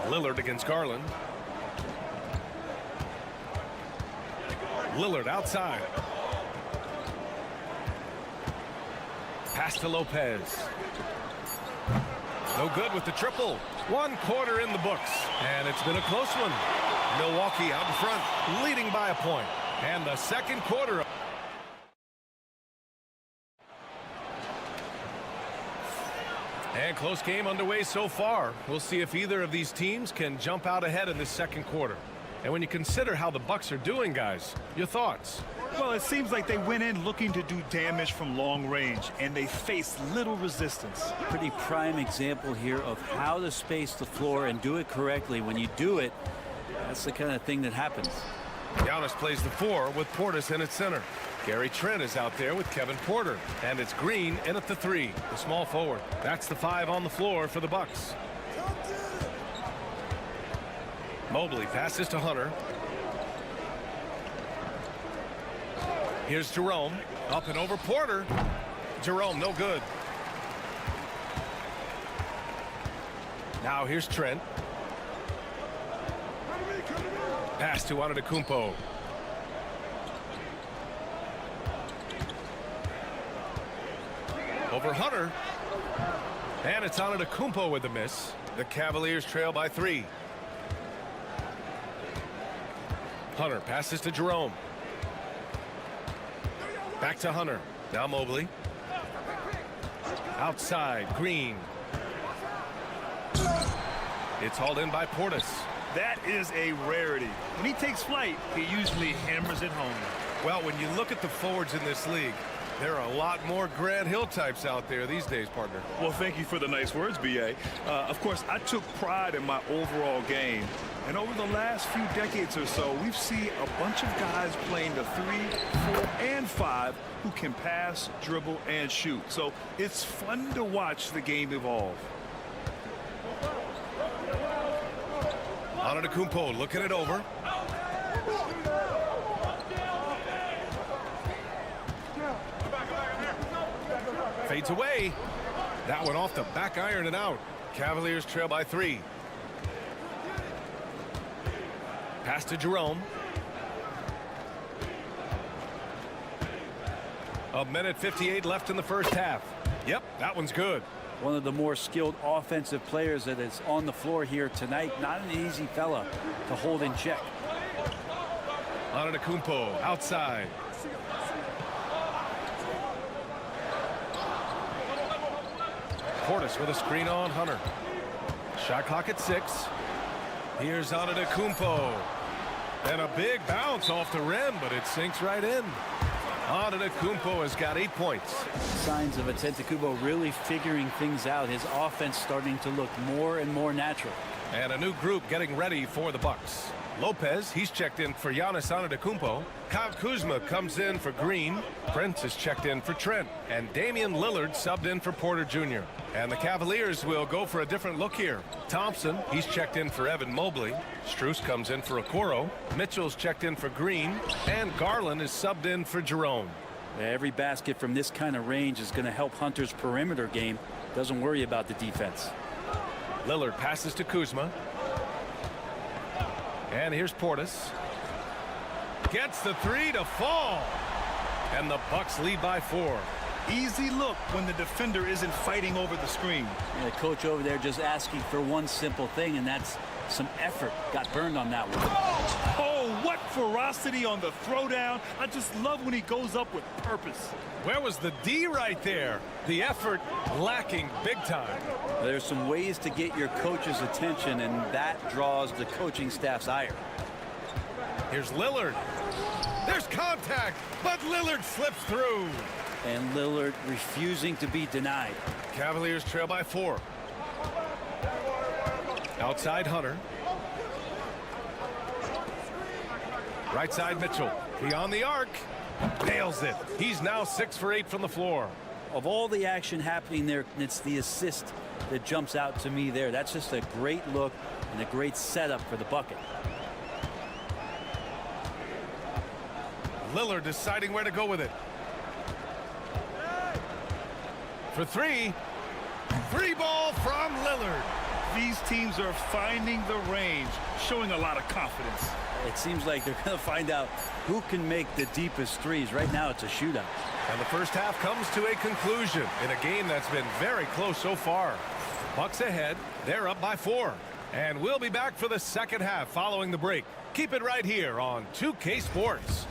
Lillard against Garland. Lillard outside. Pass to Lopez. No good with the triple. 1 quarter in the books. And it's been a close one. Milwaukee out in front, leading by a point. And the second quarter. And close game underway so far. We'll see if either of these teams can jump out ahead in this second quarter. And when you consider how the Bucks are doing, guys, your thoughts? Well, it seems like they went in looking to do damage from long range, and they faced little resistance. Pretty prime example here of how to space the floor and do it correctly. When you do it, that's the kind of thing that happens. Giannis plays the 4 with Portis in at center. Gary Trent is out there with Kevin Porter. And it's Green in at the 3, the small forward. That's the 5 on the floor for the Bucks. Mobley passes to Hunter. Here's Jerome. Up and over Porter. Jerome, no good. Now here's Trent. Pass to Antetokounmpo. Over Hunter. And it's Antetokounmpo with the miss. The Cavaliers trail by 3. Hunter passes to Jerome. Back to Hunter. Now Mobley. Outside, Green. It's hauled in by Portis. That is a rarity. When he takes flight, he usually hammers it home. Well, when you look at the forwards in this league, there are a lot more Grant Hill types out there these days, partner. Well, thank you for the nice words, B.A. Of course, I took pride in my overall game. And over the last few decades or so, we've seen a bunch of guys playing the 3, 4, and 5 who can pass, dribble, and shoot. So it's fun to watch the game evolve. Antetokounmpo looking it over. Fades away. That one off the back iron and out. Cavaliers trail by 3. Pass to Jerome. A minute 58 left in the first half. Yep, that one's good. One of the more skilled offensive players that is on the floor here tonight. Not an easy fella to hold in check. Antetokounmpo outside. Portis with a screen on Hunter. Shot clock at 6. Here's Antetokounmpo. And a big bounce off the rim, but it sinks right in. Antetokounmpo has got 8 points. Signs of Antetokounmpo really figuring things out. His offense starting to look more and more natural. And a new group getting ready for the Bucks. Lopez, he's checked in for Giannis Antetokounmpo. Kyle Kuzma comes in for Green. Prince is checked in for Trent. And Damian Lillard subbed in for Porter Jr. And the Cavaliers will go for a different look here. Thompson, he's checked in for Evan Mobley. Strus comes in for Okoro. Mitchell's checked in for Green. And Garland is subbed in for Jerome. Every basket from this kind of range is going to help Hunter's perimeter game. Doesn't worry about the defense. Lillard passes to Kuzma. And here's Portis. Gets the 3 to fall. And the Bucks lead by 4. Easy look when the defender isn't fighting over the screen. The coach over there just asking for one simple thing, and that's some effort. Got burned on that one. Oh, what ferocity on the throwdown. I just love when he goes up with purpose. Where was the D right there? The effort lacking big time. There's some ways to get your coach's attention, and that draws the coaching staff's ire. Here's Lillard. There's contact, but Lillard slips through. And Lillard refusing to be denied. Cavaliers trail by 4. Outside Hunter. Right side Mitchell. Beyond the arc. Nails it. He's now 6 for 8 from the floor. Of all the action happening there, it's the assist that jumps out to me there. That's just a great look and a great setup for the bucket. Lillard deciding where to go with it. For 3. 3 ball from Lillard. These teams are finding the range, showing a lot of confidence. It seems like they're going to find out who can make the deepest threes. Right now, it's a shootout. And the first half comes to a conclusion in a game that's been very close so far. Bucks ahead. They're up by 4. And we'll be back for the second half following the break. Keep it right here on 2K Sports.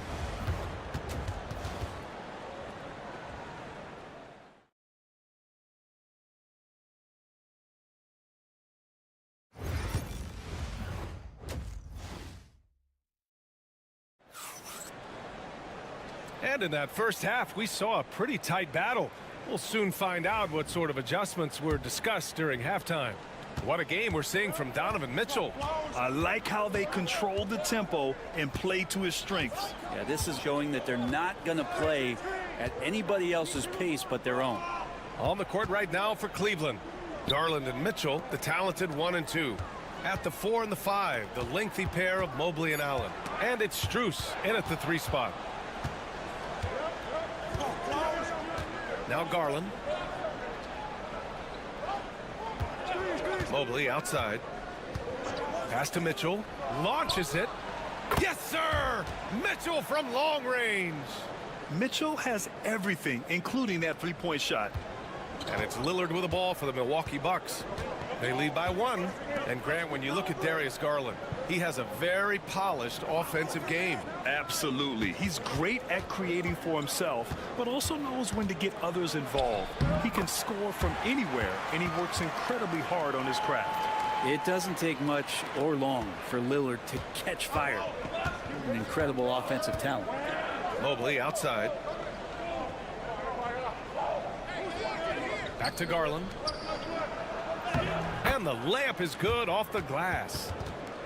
And in that first half, we saw a pretty tight battle. We'll soon find out what sort of adjustments were discussed during halftime. What a game we're seeing from Donovan Mitchell. I like how they control the tempo and play to his strengths. Yeah, this is showing that they're not going to play at anybody else's pace but their own. On the court right now for Cleveland, Garland and Mitchell, the talented 1 and 2. At the 4 and the 5, the lengthy pair of Mobley and Allen. And it's Strus in at the 3 spot. Now Garland. Mobley outside. Pass to Mitchell. Launches it. Yes, sir! Mitchell from long range. Mitchell has everything, including that three-point shot. And it's Lillard with the ball for the Milwaukee Bucks. They lead by 1. And Grant, when you look at Darius Garland, he has a very polished offensive game. Absolutely. He's great at creating for himself, but also knows when to get others involved. He can score from anywhere, and he works incredibly hard on his craft. It doesn't take much or long for Lillard to catch fire. An incredible offensive talent. Mobley outside. Back to Garland. And the layup is good off the glass.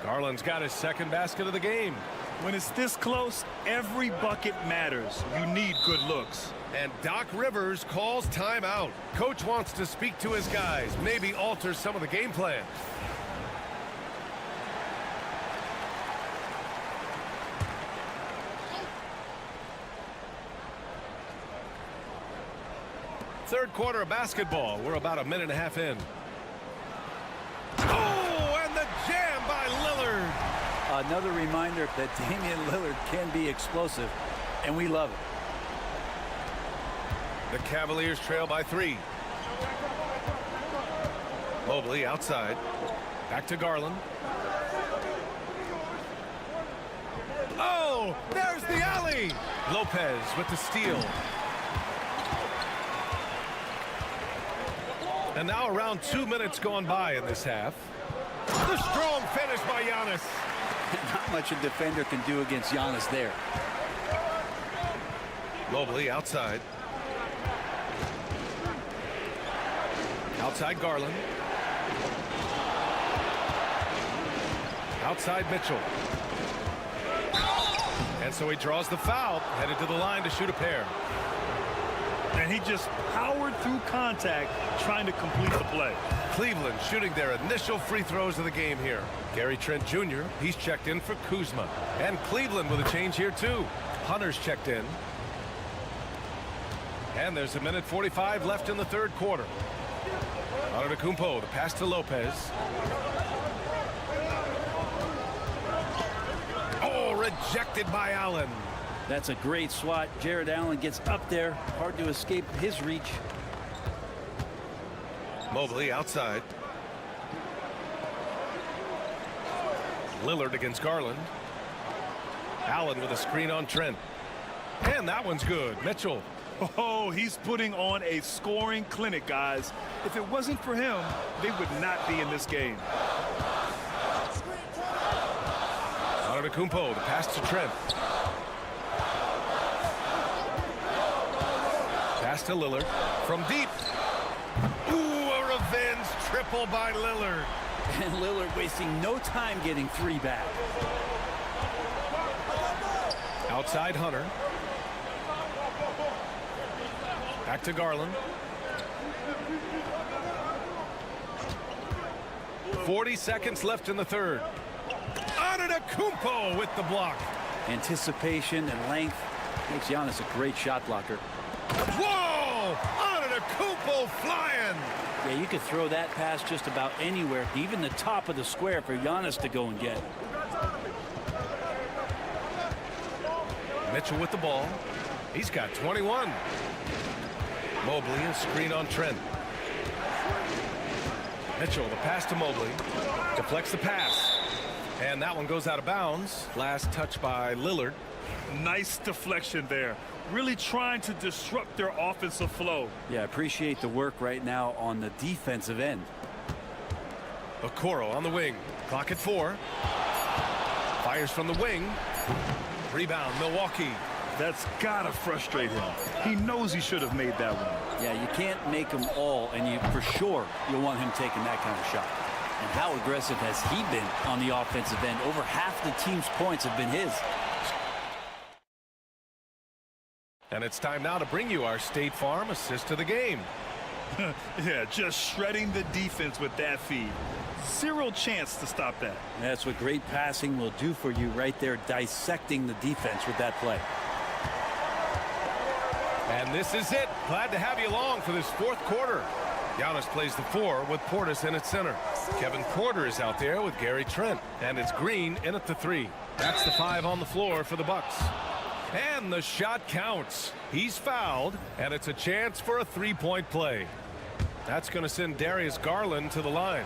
Garland's got his second basket of the game. When it's this close, every bucket matters. You need good looks. And Doc Rivers calls timeout. Coach wants to speak to his guys, maybe alter some of the game plan. Third quarter of basketball. We're about a minute and a half in. Oh, and the jam by Lillard. Another reminder that Damian Lillard can be explosive, and we love it. The Cavaliers trail by 3. Mobley outside. Back to Garland. Oh, there's the alley. Lopez with the steal. And now around 2 minutes gone by in this half. The strong finish by Giannis. Not much a defender can do against Giannis there. Mobley outside. Outside Garland. Outside Mitchell. And so he draws the foul, headed to the line to shoot a pair. And he just powered through contact, trying to complete the play. Cleveland shooting their initial free throws of the game here. Gary Trent Jr., he's checked in for Kuzma. And Cleveland with a change here too. Hunter's checked in. And there's a minute 45 left in the third quarter. Antetokounmpo, the pass to Lopez. Oh, rejected by Allen. That's a great swat. Jared Allen gets up there. Hard to escape his reach. Mobley outside. Lillard against Garland. Allen with a screen on Trent. And that one's good. Mitchell. Oh, he's putting on a scoring clinic, guys. If it wasn't for him, they would not be in this game. Antetokounmpo, the pass to Trent. Pass to Lillard from deep. Ooh, a revenge triple by Lillard. And Lillard wasting no time getting 3 back. Outside Hunter. Back to Garland. 40 seconds left in the third. Antetokounmpo with the block. Anticipation and length makes Giannis a great shot blocker. Whoa! Antetokounmpo flying! Yeah, you could throw that pass just about anywhere, even the top of the square for Giannis to go and get. Mitchell with the ball. He's got 21. Mobley, a screen on Trent. Mitchell, the pass to Mobley. Deflects the pass. And that one goes out of bounds. Last touch by Lillard. Nice deflection there. Really trying to disrupt their offensive flow. Yeah, appreciate the work right now on the defensive end. Okoro on the wing. Clock at 4. Fires from the wing. Rebound, Milwaukee. That's gotta frustrate him. He knows he should have made that one. Yeah, you can't make them all, and for sure you'll want him taking that kind of shot. And how aggressive has he been on the offensive end? Over half the team's points have been his. And it's time now to bring you our State Farm assist of the game. Yeah, just shredding the defense with that feed. Zero chance to stop that. That's what great passing will do for you right there, dissecting the defense with that play. And this is it. Glad to have you along for this fourth quarter. Giannis plays the 4 with Portis in at center. Kevin Porter is out there with Gary Trent. And it's Green in at the 3. That's the 5 on the floor for the Bucks. And the shot counts. He's fouled, and it's a chance for a 3-point play. That's going to send Darius Garland to the line.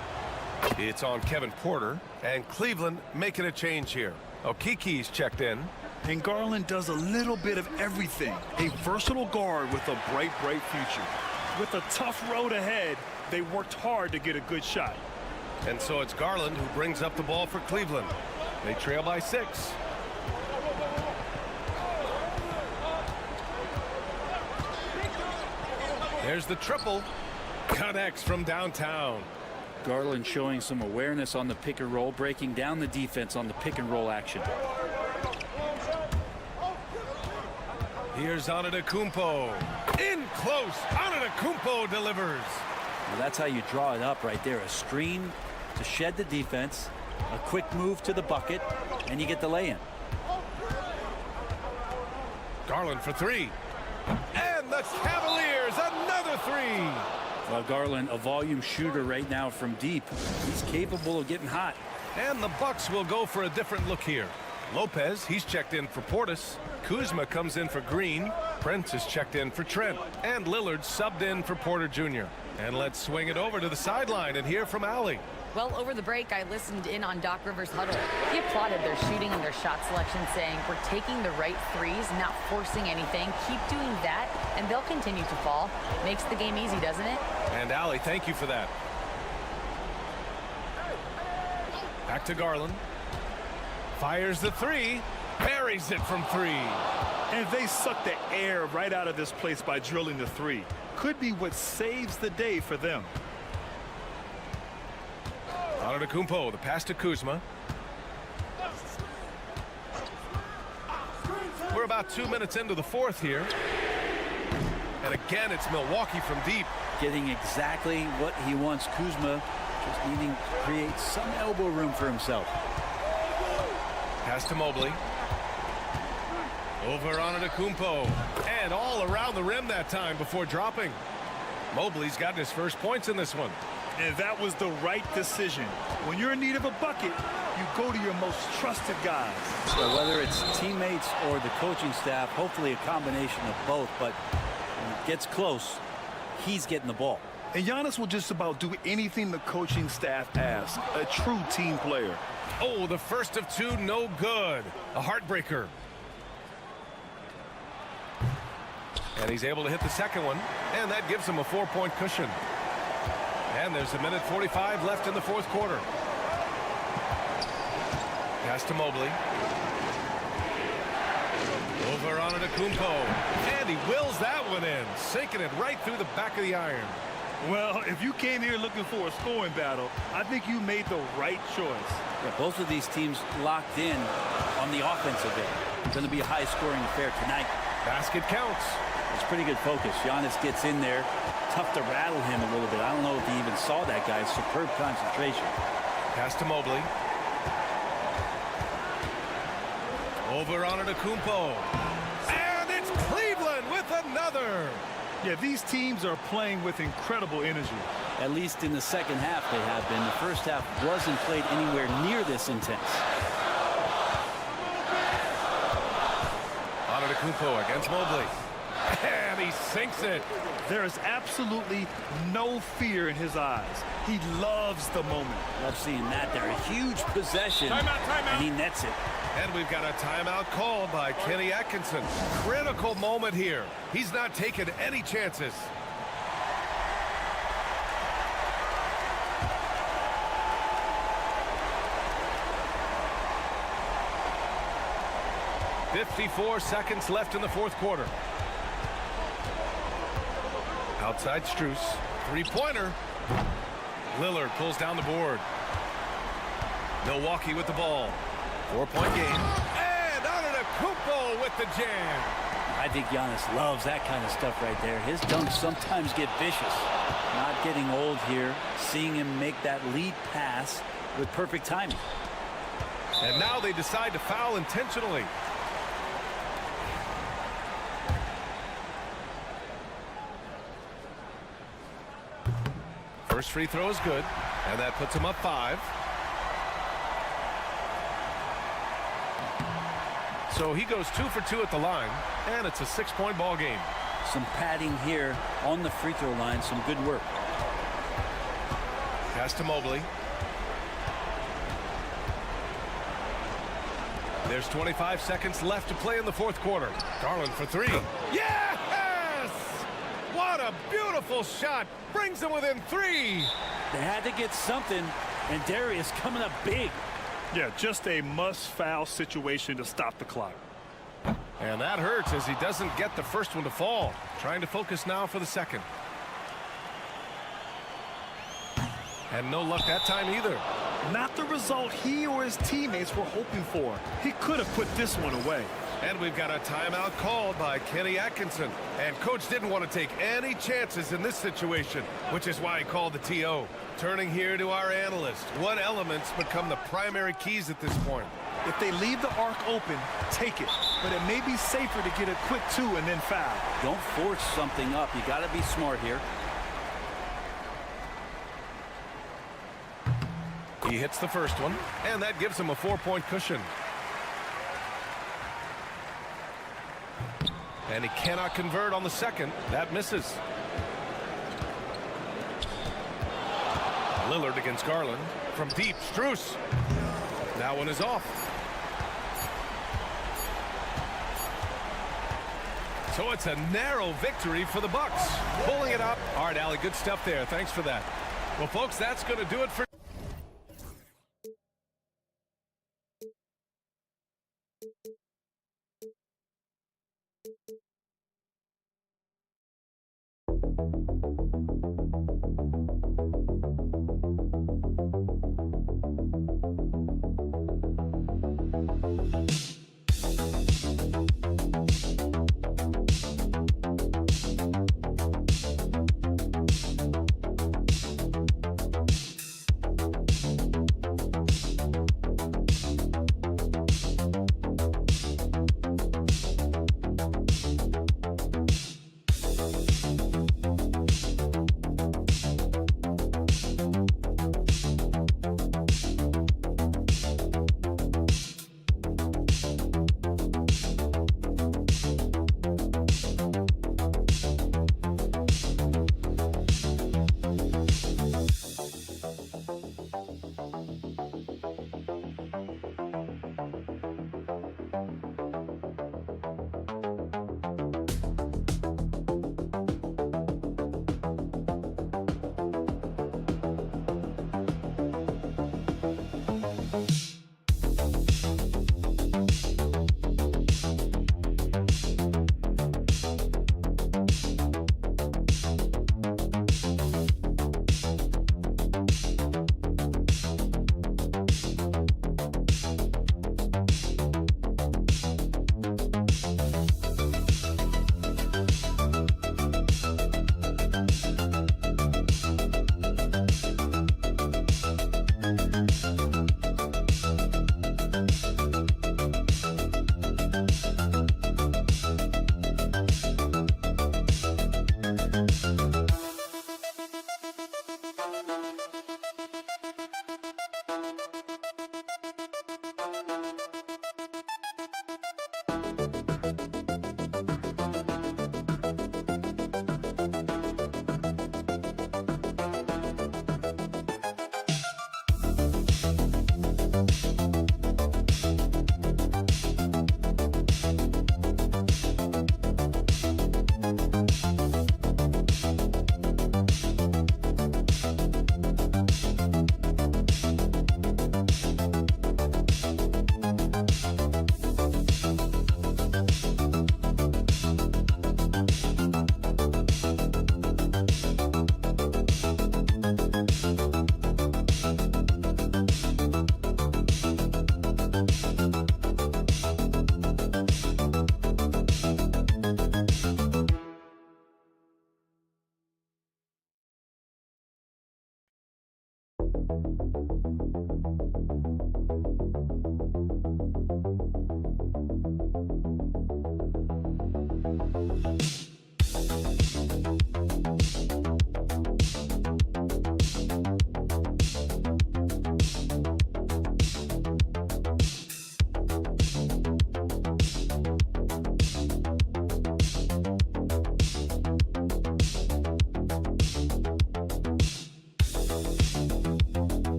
It's on Kevin Porter, and Cleveland making a change here. Okiki's checked in. And Garland does a little bit of everything. A versatile guard with a bright, bright future. With a tough road ahead, they worked hard to get a good shot. And so it's Garland who brings up the ball for Cleveland. They trail by 6. There's the triple. Connects from downtown. Garland showing some awareness on the pick and roll, breaking down the defense on the pick and roll action. Here's Antetokounmpo. In close. Antetokounmpo delivers. Well, that's how you draw it up right there. A screen to shed the defense, a quick move to the bucket, and you get the lay-in. Garland for 3. And the Cavaliers, another 3. Well, Garland, a volume shooter right now from deep. He's capable of getting hot. And the Bucks will go for a different look here. Lopez, he's checked in for Portis. Kuzma comes in for Green. Prince is checked in for Trent. And Lillard subbed in for Porter Jr. And let's swing it over to the sideline and hear from Allie. Well, over the break, I listened in on Doc Rivers' huddle. He applauded their shooting and their shot selection, saying, we're taking the right threes, not forcing anything. Keep doing that, and they'll continue to fall. Makes the game easy, doesn't it? And Allie, thank you for that. Back to Garland. Fires the 3. Buries it from 3. And they suck the air right out of this place by drilling the 3. Could be what saves the day for them. Antetokounmpo, the pass to Kuzma. We're about 2 minutes into the fourth here. And again, it's Milwaukee from deep. Getting exactly what he wants. Kuzma just needing to create some elbow room for himself. Pass to Mobley. Over Antetokounmpo. And all around the rim that time before dropping. Mobley's gotten his first points in this one. And that was the right decision. When you're in need of a bucket, you go to your most trusted guys. So whether it's teammates or the coaching staff, hopefully a combination of both, but when it gets close, he's getting the ball. And Giannis will just about do anything the coaching staff asks. A true team player. Oh, the first of 2, no good. A heartbreaker. And he's able to hit the second one, and that gives him a 4-point cushion. And there's 1:45 left in the fourth quarter. Pass to Mobley. Over Antetokounmpo. And he wills that one in, sinking it right through the back of the iron. Well, if you came here looking for a scoring battle, I think you made the right choice. Yeah, both of these teams locked in on the offensive end. It's going to be a high-scoring affair tonight. Basket counts. It's pretty good focus. Giannis gets in there. Tough to rattle him a little bit. I don't know if he even saw that guy. Superb concentration. Pass to Mobley. Over Antetokounmpo. And it's Cleveland with another. Yeah, these teams are playing with incredible energy. At least in the second half they have been. The first half wasn't played anywhere near this intense. Antetokounmpo against Mobley. And he sinks it. There is absolutely no fear in his eyes. He loves the moment. Love seeing that there. A huge possession. Timeout. And he nets it. And we've got a timeout called by Kenny Atkinson. Critical moment here. He's not taking any chances. "54 seconds left in the fourth quarter. Outside Strus. Three-pointer. Lillard pulls down the board. Milwaukee with the ball. 4-point game. And Antetokounmpo with the jam. I think Giannis loves that kind of stuff right there. His dunks sometimes get vicious. Not getting old here. Seeing him make that lead pass with perfect timing. And now they decide to foul intentionally. First free throw is good, and that puts him up 5. So he goes 2 for 2 at the line, and it's a 6-point ball game. Some padding here on the free throw line. Some good work. Pass to Mobley. There's 25 seconds left to play in the fourth quarter. Garland for 3. Yes! What a beautiful shot. Brings him within 3. They had to get something, and Darius coming up big. Yeah, just a must-foul situation to stop the clock. And that hurts as he doesn't get the first one to fall. Trying to focus now for the second. And no luck that time either. Not the result he or his teammates were hoping for. He could have put this one away. And we've got a timeout called by Kenny Atkinson. And coach didn't want to take any chances in this situation, which is why he called the TO. Turning here to our analyst. What elements become the primary keys at this point? If they leave the arc open, take it. But it may be safer to get a quick 2 and then foul. Don't force something up. You got to be smart here. He hits the first one, and that gives him a 4-point cushion. And he cannot convert on the second. That misses. Lillard against Garland. From deep, Strus. That one is off. So it's a narrow victory for the Bucks. Pulling it up. All right, Allie, good stuff there. Thanks for that. Well, folks, that's going to do it for...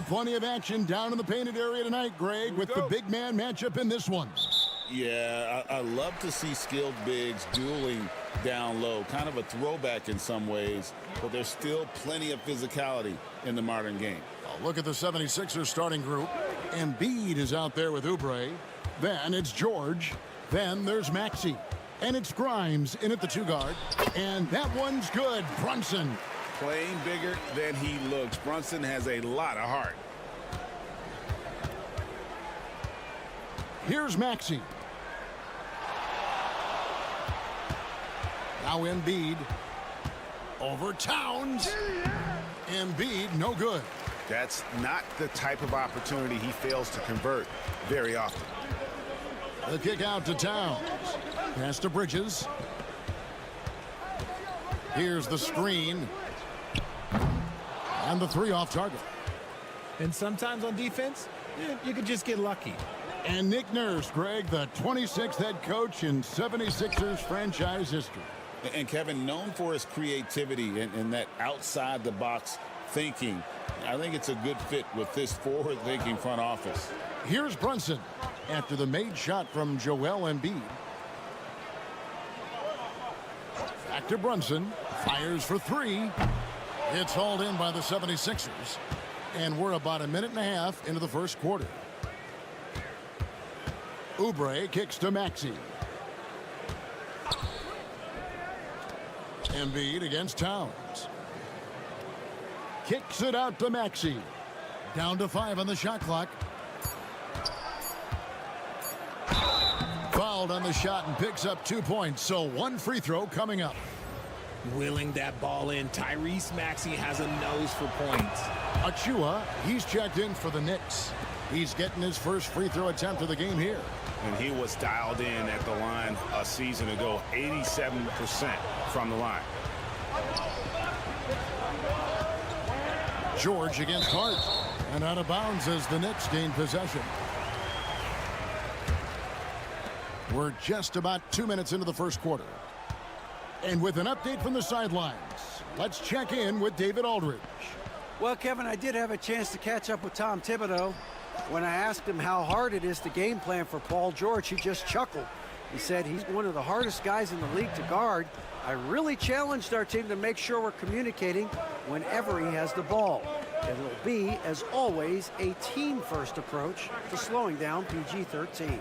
Plenty of action down in the painted area tonight, Greg, with the big man matchup in this one. Yeah, I love to see skilled bigs dueling down low. Kind of a throwback in some ways, but there's still plenty of physicality in the modern game. Look at the 76ers starting group. Embiid is out there with Oubre. Then it's George. Then there's Maxey. And it's Grimes in at the 2 guard. And that one's good. Brunson. Playing bigger than he looks. Brunson has a lot of heart. Here's Maxey. Now Embiid over Towns. Embiid, no good. That's not the type of opportunity he fails to convert very often. The kick out to Towns. Pass to Bridges. Here's the screen. And the three off target. And sometimes on defense, you could just get lucky. And Nick Nurse, Greg, the 26th head coach in 76ers franchise history. And Kevin, known for his creativity and that outside-the-box thinking, I think it's a good fit with this forward-thinking front office. Here's Brunson after the made shot from Joel Embiid. Back to Brunson. Fires for three. It's hauled in by the 76ers. And we're about a minute and a half into the first quarter. Oubre kicks to Maxey. Embiid against Towns. Kicks it out to Maxey. Down to 5 on the shot clock. Fouled on the shot and picks up 2 points. So one free throw coming up. Willing that ball in. Tyrese Maxey has a nose for points. Achua, he's checked in for the Knicks. He's getting his first free throw attempt of the game here. And he was dialed in at the line a season ago, 87% from the line. George against Hart. And out of bounds as the Knicks gain possession. We're just about 2 minutes into the first quarter. And with an update from the sidelines, let's check in with David Aldridge. Well, Kevin, I did have a chance to catch up with Tom Thibodeau. When I asked him how hard it is to game plan for Paul George, he just chuckled. He said he's one of the hardest guys in the league to guard. I really challenged our team to make sure we're communicating whenever he has the ball. It'll be, as always, a team-first approach to slowing down PG-13.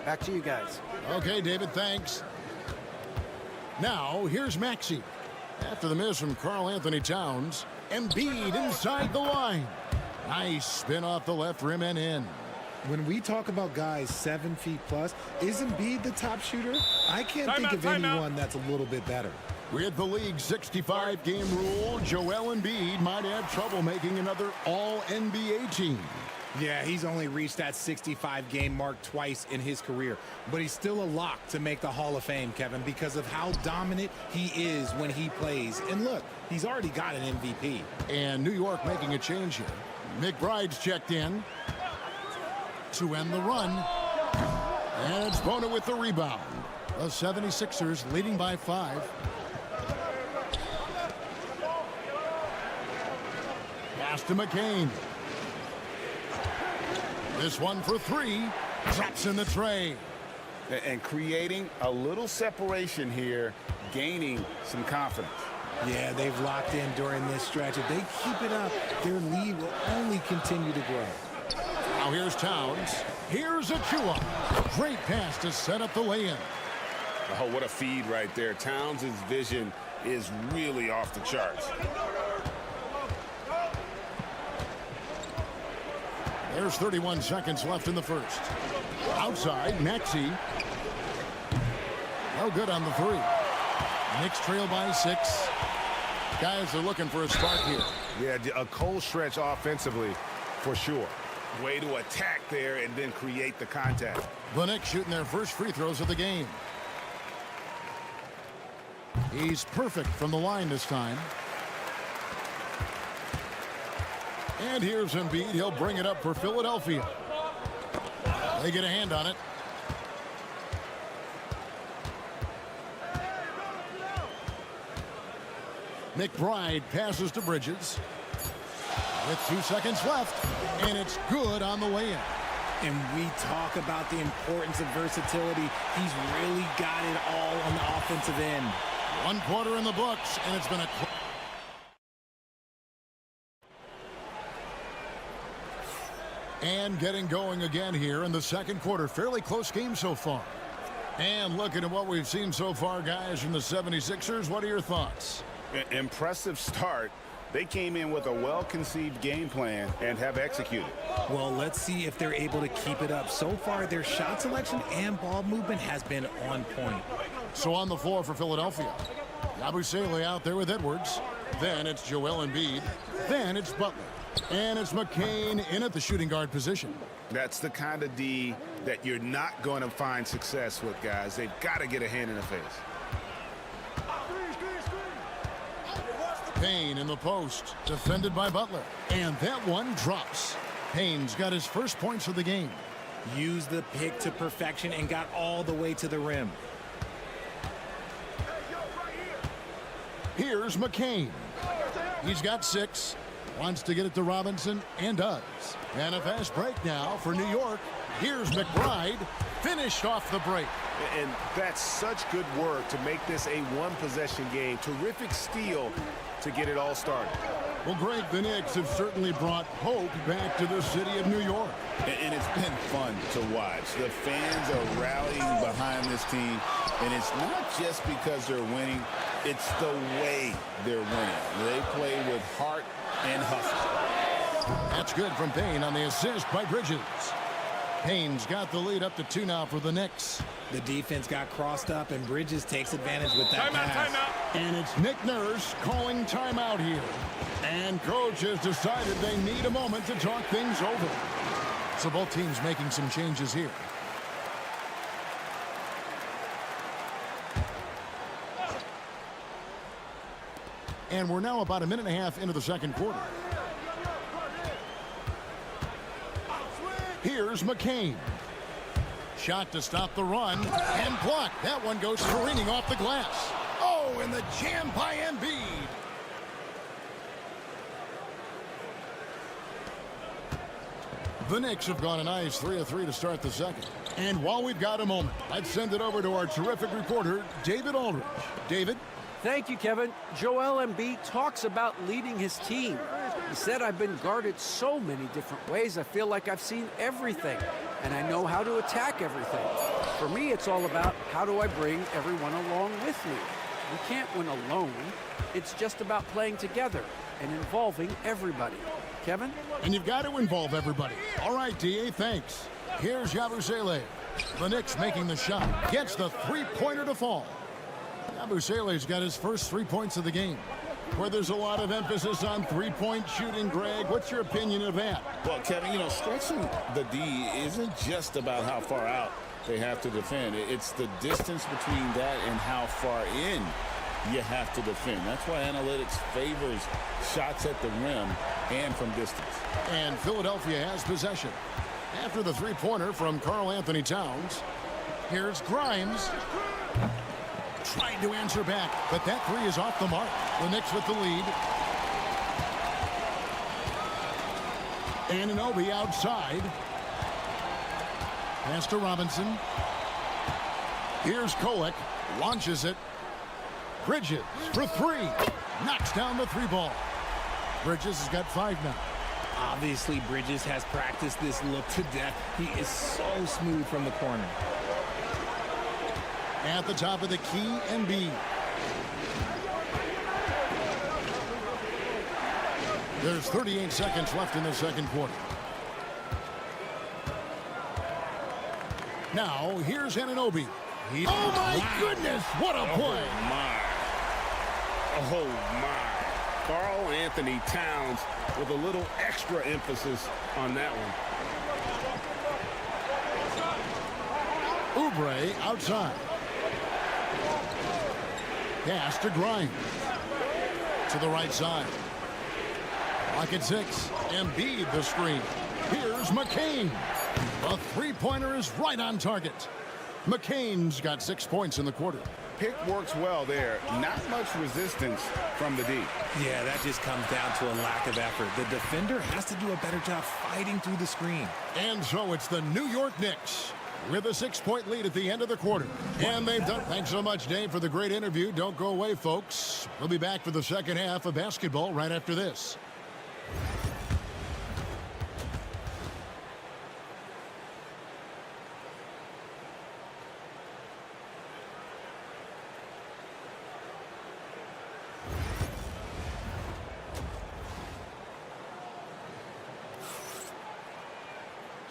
Back to you guys. Okay, David, thanks. Now, here's Maxey. After the miss from Karl-Anthony Towns, Embiid inside the line. Nice spin off the left rim and in. When we talk about guys 7 feet plus, is Embiid the top shooter? I can't think of anyone that's a little bit better. With the league's 65-game rule, Joel Embiid might have trouble making another All-NBA team. Yeah, he's only reached that 65-game mark twice in his career, but he's still a lock to make the Hall of Fame, Kevin, because of how dominant he is when he plays. And look, he's already got an MVP. And New York making a change here. McBride's checked in to end the run. And it's Bona with the rebound. The 76ers leading by 5. Pass to McCain. This one for 3. Drops in the tray. And creating a little separation here, gaining some confidence. Yeah, they've locked in during this stretch. If they keep it up, their lead will only continue to grow. Now here's Towns. Here's Achua. Great pass to set up the lay-in. Oh, what a feed right there. Towns' vision is really off the charts. There's 31 seconds left in the first. Outside, Maxey. No good on the 3. Knicks trail by 6. Guys are looking for a spark here. Yeah, a cold stretch offensively for sure. Way to attack there and then create the contact. The Knicks shooting their first free throws of the game. He's perfect from the line this time. And here's Embiid. He'll bring it up for Philadelphia. They get a hand on it. McBride passes to Bridges. With 2 seconds left. And it's good on the way in. And we talk about the importance of versatility. He's really got it all on the offensive end. 1 quarter in the books, and it's been a... And getting going again here in the second quarter. Fairly close game so far. And looking at what we've seen so far, guys, from the 76ers, what are your thoughts? Impressive start. They came in with a well-conceived game plan and have executed. Well, let's see if they're able to keep it up. So far, their shot selection and ball movement has been on point. So on the floor for Philadelphia, Yabusele out there with Edwards. Then it's Joel Embiid. Then it's Butler. And it's McCain in at the shooting guard position. That's the kind of D that you're not going to find success with, guys. They've got to get a hand in the face. Payne in the post, defended by Butler. And that one drops. Payne's got his first points of the game. Used the pick to perfection and got all the way to the rim. Here's McCain. He's got 6. Wants to get it to Robinson and does. And a fast break now for New York. Here's McBride. Finished off the break. And that's such good work to make this a one-possession game. Terrific steal to get it all started. Well, Greg, the Knicks have certainly brought hope back to the city of New York. And it's been fun to watch. The fans are rallying behind this team. And it's not just because they're winning. It's the way they're winning. They play with heart and hustle. That's good from Payne on the assist by Bridges. Payne's got the lead up to 2 now for the Knicks. The defense got crossed up, and Bridges takes advantage with that pass. Timeout. And it's Nick Nurse calling timeout here. And coach has decided they need a moment to talk things over. So both teams making some changes here. And we're now about a minute and a half into the second quarter. Here's McCain. Shot to stop the run and blocked. That one goes careening off the glass. Oh, and the jam by Embiid. The Knicks have gone a nice 3 of 3 to start the second. And while we've got a moment, let's send it over to our terrific reporter, David Aldridge. David? Thank you, Kevin. Joel Embiid talks about leading his team. He said, I've been guarded so many different ways. I feel like I've seen everything, and I know how to attack everything. For me, it's all about how do I bring everyone along with me. We can't win alone. It's just about playing together and involving everybody. Kevin? And you've got to involve everybody. All right, D.A., thanks. Here's Yabusele. The Knicks making the shot. Gets the three-pointer to fall. Yabusele's got his first 3 points of the game. Where there's a lot of emphasis on three-point shooting, Greg. What's your opinion of that? Well, Kevin, stretching the D isn't just about how far out they have to defend. It's the distance between that and how far in you have to defend. That's why analytics favors shots at the rim and from distance. And Philadelphia has possession. After the three-pointer from Karl Anthony Towns, here's Grimes. Trying to answer back, but that three is off the mark. The Knicks with the lead. Anunoby outside. Pass to Robinson. Here's Kolek. Launches it. Bridges for 3. Knocks down the 3 ball. Bridges has got 5 now. Obviously, Bridges has practiced this look to death. He is so smooth from the corner. At the top of the key, Embiid. There's 38 seconds left in the second quarter. Now, here's Anunoby. Oh, my goodness, what a play. Oh, my. Karl Anthony Towns with a little extra emphasis on that one. Oubre outside. Pass to Grimes. To the right side. Lock at 6. Embiid the screen. Here's McCain. The three-pointer is right on target. McCain's got 6 points in the quarter. Pick works well there. Not much resistance from the D. Yeah, that just comes down to a lack of effort. The defender has to do a better job fighting through the screen. And so it's the New York Knicks with a 6-point lead at the end of the quarter. And they've done. Thanks so much, Dave, for the great interview. Don't go away, folks. We'll be back for the second half of basketball right after this.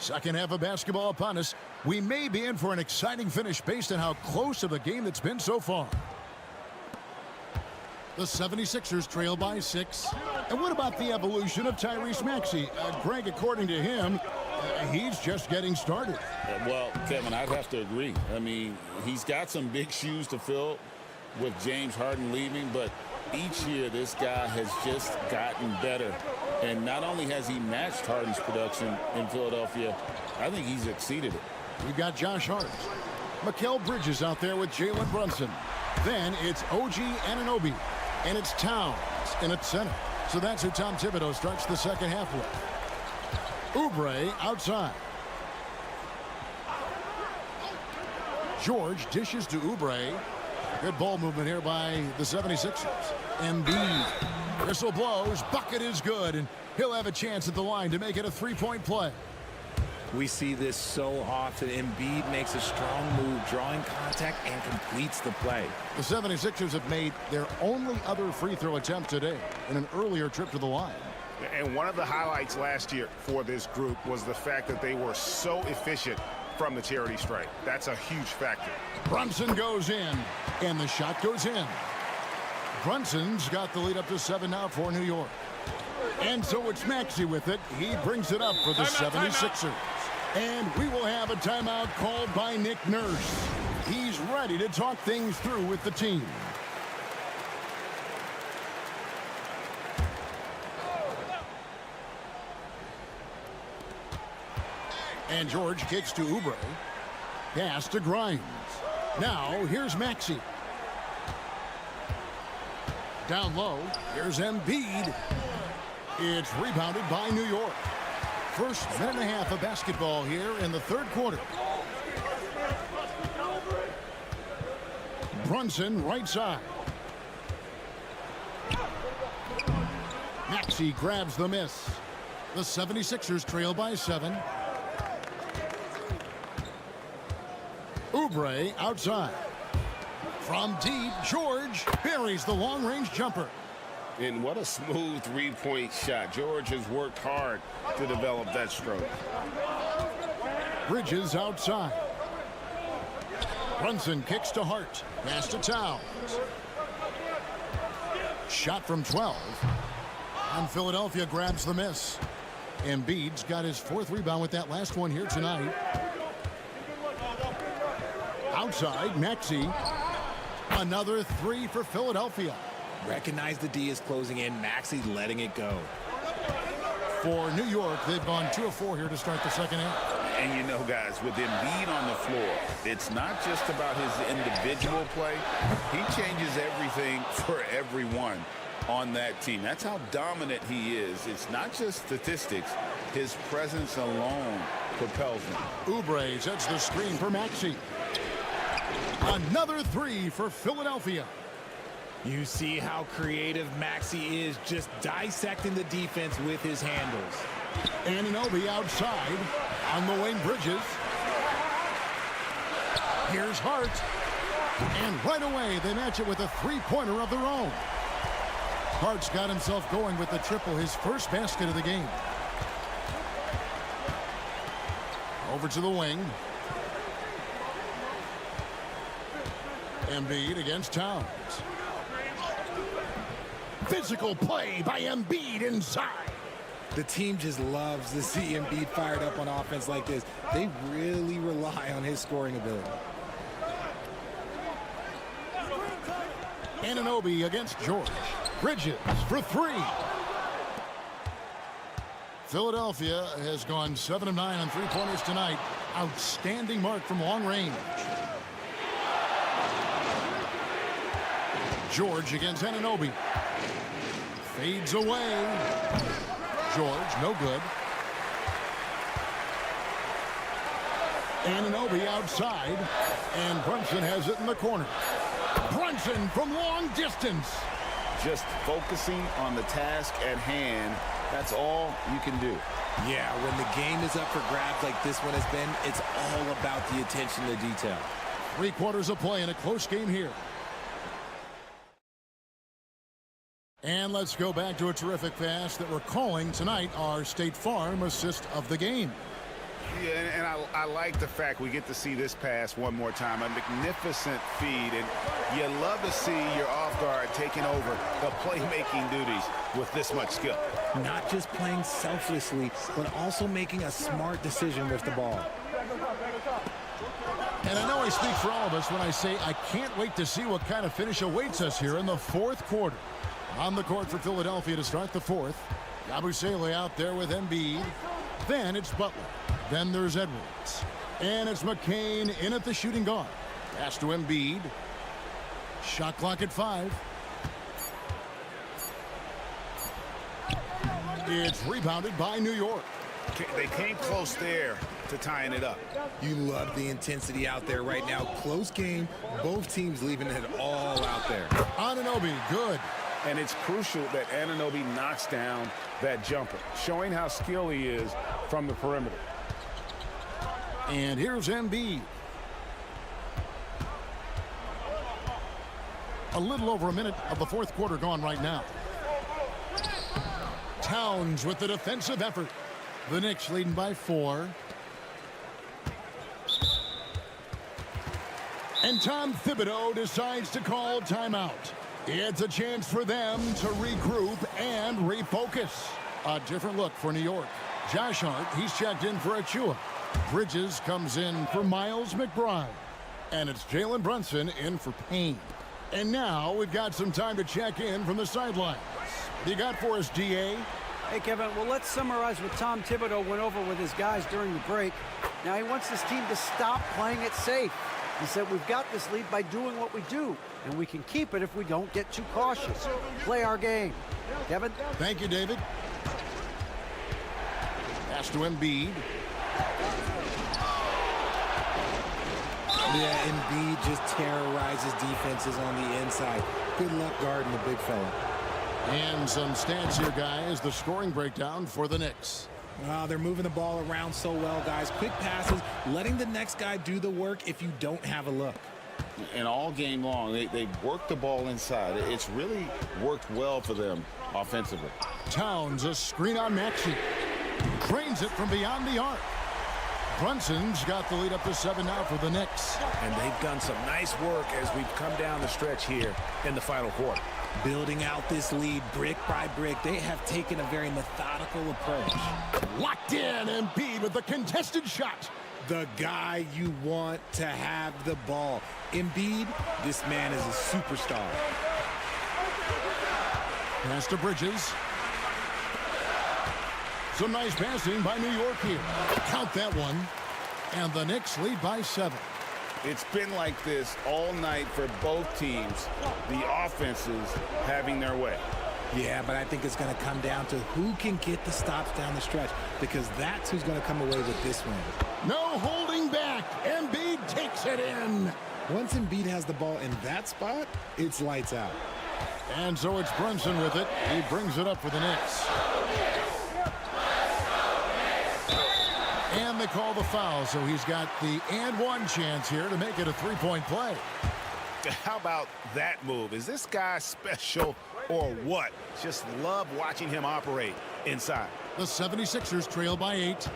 Second half of basketball upon us. We may be in for an exciting finish based on how close of a game that's been so far. The 76ers trail by 6. And what about the evolution of Tyrese Maxey? Greg, according to him, he's just getting started. Well, Kevin, I'd have to agree. I mean, he's got some big shoes to fill with James Harden leaving, but each year this guy has just gotten better. And not only has he matched Harden's production in Philadelphia, I think he's exceeded it. We've got Josh Hart. Mikal Bridges out there with Jalen Brunson. Then it's OG Anunoby. And it's Towns in at center. So that's who Tom Thibodeau starts the second half with. Oubre outside. George dishes to Oubre. Good ball movement here by the 76ers. Embiid. Whistle blows. Bucket is good. And he'll have a chance at the line to make it a three-point play. We see this so often. Embiid makes a strong move, drawing contact, and completes the play. The 76ers have made their only other free throw attempt today in an earlier trip to the line. And one of the highlights last year for this group was the fact that they were so efficient from the charity stripe. That's a huge factor. Brunson goes in, and the shot goes in. Brunson's got the lead up to 7 now for New York. And so it's Maxey with it. He brings it up for the 76ers. And we will have a timeout called by Nick Nurse. He's ready to talk things through with the team. And George kicks to Oubre. Pass to Grimes. Now here's Maxey. Down low, here's Embiid. It's rebounded by New York. First minute and a half of basketball here in the third quarter. Brunson right side. Maxey grabs the miss. The 76ers trail by 7. Oubre outside. From deep, George buries the long-range jumper. And what a smooth three-point shot. George has worked hard to develop that stroke. Bridges outside. Brunson kicks to Hart. Pass to Towns. Shot from 12. And Philadelphia grabs the miss. Embiid's got his 4th rebound with that last one here tonight. Outside, Maxey. Another 3 for Philadelphia. Recognize the D is closing in. Maxey letting it go. For New York, they've gone 2 of 4 here to start the second half. And you know, guys, with Embiid on the floor, it's not just about his individual play. He changes everything for everyone on that team. That's how dominant he is. It's not just statistics. His presence alone propels him. Oubre sets the screen for Maxey. Another 3 for Philadelphia. You see how creative Maxey is, just dissecting the defense with his handles. Anunoby outside. On the wing, Bridges. Here's Hart. And right away, they match it with a three-pointer of their own. Hart's got himself going with the triple, his first basket of the game. Over to the wing. Embiid against Towns. Physical play by Embiid inside. The team just loves to see Embiid fired up on offense like this. They really rely on his scoring ability. Anunoby against George. Bridges for 3. Philadelphia has gone 7 of 9 on three-pointers tonight. Outstanding mark from long range. George against Anunoby. Fades away. George, no good. Anunoby outside. And Brunson has it in the corner. Brunson from long distance. Just focusing on the task at hand. That's all you can do. Yeah, when the game is up for grabs like this one has been, it's all about the attention to detail. 3 quarters of play in a close game here. And let's go back to a terrific pass that we're calling tonight our State Farm assist of the game. Yeah, and I like the fact we get to see this pass one more time. A magnificent feed, and you love to see your off guard taking over the playmaking duties with this much skill. Not just playing selflessly, but also making a smart decision with the ball. And I know I speak for all of us when I say I can't wait to see what kind of finish awaits us here in the fourth quarter. On the court for Philadelphia to start the fourth. Yabusele out there with Embiid. Then it's Butler. Then there's Edwards. And it's McCain in at the shooting guard. Pass to Embiid. Shot clock at 5. It's rebounded by New York. They came close there to tying it up. You love the intensity out there right now. Close game. Both teams leaving it all out there. Anunoby, good. And it's crucial that Anunoby knocks down that jumper, showing how skilled he is from the perimeter. And here's Embiid. A little over a minute of the fourth quarter gone right now. Towns with the defensive effort. The Knicks leading by 4. And Tom Thibodeau decides to call timeout. It's a chance for them to regroup and refocus. A different look for New York. Josh Hart, he's checked in for Achua. Bridges comes in for Miles McBride. And it's Jalen Brunson in for Payne. And now we've got some time to check in from the sidelines. You got for us, DA? Hey, Kevin, well, let's summarize what Tom Thibodeau went over with his guys during the break. Now, he wants his team to stop playing it safe. He said, we've got this lead by doing what we do, and we can keep it if we don't get too cautious. Play our game. Kevin? Thank you, David. Pass to Embiid. Yeah, Embiid just terrorizes defenses on the inside. Good luck guarding the big fella. And some stats here, guys. The scoring breakdown for the Knicks. They're moving the ball around so well, guys. Quick passes, letting the next guy do the work if you don't have a look. And all game long, they work the ball inside. It's really worked well for them offensively. Towns, a screen on Maxey. Cranes it from beyond the arc. Brunson's got the lead up to 7 now for the Knicks. And they've done some nice work as we've come down the stretch here in the final quarter. Building out this lead brick by brick, they have taken a very methodical approach. Locked in, Embiid with the contested shot. The guy you want to have the ball. Embiid, this man is a superstar. Pass to Bridges. Some nice passing by New York here. Count that one. And the Knicks lead by 7. It's been like this all night for both teams. The offenses having their way. Yeah, but I think it's going to come down to who can get the stops down the stretch, because that's who's going to come away with this win. No holding back. Embiid takes it in. Once Embiid has the ball in that spot, it's lights out. And so it's Brunson with it. He brings it up for the Knicks. And they call the foul, so he's got the and one chance here to make it a three-point play. How about that move? Is this guy special or what? Just love watching him operate inside. The 76ers trail by 8.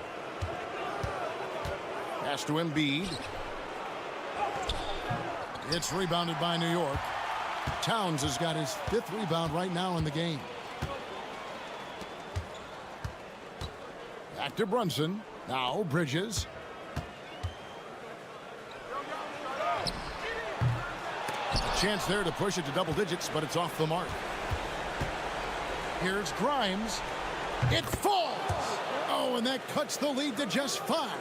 Pass to Embiid. It's rebounded by New York. Towns has got his 5th rebound right now in the game. Back to Brunson. Now Bridges. A chance there to push it to double digits, but it's off the mark. Here's Grimes. It falls. Oh, and that cuts the lead to just 5.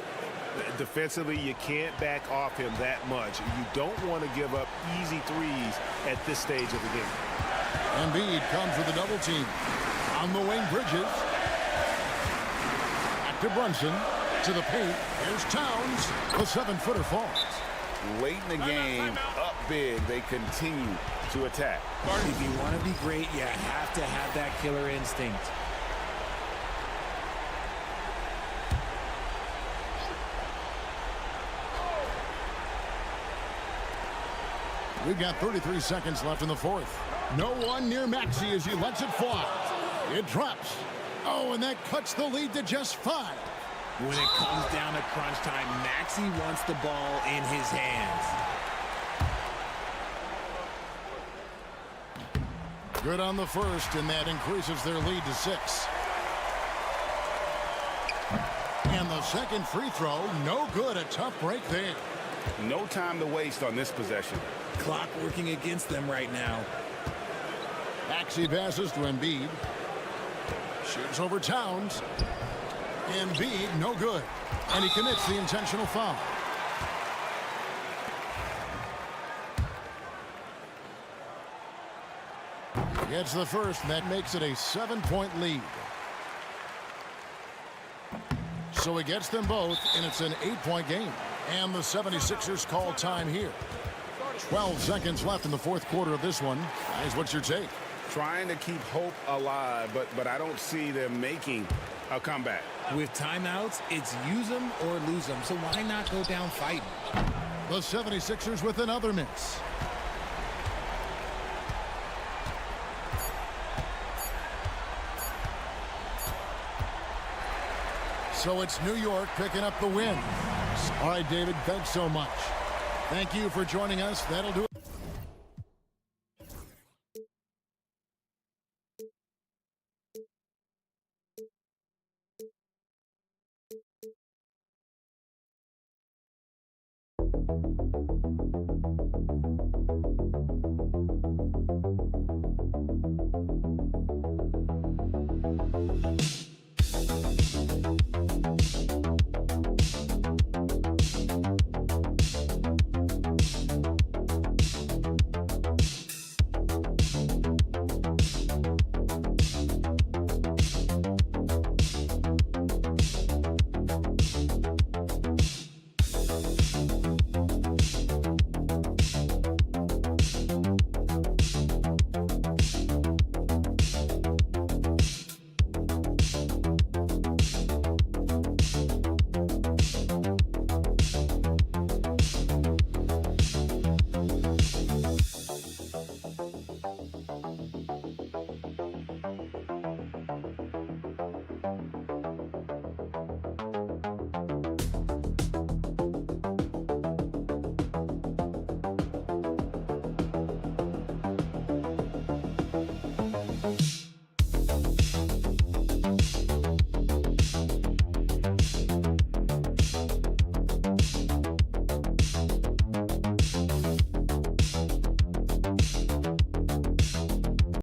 Defensively, you can't back off him that much. You don't want to give up easy threes at this stage of the game. Embiid comes with a double team. On the wing, Bridges. To Brunson, to the paint. Here's Towns. The 7-footer falls. Late in the game, up big, they continue to attack. If you want to be great, you have to have that killer instinct. We've got 33 seconds left in the fourth. No one near Maxey as he lets it fly. It drops. Oh, and that cuts the lead to just 5. When it comes down to crunch time, Maxey wants the ball in his hands. Good on the first, and that increases their lead to 6. And the second free throw, no good. A tough break there. No time to waste on this possession. Clock working against them right now. Maxey passes to Embiid. Shoots over Towns. Embiid, no good. And he commits the intentional foul. Gets the first, and that makes it a 7-point lead. So he gets them both, and it's an 8-point game. And the 76ers call time here. 12 seconds left in the fourth quarter of this one. Guys, what's your take? Trying to keep hope alive, but I don't see them making a comeback. With timeouts, it's use them or lose them, so why not go down fighting? The 76ers with another miss. So it's New York picking up the win. All right, David, thanks so much. Thank you for joining us. That'll do it.